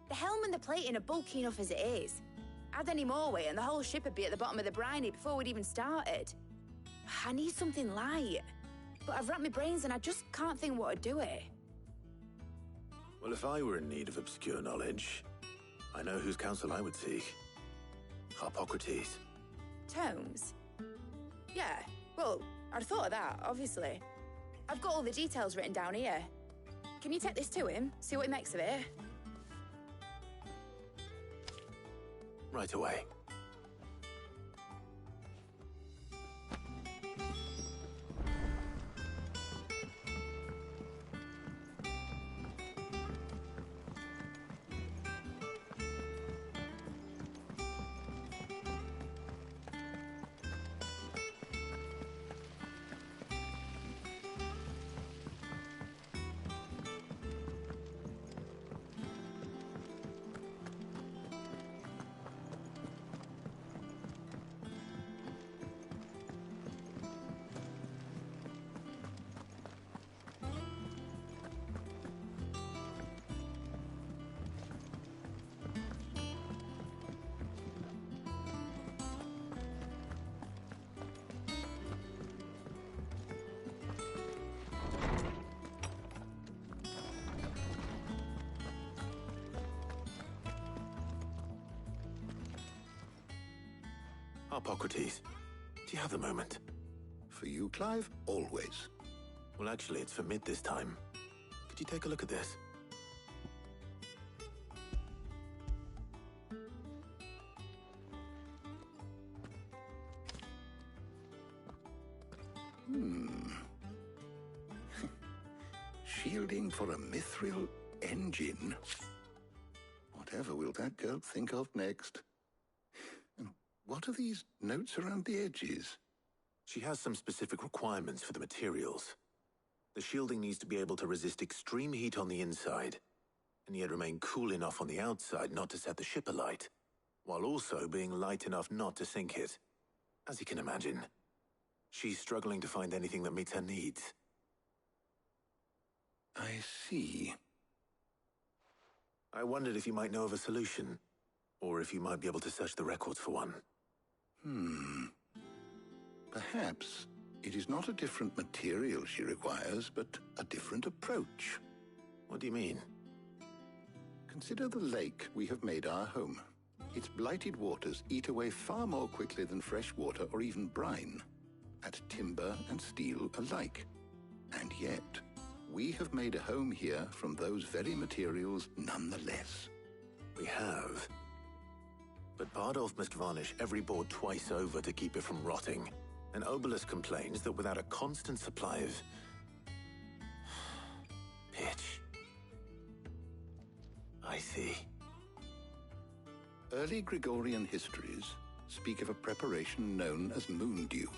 S14: The helm and the plating are bulky enough as it is. Add any more weight and the whole ship would be at the bottom of the briny before we'd even started. I need something light. But I've racked my brains and I just can't think what would do it.
S20: Well, if I were in need of obscure knowledge, I know whose counsel I would seek. Harpocrates.
S14: Tomes? Yeah, well, I'd thought of that, obviously. I've got all the details written down here. Can you take this to him, see what he makes of it?
S20: Right away. Harpocrates, do you have a moment?
S10: For you, Clive? Always.
S20: Well, actually, it's for Mid this time. Could you take a look at this?
S10: Shielding for a mithril engine? Whatever will that girl think of next? And what are these notes around the edges?
S20: She has some specific requirements for the materials. The shielding needs to be able to resist extreme heat on the inside, and yet remain cool enough on the outside not to set the ship alight, while also being light enough not to sink it. As you can imagine, she's struggling to find anything that meets her needs.
S10: I see.
S20: I wondered if you might know of a solution, or if you might be able to search the records for one.
S10: Perhaps it is not a different material she requires, but a different approach.
S20: What do you mean?
S10: Consider the lake we have made our home. Its blighted waters eat away far more quickly than fresh water or even brine, at timber and steel alike. And yet, we have made a home here from those very materials nonetheless.
S20: We have. But Bardolph must varnish every board twice over to keep it from rotting. And Obelus complains that without a constant supply of pitch. I see.
S10: Early Gregorian histories speak of a preparation known as moon dew.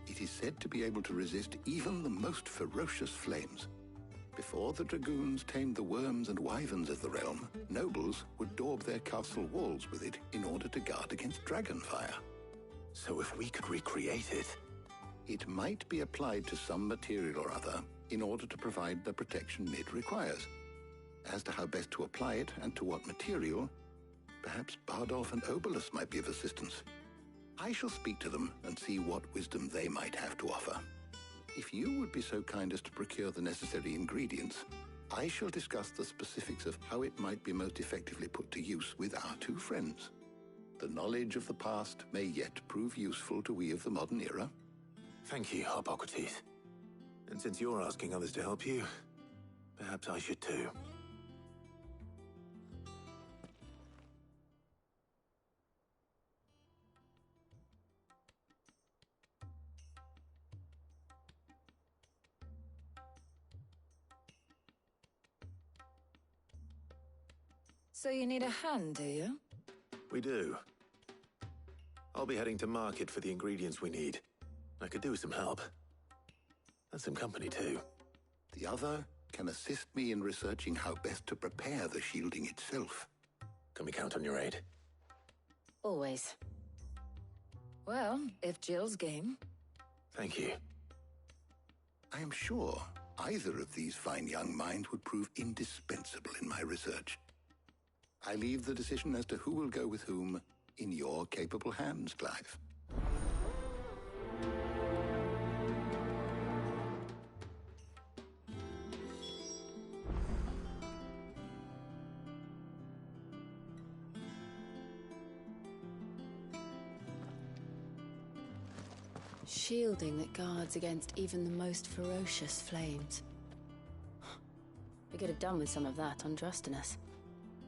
S10: It is said to be able to resist even the most ferocious flames. Before the dragoons tamed the worms and wyverns of the realm, nobles would daub their castle walls with it in order to guard against dragonfire.
S20: So if we could recreate it...
S10: It might be applied to some material or other in order to provide the protection it requires. As to how best to apply it and to what material, perhaps Bardolph and Obolus might be of assistance. I shall speak to them and see what wisdom they might have to offer. If you would be so kind as to procure the necessary ingredients, I shall discuss the specifics of how it might be most effectively put to use with our two friends. The knowledge of the past may yet prove useful to we of the modern era.
S20: Thank you, Hippocrates. And since you're asking others to help you, perhaps I should too.
S2: So you need a hand, do you?
S20: We do. I'll be heading to market for the ingredients we need. I could do with some help. And some company, too.
S10: The other can assist me in researching how best to prepare the shielding itself.
S20: Can we count on your aid?
S2: Always. Well, if Jill's game.
S20: Thank you.
S10: I am sure either of these fine young minds would prove indispensable in my research. I leave the decision as to who will go with whom in your capable hands, Clive.
S12: Shielding that guards against even the most ferocious flames. We could have done with some of that on Drustinus.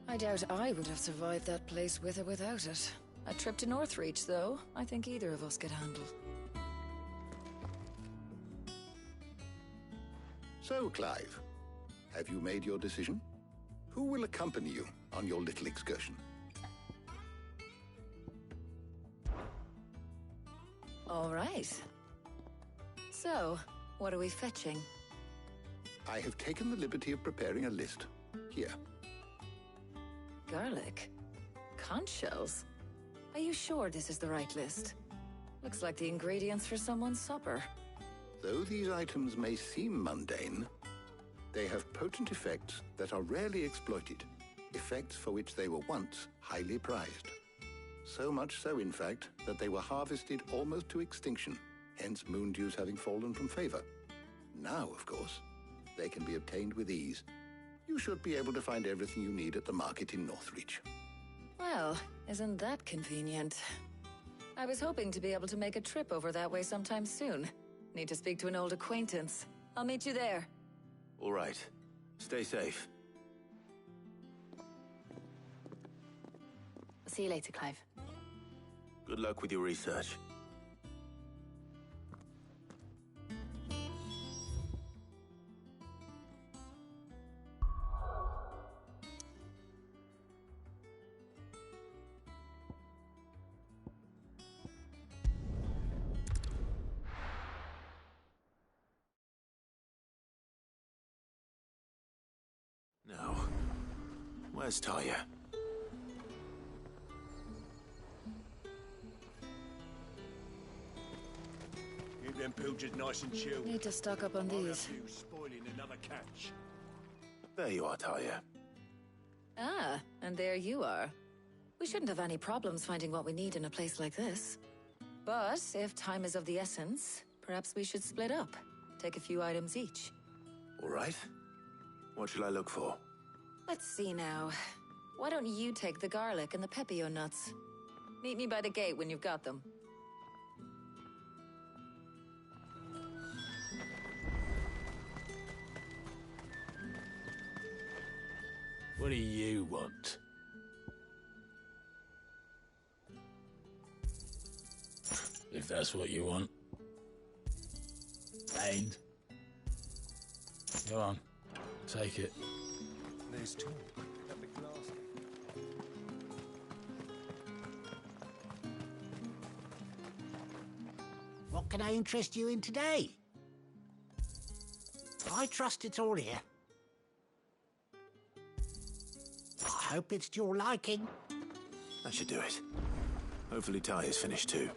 S2: I doubt I would have survived that place with or without it. A trip to Northreach, though, I think either of us could handle.
S10: So, Clive, have you made your decision? Who will accompany you on your little excursion?
S2: All right. So, what are we fetching?
S10: I have taken the liberty of preparing a list. Here.
S2: Garlic? Conch shells? Are you sure this is the right list? Looks like the ingredients for someone's supper.
S10: Though these items may seem mundane, they have potent effects that are rarely exploited, effects for which they were once highly prized. So much so, in fact, that they were harvested almost to extinction, hence moon dews having fallen from favor. Now, of course, they can be obtained with ease. You should be able to find everything you need at the market in Northreach.
S2: Well, isn't that convenient? I was hoping to be able to make a trip over that way sometime soon. Need to speak to an old acquaintance. I'll meet you there.
S20: All right. Stay safe.
S12: I'll see you later, Clive.
S20: Good luck with your research. Now, where's Talia?
S13: Keep them pilgers nice and chill.
S2: Need to stock up on these.
S13: Spoiling another catch.
S20: There you are, Talia.
S2: Ah, and there you are. We shouldn't have any problems finding what we need in a place like this. But if time is of the essence, perhaps we should split up. Take a few items each.
S20: All right. What shall I look for?
S2: Let's see now. Why don't you take the garlic and the pepio nuts? Meet me by the gate when you've got them.
S23: What do you want? If that's what you want. And go on, take it.
S13: There's talk. At the glass.
S7: What can I interest you in today? I trust it's all here. I hope it's to your liking.
S20: That should do it. Hopefully Ty is finished too.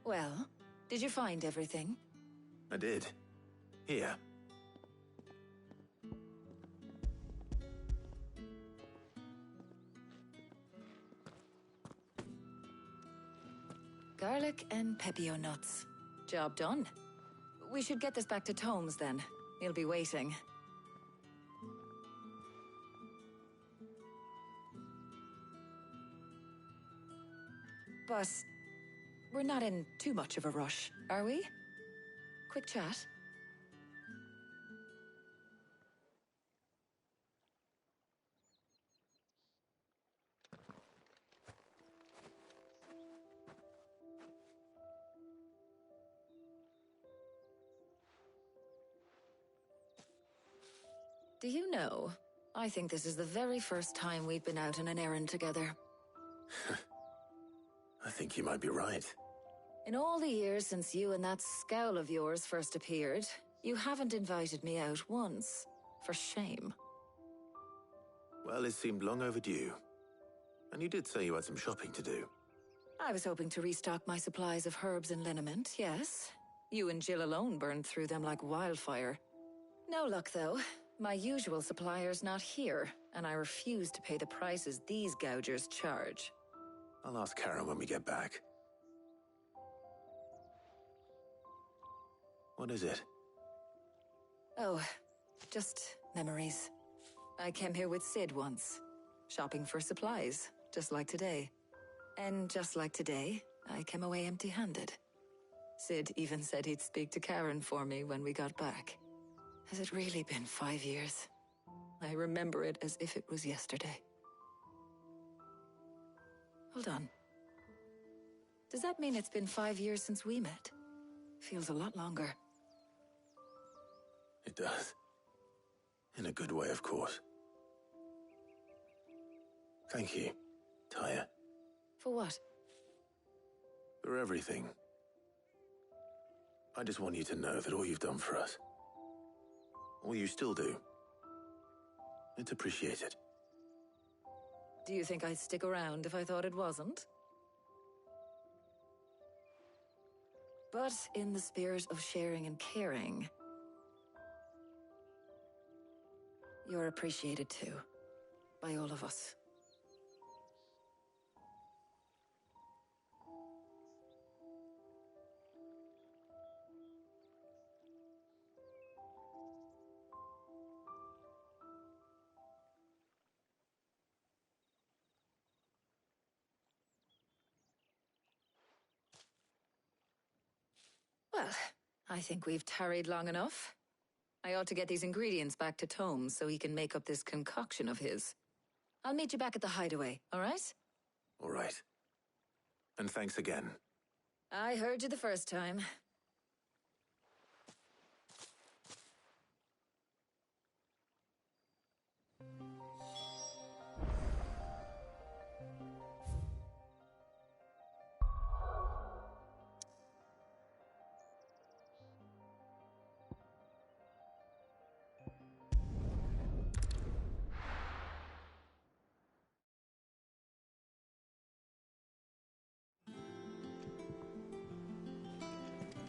S2: Well, did you find everything?
S20: I did. Here.
S2: Garlic and pepio nuts. Job done. We should get this back to Tomes then. He'll be waiting. But we're not in too much of a rush, are we? Quick chat. Do you know, I think this is the very first time we've been out on an errand together.
S20: I think you might be right.
S2: In all the years since you and that scowl of yours first appeared, you haven't invited me out once. For shame.
S20: Well, it seemed long overdue. And you did say you had some shopping to do.
S2: I was hoping to restock my supplies of herbs and liniment, yes. You and Jill alone burned through them like wildfire. No luck, though. My usual supplier's not here, and I refuse to pay the prices these gougers charge.
S20: I'll ask Karen when we get back. What is it?
S2: Oh, just memories. I came here with Sid once, shopping for supplies, just like today. And just like today, I came away empty-handed. Sid even said he'd speak to Karen for me when we got back. Has it really been 5 years? I remember it as if it was yesterday. Hold on. Does that mean it's been 5 years since we met? Feels a lot longer.
S20: It does. In a good way, of course. Thank you, Taya.
S2: For what?
S20: For everything. I just want you to know that all you've done for us, all you still do, it's appreciated.
S2: Do you think I'd stick around if I thought it wasn't? But in the spirit of sharing and caring, you're appreciated too, by all of us. Well, I think we've tarried long enough. I ought to get these ingredients back to Tomes so he can make up this concoction of his. I'll meet you back at the hideaway, all right?
S20: All right. And thanks again.
S2: I heard you the first time.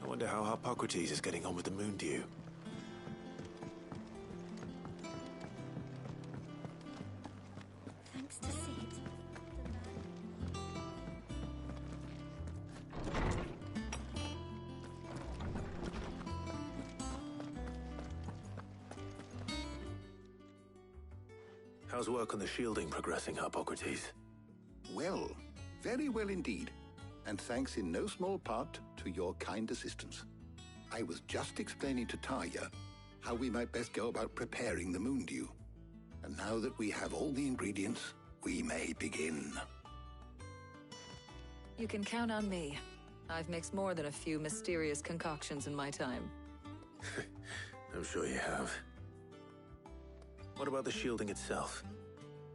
S20: I wonder how Hippocrates is getting on with the moon dew.
S22: Thanks to Sid.
S20: How's work on the shielding progressing, Hippocrates?
S10: Well, very well indeed. And thanks in no small part to your kind assistance. I was just explaining to Taya how we might best go about preparing the moon dew. And now that we have all the ingredients, we may begin.
S2: You can count on me. I've mixed more than a few mysterious concoctions in my time.
S20: I'm sure you have. What about the shielding itself?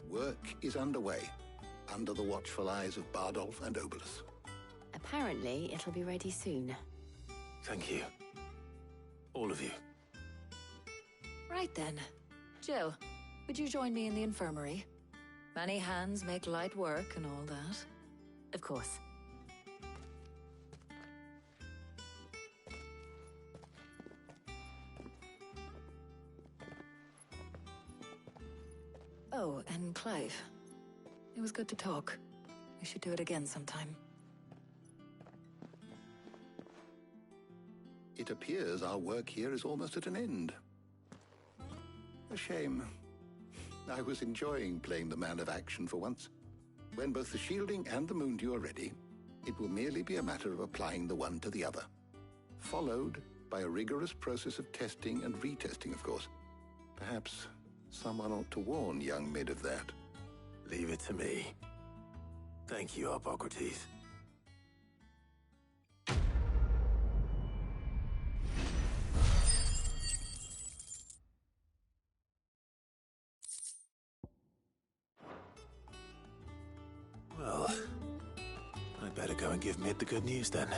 S10: Work is underway, under the watchful eyes of Bardolph and Obolus.
S12: Apparently, it'll be ready soon.
S20: Thank you. All of you.
S2: Right then. Jill, would you join me in the infirmary? Many hands make light work and all that.
S12: Of course.
S2: Oh, and Clive. It was good to talk. We should do it again sometime.
S10: It appears our work here is almost at an end. A shame. I was enjoying playing the man of action for once. When both the shielding and the moondew are ready, it will merely be a matter of applying the one to the other. Followed by a rigorous process of testing and retesting, of course. Perhaps someone ought to warn young Mid of that.
S20: Leave it to me. Thank you, Hippocrates. Well, I'd better go and give Mid the good news then.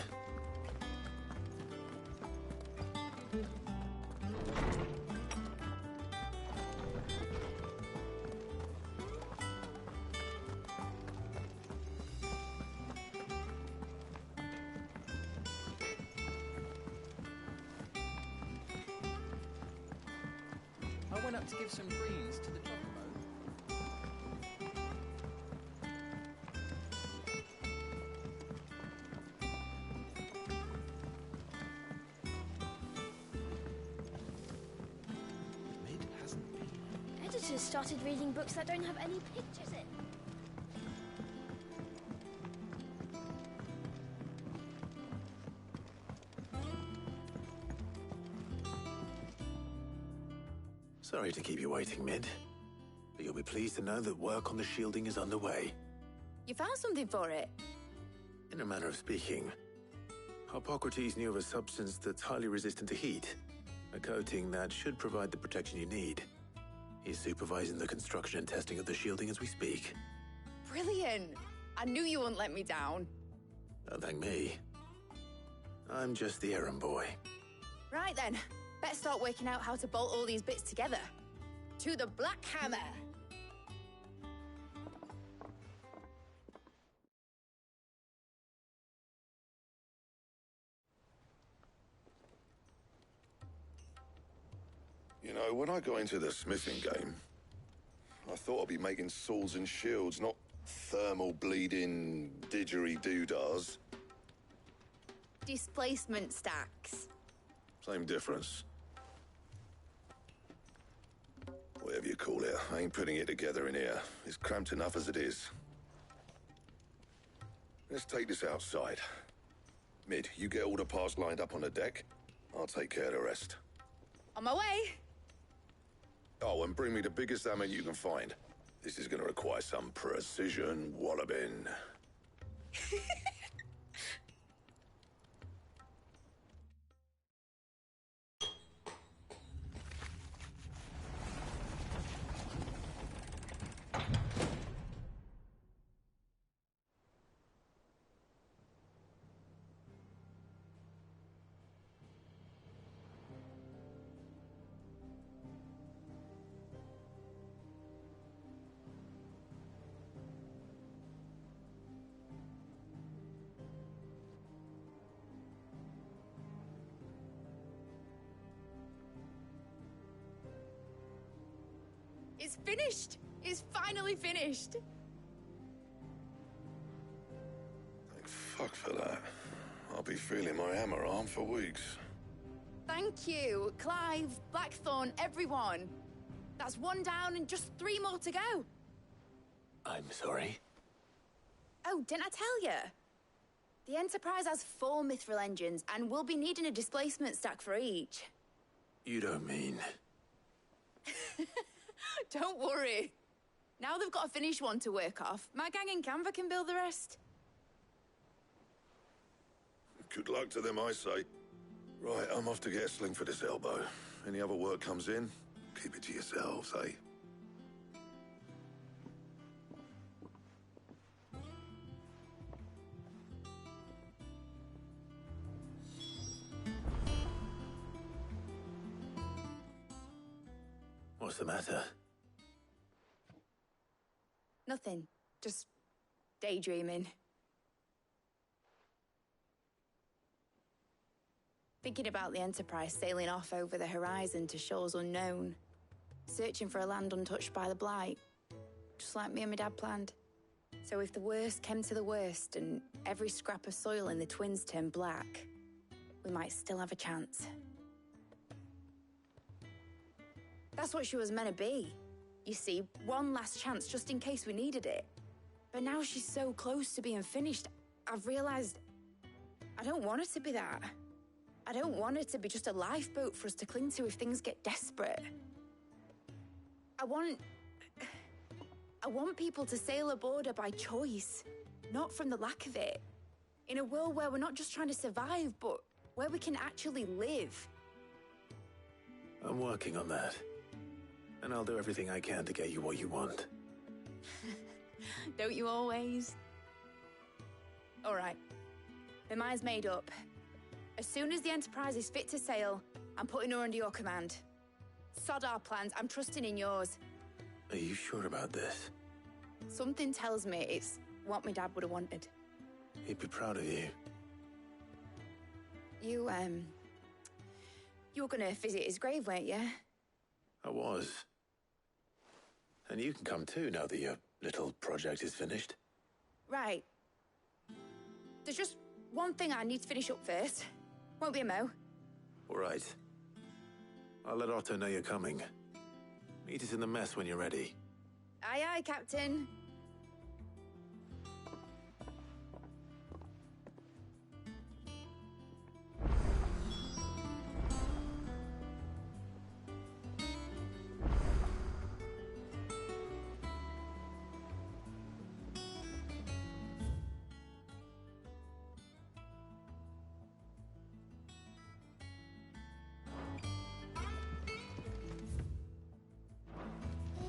S6: I went up to give some greens to the chocobo.
S1: Mid hasn't been.
S5: Editors started reading books that don't have any pictures in.
S20: Sorry to keep you waiting, Mid. But you'll be pleased to know that work on the shielding is underway.
S14: You found something for it?
S20: In a manner of speaking, Hippocrates knew of a substance that's highly resistant to heat. A coating that should provide the protection you need. He's supervising the construction and testing of the shielding as we speak.
S14: Brilliant! I knew you wouldn't let me down.
S20: Don't thank me. I'm just the errand boy.
S14: Right then, let's start working out how to bolt all these bits together. To the Black Hammer!
S16: You know, when I got into the smithing game, I thought I'd be making swords and shields, not thermal bleeding didgeridoo-dahs.
S14: Displacement stacks.
S16: Same difference. Whatever you call it, I ain't putting it together in here. It's cramped enough as it is. Let's take this outside. Mid, you get all the parts lined up on the deck. I'll take care of the rest.
S14: On my way!
S16: Oh, and bring me the biggest hammer you can find. This is gonna require some precision walloping.
S14: It's finished! It's finally finished!
S16: Thank fuck for that. I'll be feeling my hammer arm for weeks.
S14: Thank you, Clive, Blackthorn, everyone. That's one down and just 3 more to go.
S20: I'm sorry.
S14: Oh, didn't I tell you? The Enterprise has 4 mithril engines, and we'll be needing a displacement stack for each.
S20: You don't mean...
S14: Don't worry. Now they've got a finished one to work off. My gang in Canva can build the rest.
S16: Good luck to them, I say. Right, I'm off to get a sling for this elbow. Any other work comes in, keep it to yourselves, eh?
S20: What's the matter?
S14: Nothing. Just daydreaming. Thinking about the Enterprise sailing off over the horizon to shores unknown. Searching for a land untouched by the Blight. Just like me and my dad planned. So if the worst came to the worst and every scrap of soil in the Twins turned black, we might still have a chance. That's what she was meant to be. You see, one last chance just in case we needed it. But now she's so close to being finished, I've realized I don't want it to be that. I don't want it to be just a lifeboat for us to cling to if things get desperate. I want people to sail aboard her by choice, not from the lack of it. In a world where we're not just trying to survive, but where we can actually live.
S20: I'm working on that. And I'll do everything I can to get you what you want.
S14: Don't you always? All right. My mind's made up. As soon as the Enterprise is fit to sail, I'm putting her under your command. Sod our plans, I'm trusting in yours.
S20: Are you sure about this?
S14: Something tells me it's what my dad would have wanted.
S20: He'd be proud of you.
S14: You were gonna visit his grave, weren't you?
S20: I was. And you can come too now that your little project is finished.
S14: Right. There's just one thing I need to finish up first. Won't be a mo.
S20: All right. I'll let Otto know you're coming. Meet us in the mess when you're ready.
S14: Aye, aye, Captain.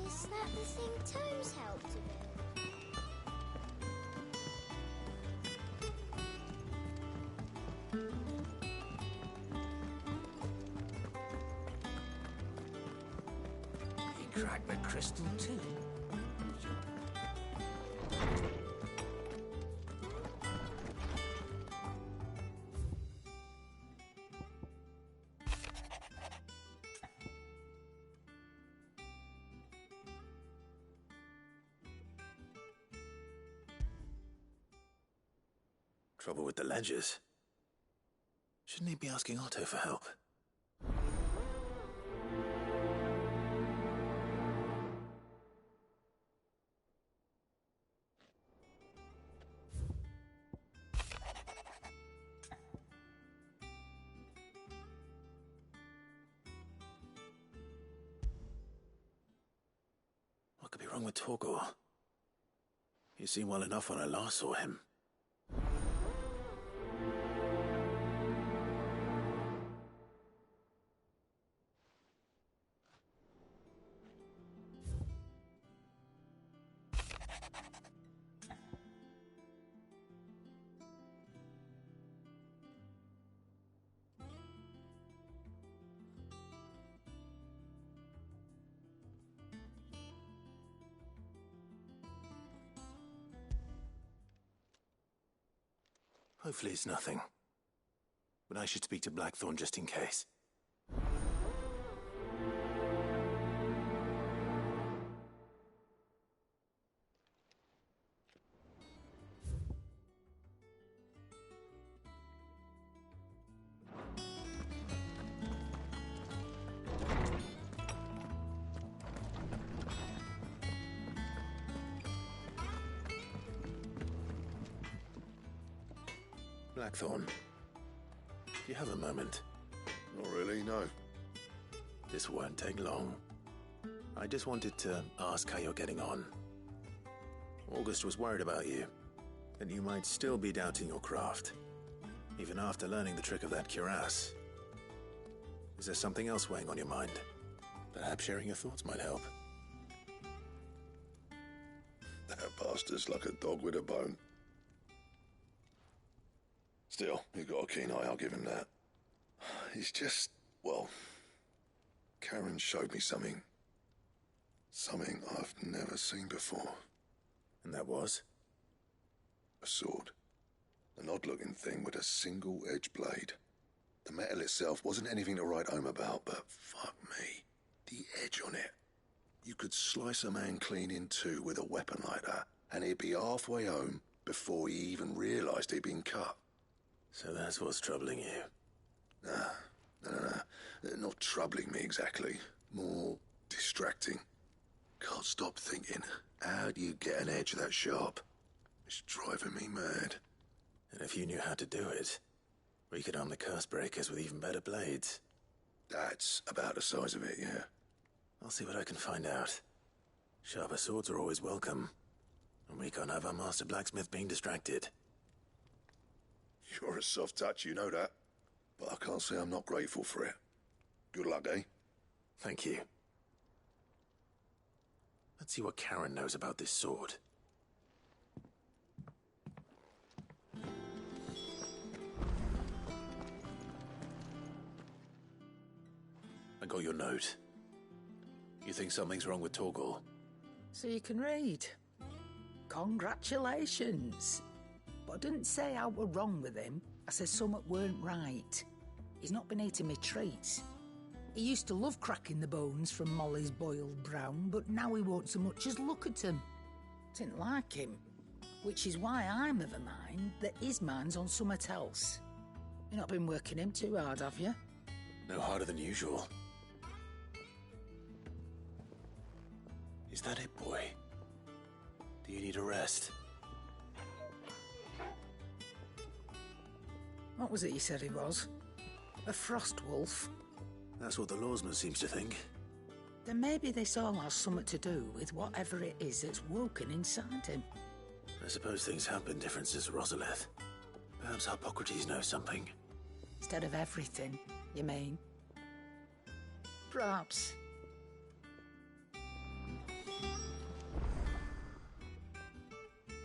S8: Is that the thing Tomes helped to build?
S7: He cracked the crystal too.
S20: Trouble with the ledgers. Shouldn't he be asking Otto for help? What could be wrong with Torgor? He seemed well enough when I last saw him. Hopefully it's nothing. But I should speak to Blackthorn just in case. Blackthorn, do you have a moment?
S16: Not really, no.
S20: This won't take long. I just wanted to ask how you're getting on. August was worried about you, that you might still be doubting your craft, even after learning the trick of that cuirass. Is there something else weighing on your mind? Perhaps sharing your thoughts might help.
S16: That bastard's like a dog with a bone. Still, he's got a keen eye, I'll give him that. He's just, well, Karen showed me something Something I've never seen before.
S20: And that was?
S16: A sword. An odd-looking thing with a single-edged blade. The metal itself wasn't anything to write home about, but fuck me, the edge on it. You could slice a man clean in two with a weapon like that, and he'd be halfway home before he even realised he'd been cut.
S20: So that's what's troubling you?
S16: No. Not troubling me exactly. More distracting. Can't stop thinking, how do you get an edge that sharp? It's driving me mad.
S20: And if you knew how to do it, we could arm the curse breakers with even better blades.
S16: That's about the size of it, yeah.
S20: I'll see what I can find out. Sharper swords are always welcome. And we can't have our master blacksmith being distracted.
S16: You're a soft touch, you know that. But I can't say I'm not grateful for it. Good luck, eh?
S20: Thank you. Let's see what Karen knows about this sword. I got your note. You think something's wrong with Torgal?
S3: So you can read. Congratulations. But I didn't say I were wrong with him. I said something weren't right. He's not been eating me treats. He used to love cracking the bones from Molly's boiled brown, but now he won't so much as look at 'em. Didn't like him. Which is why I'm of a mind that his mind's on something else. You've not been working him too hard, have you?
S20: No harder than usual. Is that it, boy? Do you need a rest?
S3: What was it you said he was? A frost wolf?
S20: That's what the lawsman seems to think.
S3: Then maybe this all has something to do with whatever it is that's woken inside him.
S20: I suppose things have been different since Rosalith. Perhaps Hippocrates knows something.
S3: Instead of everything, you mean? Perhaps.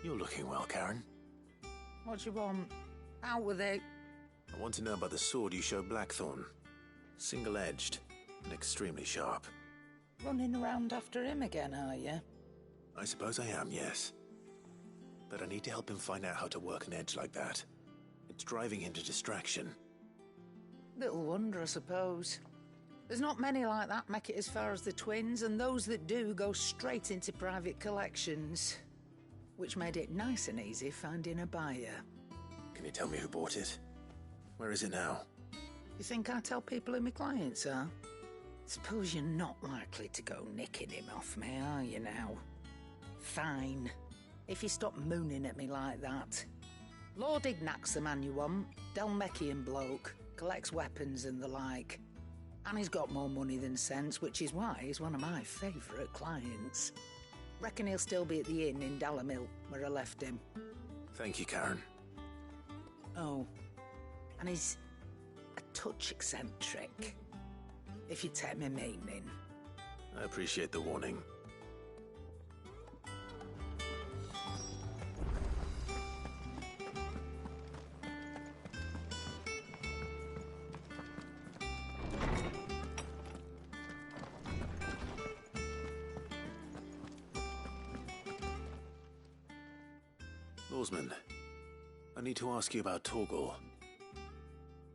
S20: You're looking well, Karen.
S3: What do you want? Out with it.
S20: I want to know about the sword you showed Blackthorn. Single-edged and extremely sharp.
S3: Running around after him again, are you?
S20: I suppose I am, yes. But I need to help him find out how to work an edge like that. It's driving him to distraction.
S3: Little wonder, I suppose. There's not many like that make it as far as the twins, and those that do go straight into private collections. Which made it nice and easy finding a buyer.
S20: Can you tell me who bought it? Where is it now?
S3: You think I tell people who my clients are? Suppose you're not likely to go nicking him off me, are you now? Fine. If you stop mooning at me like that. Lord Ignac's the man you want. Delmechian bloke. Collects weapons and the like. And he's got more money than sense, which is why he's one of my favourite clients. Reckon he'll still be at the inn in Dalamil, where I left him.
S20: Thank you, Karen.
S3: Oh, and he's a touch eccentric, if you take my meaning.
S20: I appreciate the warning. Lawsman, I need to ask you about Torgal.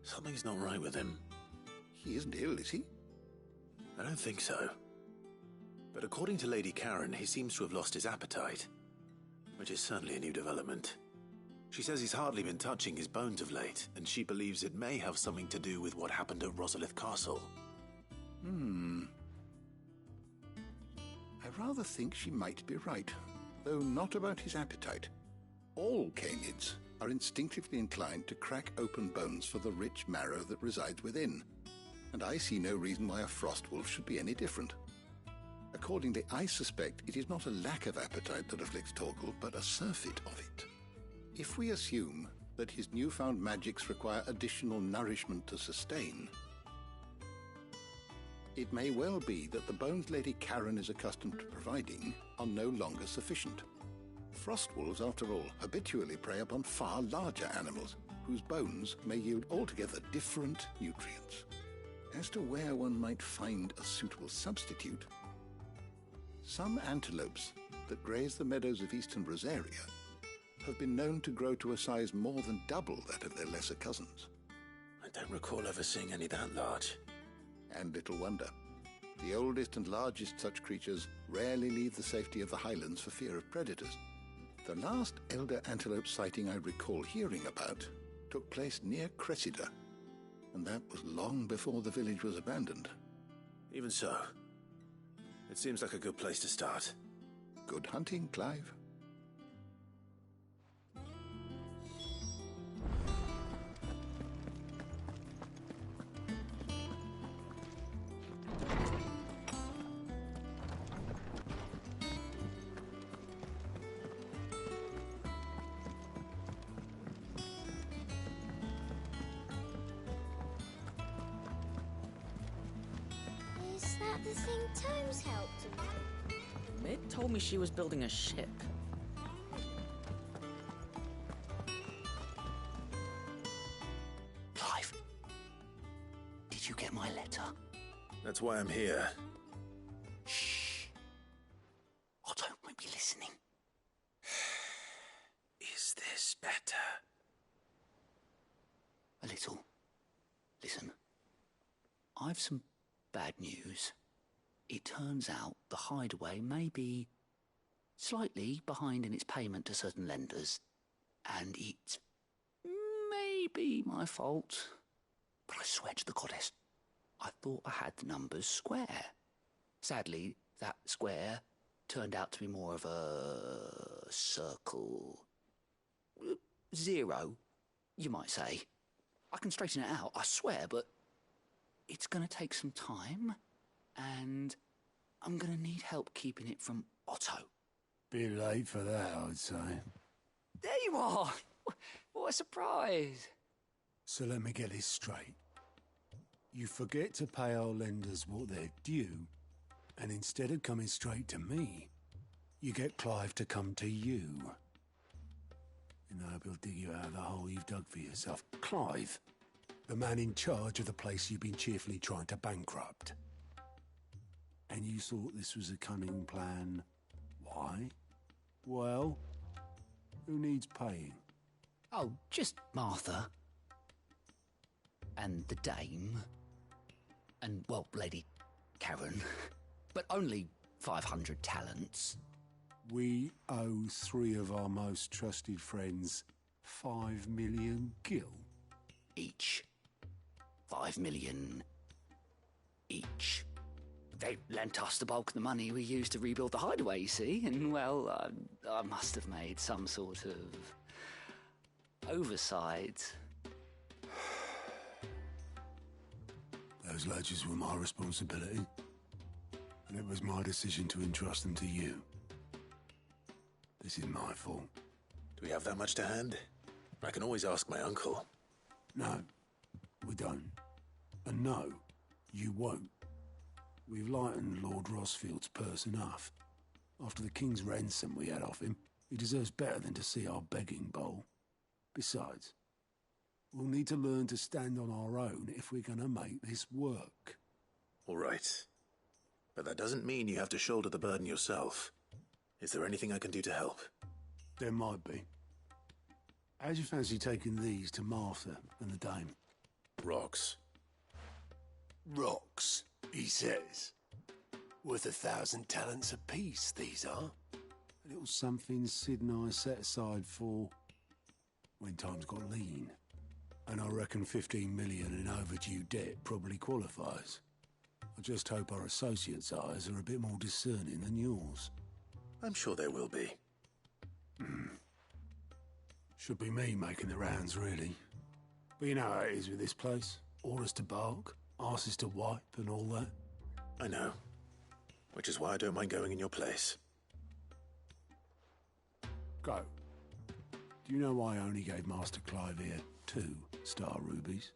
S20: Something's not right with him.
S10: He isn't ill, is he?
S20: I don't think so. But according to Lady Karen, he seems to have lost his appetite, which is certainly a new development. She says he's hardly been touching his bones of late, and she believes it may have something to do with what happened at Rosalith Castle.
S10: I rather think she might be right, though not about his appetite. All canids are instinctively inclined to crack open bones for the rich marrow that resides within, and I see no reason why a frost wolf should be any different. Accordingly, I suspect it is not a lack of appetite that afflicts Torgal, but a surfeit of it. If we assume that his newfound magics require additional nourishment to sustain, it may well be that the bones Lady Karen is accustomed to providing are no longer sufficient. Frost wolves, after all, habitually prey upon far larger animals, whose bones may yield altogether different nutrients. As to where one might find a suitable substitute, Some antelopes that graze the meadows of eastern Rosaria have been known to grow to a size more than double that of their lesser cousins.
S20: I don't recall ever seeing any that large.
S10: And little wonder. The oldest and largest such creatures rarely leave the safety of the highlands for fear of predators. The last elder antelope sighting I recall hearing about took place near Cressida, and that was long before the village was abandoned.
S20: Even so, it seems like a good place to start.
S10: Good hunting, Clive.
S8: Is that the thing Tomes helped about?
S6: Mid told me she was building a ship.
S3: Clive, did you get my letter?
S20: That's why I'm here.
S3: Shh. Otto won't be listening.
S20: Is this better?
S3: A little. Listen, I've some bad news. It turns out the hideaway may be slightly behind in its payment to certain lenders, and it may be my fault. But I swear to the goddess, I thought I had the numbers square. Sadly, that square turned out to be more of a circle. Zero, you might say. I can straighten it out, I swear, but it's going to take some time, and I'm going to need help keeping it from Otto.
S13: Bit late for that, I'd say.
S3: There you are! What a surprise!
S13: So let me get this straight. You forget to pay our lenders what they're due, and instead of coming straight to me, you get Clive to come to you. And I hope he'll dig you out of the hole you've dug for yourself. Clive, the man in charge of the place you've been cheerfully trying to bankrupt. And you thought this was a cunning plan. Why? Well, who needs paying?
S3: Oh, just Martha. And the dame. And, well, Lady Karen. But only 500 talents.
S13: We owe 3 of our most trusted friends 5 million gil.
S3: Each. 5 million each. They lent us the bulk of the money we used to rebuild the hideaway, you see, and, well, I must have made some sort of oversight.
S13: Those ledgers were my responsibility, and it was my decision to entrust them to you. This is my fault.
S20: Do we have that much to hand? I can always ask my uncle.
S13: No, we don't. And no, you won't. We've lightened Lord Rosfield's purse enough. After the king's ransom we had off him, he deserves better than to see our begging bowl. Besides, we'll need to learn to stand on our own if we're going to make this work.
S20: All right. But that doesn't mean you have to shoulder the burden yourself. Is there anything I can do to help?
S13: There might be. How'd you fancy taking these to Martha and the dame?
S20: Rocks.
S13: Rocks, he says. Worth 1,000 talents apiece, these are. A little something Sid and I set aside for when times got lean. And I reckon 15 million in overdue debt probably qualifies. I just hope our associates' eyes are a bit more discerning than yours.
S20: I'm sure there will be.
S13: Should be me making the rounds, really. But you know how it is with this place. Orders to bark, arses to wipe, and all that.
S20: I know. Which is why I don't mind going in your place.
S13: Go. Do you know why I only gave Master Clive here 2 star rubies?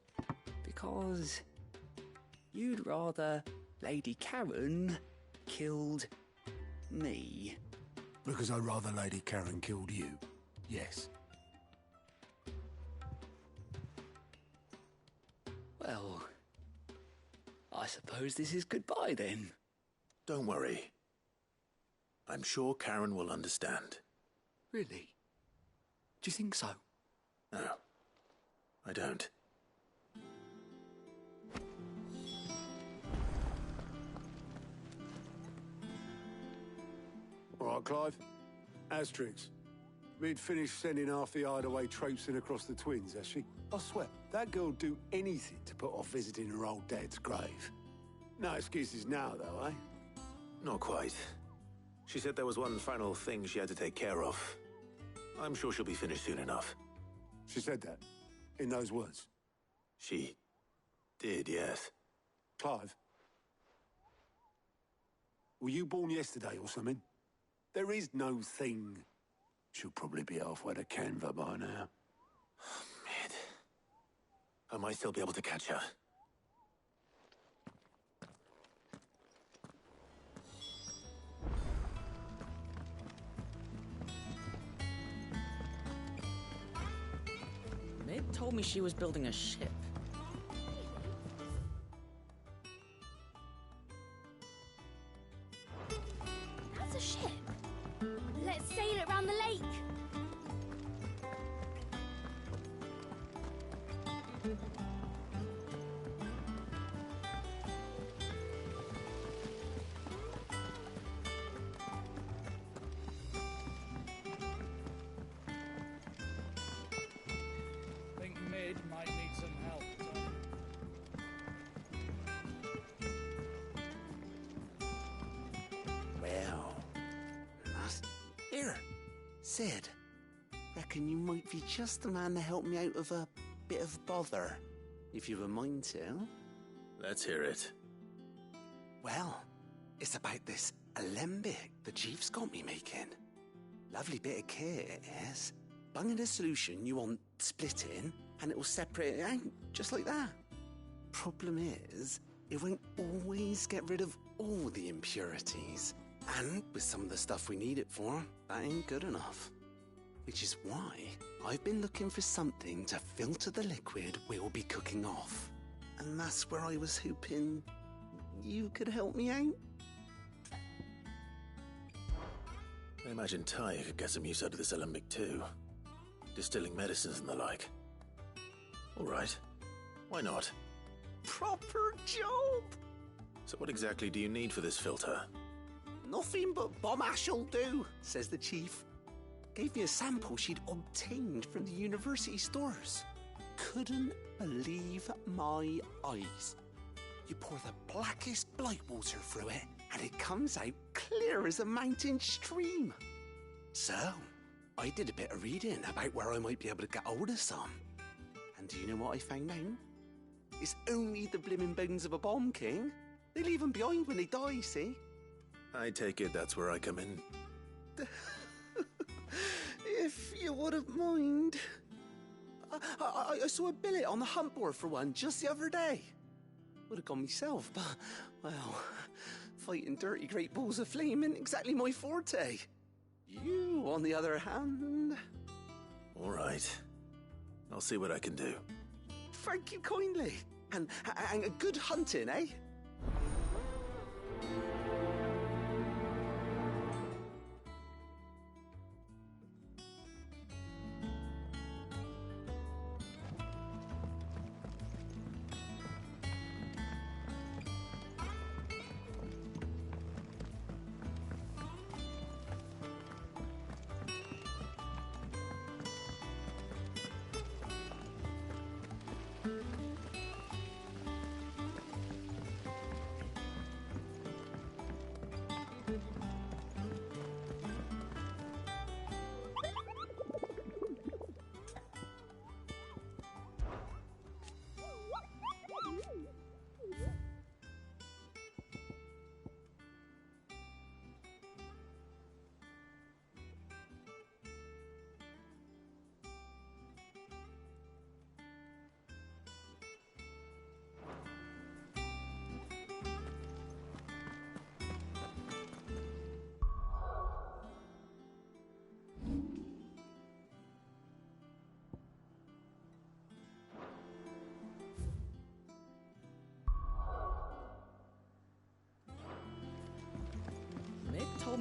S3: Because you'd rather Lady Karen killed me.
S13: Because I'd rather Lady Karen killed you. Yes.
S3: Well, I suppose this is goodbye then.
S20: Don't worry. I'm sure Karen will understand.
S13: Really? Do you think so?
S20: No, I don't.
S13: All right, Clive. Asterix. We'd finished sending half the hideaway traipsing across the twins, has she? I swear, that girl'd do anything to put off visiting her old dad's grave. No excuses now, though, eh?
S20: Not quite. She said there was one final thing she had to take care of. I'm sure she'll be finished soon enough.
S13: She said that? In those words?
S20: She did, yes.
S13: Clive? Were you born yesterday or something? There is no thing. She'll probably be halfway to Canva by now.
S20: Mid. I might still be able to catch her.
S6: Mid told me she was building a ship.
S8: That's a ship. Let's sail it around the lake.
S19: Think Mid might need some help.
S1: Well, here, Sid. Reckon you might be just the man to help me out of a bit of bother, if you've a mind to.
S20: Let's hear it.
S1: Well, it's about this alembic the chief's got me making. Lovely bit of kit it is. Bung in a solution you want splitting, and it will separate it out, just like that. Problem is, it won't always get rid of all the impurities. And with some of the stuff we need it for, that ain't good enough. Which is why I've been looking for something to filter the liquid we'll be cooking off. And that's where I was hoping you could help me out.
S20: I imagine Ty could get some use out of this alembic too. Distilling medicines and the like. All right. Why not?
S1: Proper job!
S20: So what exactly do you need for this filter?
S1: Nothing but bomb ash'll do, says the chief. Gave me a sample she'd obtained from the university stores. Couldn't believe my eyes. You pour the blackest blight water through it, and it comes out clear as a mountain stream. So, I did a bit of reading about where I might be able to get hold of some. And do you know what I found out? It's only the blimmin' bones of a bomb king. They leave them behind when they die, see?
S20: I take it that's where I come in.
S1: If you wouldn't mind. I saw a billet on the hunt board for one just the other day. Would have gone myself, but, well, fighting dirty great balls of flame ain't exactly my forte. You, on the other hand...
S20: All right. I'll see what I can do.
S1: Thank you kindly. And good hunting, eh?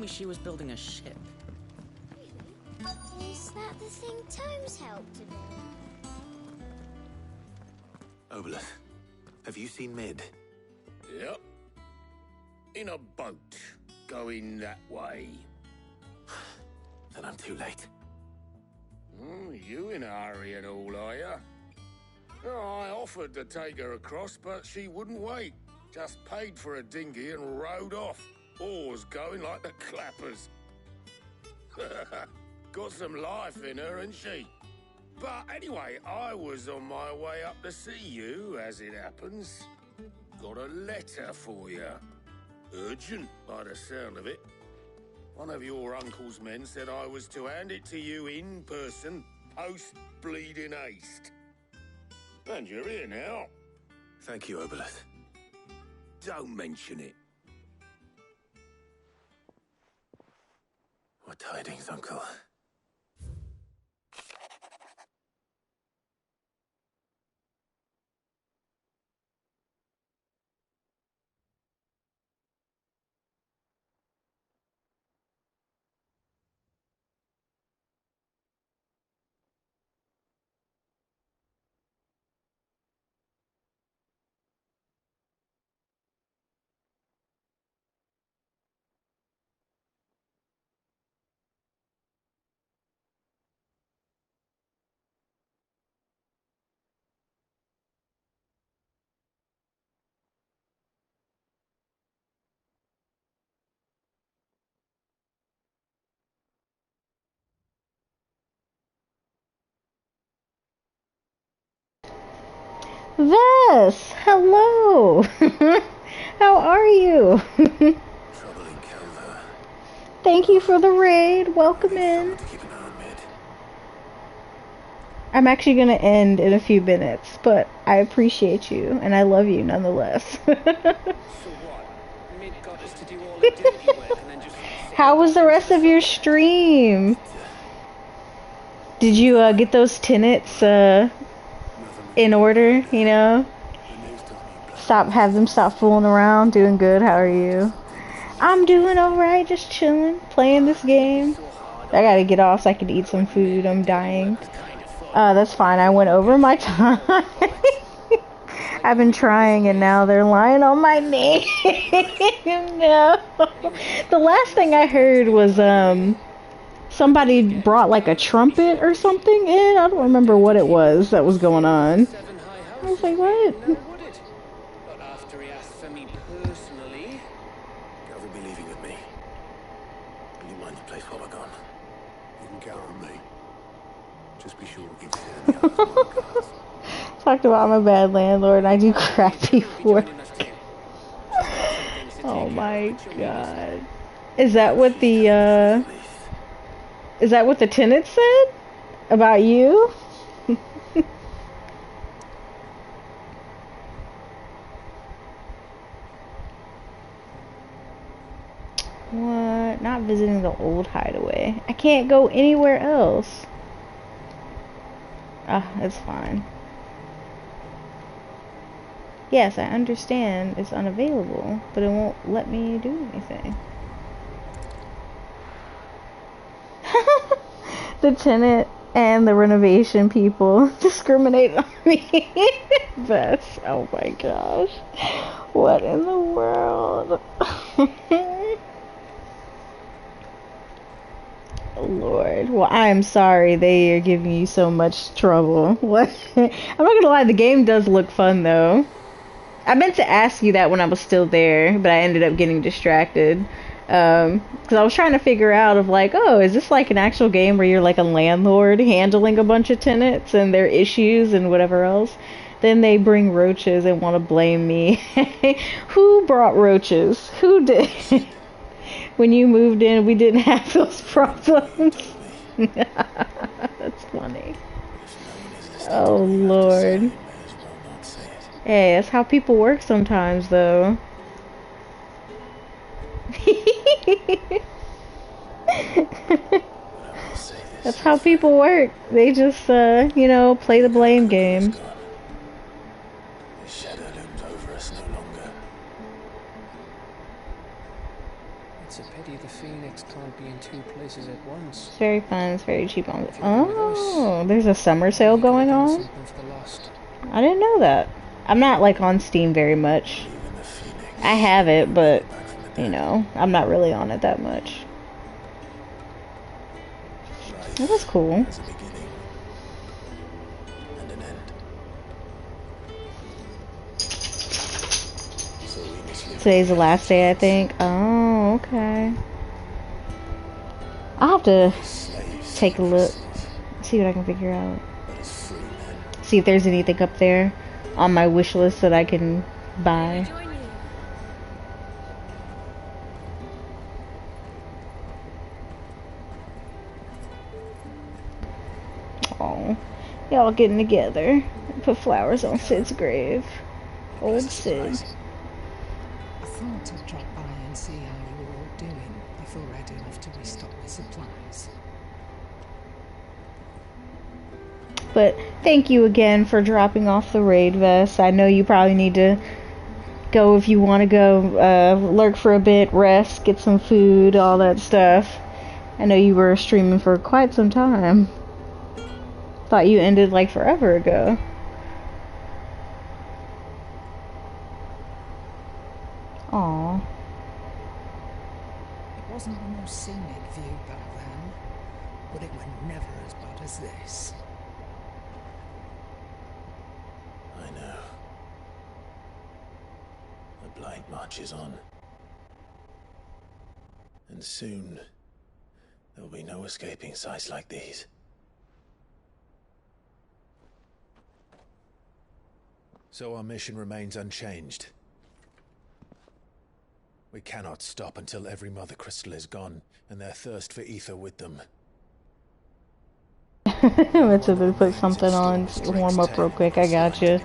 S6: me she was building a ship.
S8: Is that the thing Tomes helped to do?
S20: Obolus, have you seen Mid?
S15: Yep. In a boat, going that way.
S20: Then I'm too late.
S15: You in a hurry and all, are you? Oh, I offered to take her across, but she wouldn't wait. Just paid for a dinghy and rowed off. Oars going like the clappers. Got some life in her, ain't she? But anyway, I was on my way up to see you, as it happens. Got a letter for you. Urgent, by the sound of it. One of your uncle's men said I was to hand it to you in person, post-bleeding haste. And you're here now.
S20: Thank you, Obolus.
S15: Don't mention it.
S20: What tidings, Uncle?
S17: Vess, hello. How are you? Thank you for the raid. Welcome in. I'm actually gonna end in a few minutes, but I appreciate you and I love you nonetheless. How was the rest of your stream? Did you get those tenants in order, you know? Have them stop fooling around. Doing good. How are you? I'm doing alright, just chilling, playing this game. I gotta get off so I can eat some food. I'm dying. That's fine. I went over my time. I've been trying and now they're lying on my name. No. The last thing I heard was somebody brought like a trumpet or something in. I don't remember what it was that was going on. I was like, what? Talked about I'm a bad landlord and I do crappy work. Oh my god. Is that what the tenant said? About you? What? Not visiting the old hideaway. I can't go anywhere else. Ah, it's fine. Yes, I understand it's unavailable, but it won't let me do anything. The tenant and the renovation people discriminate on me. Best. Oh my gosh. What in the world? Lord. Well, I'm sorry they are giving you so much trouble. What? I'm not gonna lie, the game does look fun though. I meant to ask you that when I was still there, but I ended up getting distracted. Because I was trying to figure out of like, oh, is this like an actual game where you're like a landlord handling a bunch of tenants and their issues and whatever else? Then they bring roaches and want to blame me. Who brought roaches? Who did? When you moved in, we didn't have those problems. That's funny. Oh, Lord. Hey, that's how people work sometimes, though. That's how people work. They just, you know, play the blame game.
S6: It's a pity the Phoenix can't be in two places at once.
S17: It's very fun. It's very cheap on. Oh, there's a summer sale going on. I didn't know that. I'm not like on Steam very much. I have it, but you know, I'm not really on it that much. That was cool. Today's the last day, I think. Oh, okay. I'll have to take a look, see what I can figure out. See if there's anything up there on my wish list that I can buy. Oh, y'all getting together. Put flowers on Sid's grave. Old Sid.
S3: I thought I'd drop by and see how you were all doing before heading off to restock my supplies.
S17: But thank you again for dropping off the raid vest. I know you probably need to go if you want to go lurk for a bit, rest, get some food, all that stuff. I know you were streaming for quite some time. Thought you ended like forever ago. Aww.
S3: It wasn't the most scenic view back then, but it were never as bad as this.
S20: I know. The blight marches on. And soon, there will be no escaping sights like these. So our mission remains unchanged. We cannot stop until every Mother Crystal is gone, and their thirst for ether with them.
S17: Let's put something on, warm up real quick. I got you.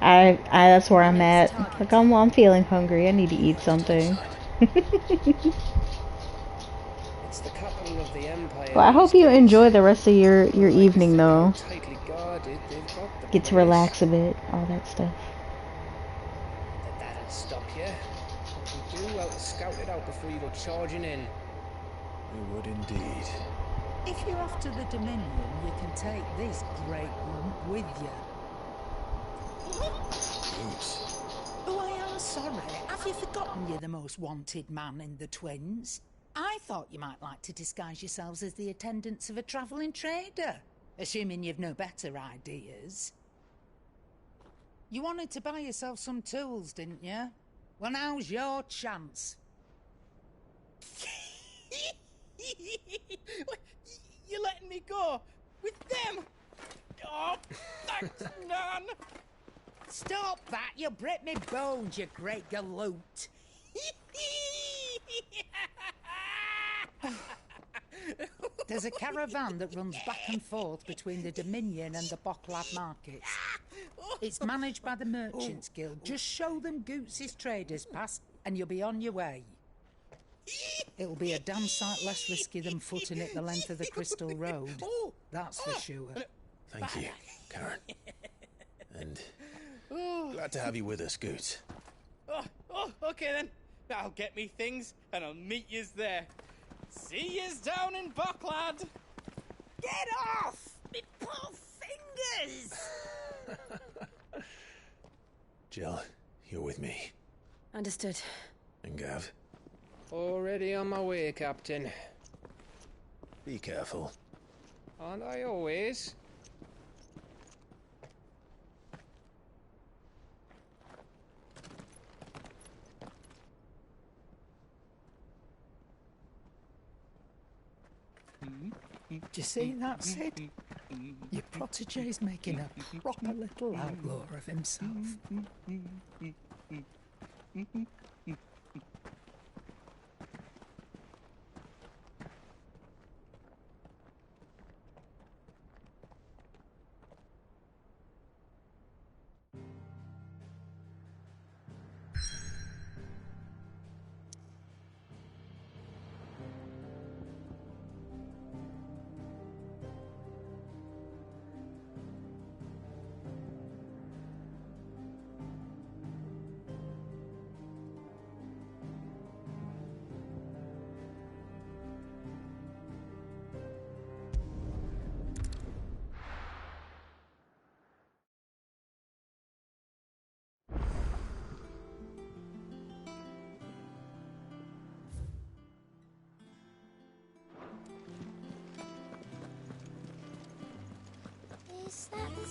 S17: I that's where I'm at. Like I'm feeling hungry. I need to eat something.
S6: It's the capital of the empire.
S17: Well, I hope you enjoy the rest of your evening though.
S6: Tightly guarded, they've got the
S17: Get to
S6: place.
S17: relax a bit, all that stuff.
S6: That'll stop you. If you do, I'll scout it out before you go charging in.
S20: We would indeed.
S3: If you're off to the Dominion, you can take this great lump with you.
S20: Oops.
S3: Oh, I am sorry. Have you forgotten you're the most wanted man in the Twins? I thought you might like to disguise yourselves as the attendants of a travelling trader, assuming you've no better ideas. You wanted to buy yourself some tools, didn't you? Well, now's your chance.
S6: You're letting me go with them? Oh, thanks, Nan.
S3: Stop that! You'll break me bones, you great galoot. There's a caravan that runs back and forth between the Dominion and the Bocklab markets. It's managed by the Merchants Guild. Just show them Goots' traders pass and you'll be on your way. It'll be a damn sight less risky than footing it the length of the Crystal Road. That's for sure.
S20: Thank you, Karen. And glad to have you with us, Goots.
S6: Okay then. I'll get me things and I'll meet yous there. See yous down in Bocklad.
S3: Get off! Me poor fingers!
S20: Jill, you're with me.
S9: Understood.
S20: And Gav,
S6: Already on my way, Captain.
S20: be careful.
S6: Aren't I always?
S3: Do you see that, Sid? Your protege's making a proper little outlaw of himself.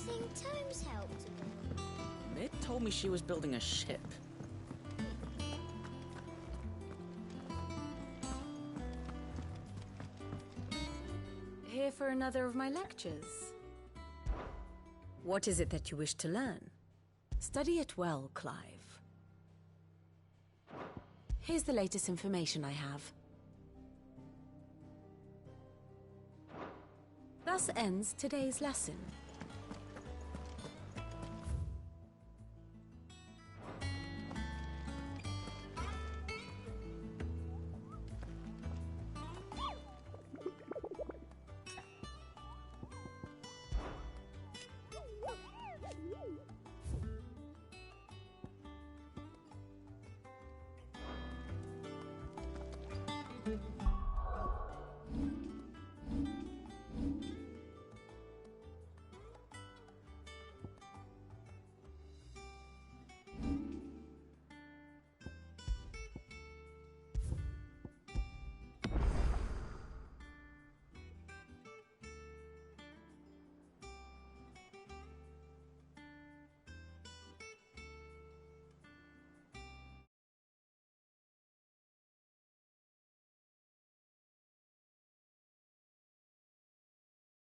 S8: think Tomes helped?
S11: Mid told me she was building a ship.
S18: Here for another of my lectures. What is it that you wish to learn? Study it well, Clive. Here's the latest information I have. Thus ends today's lesson.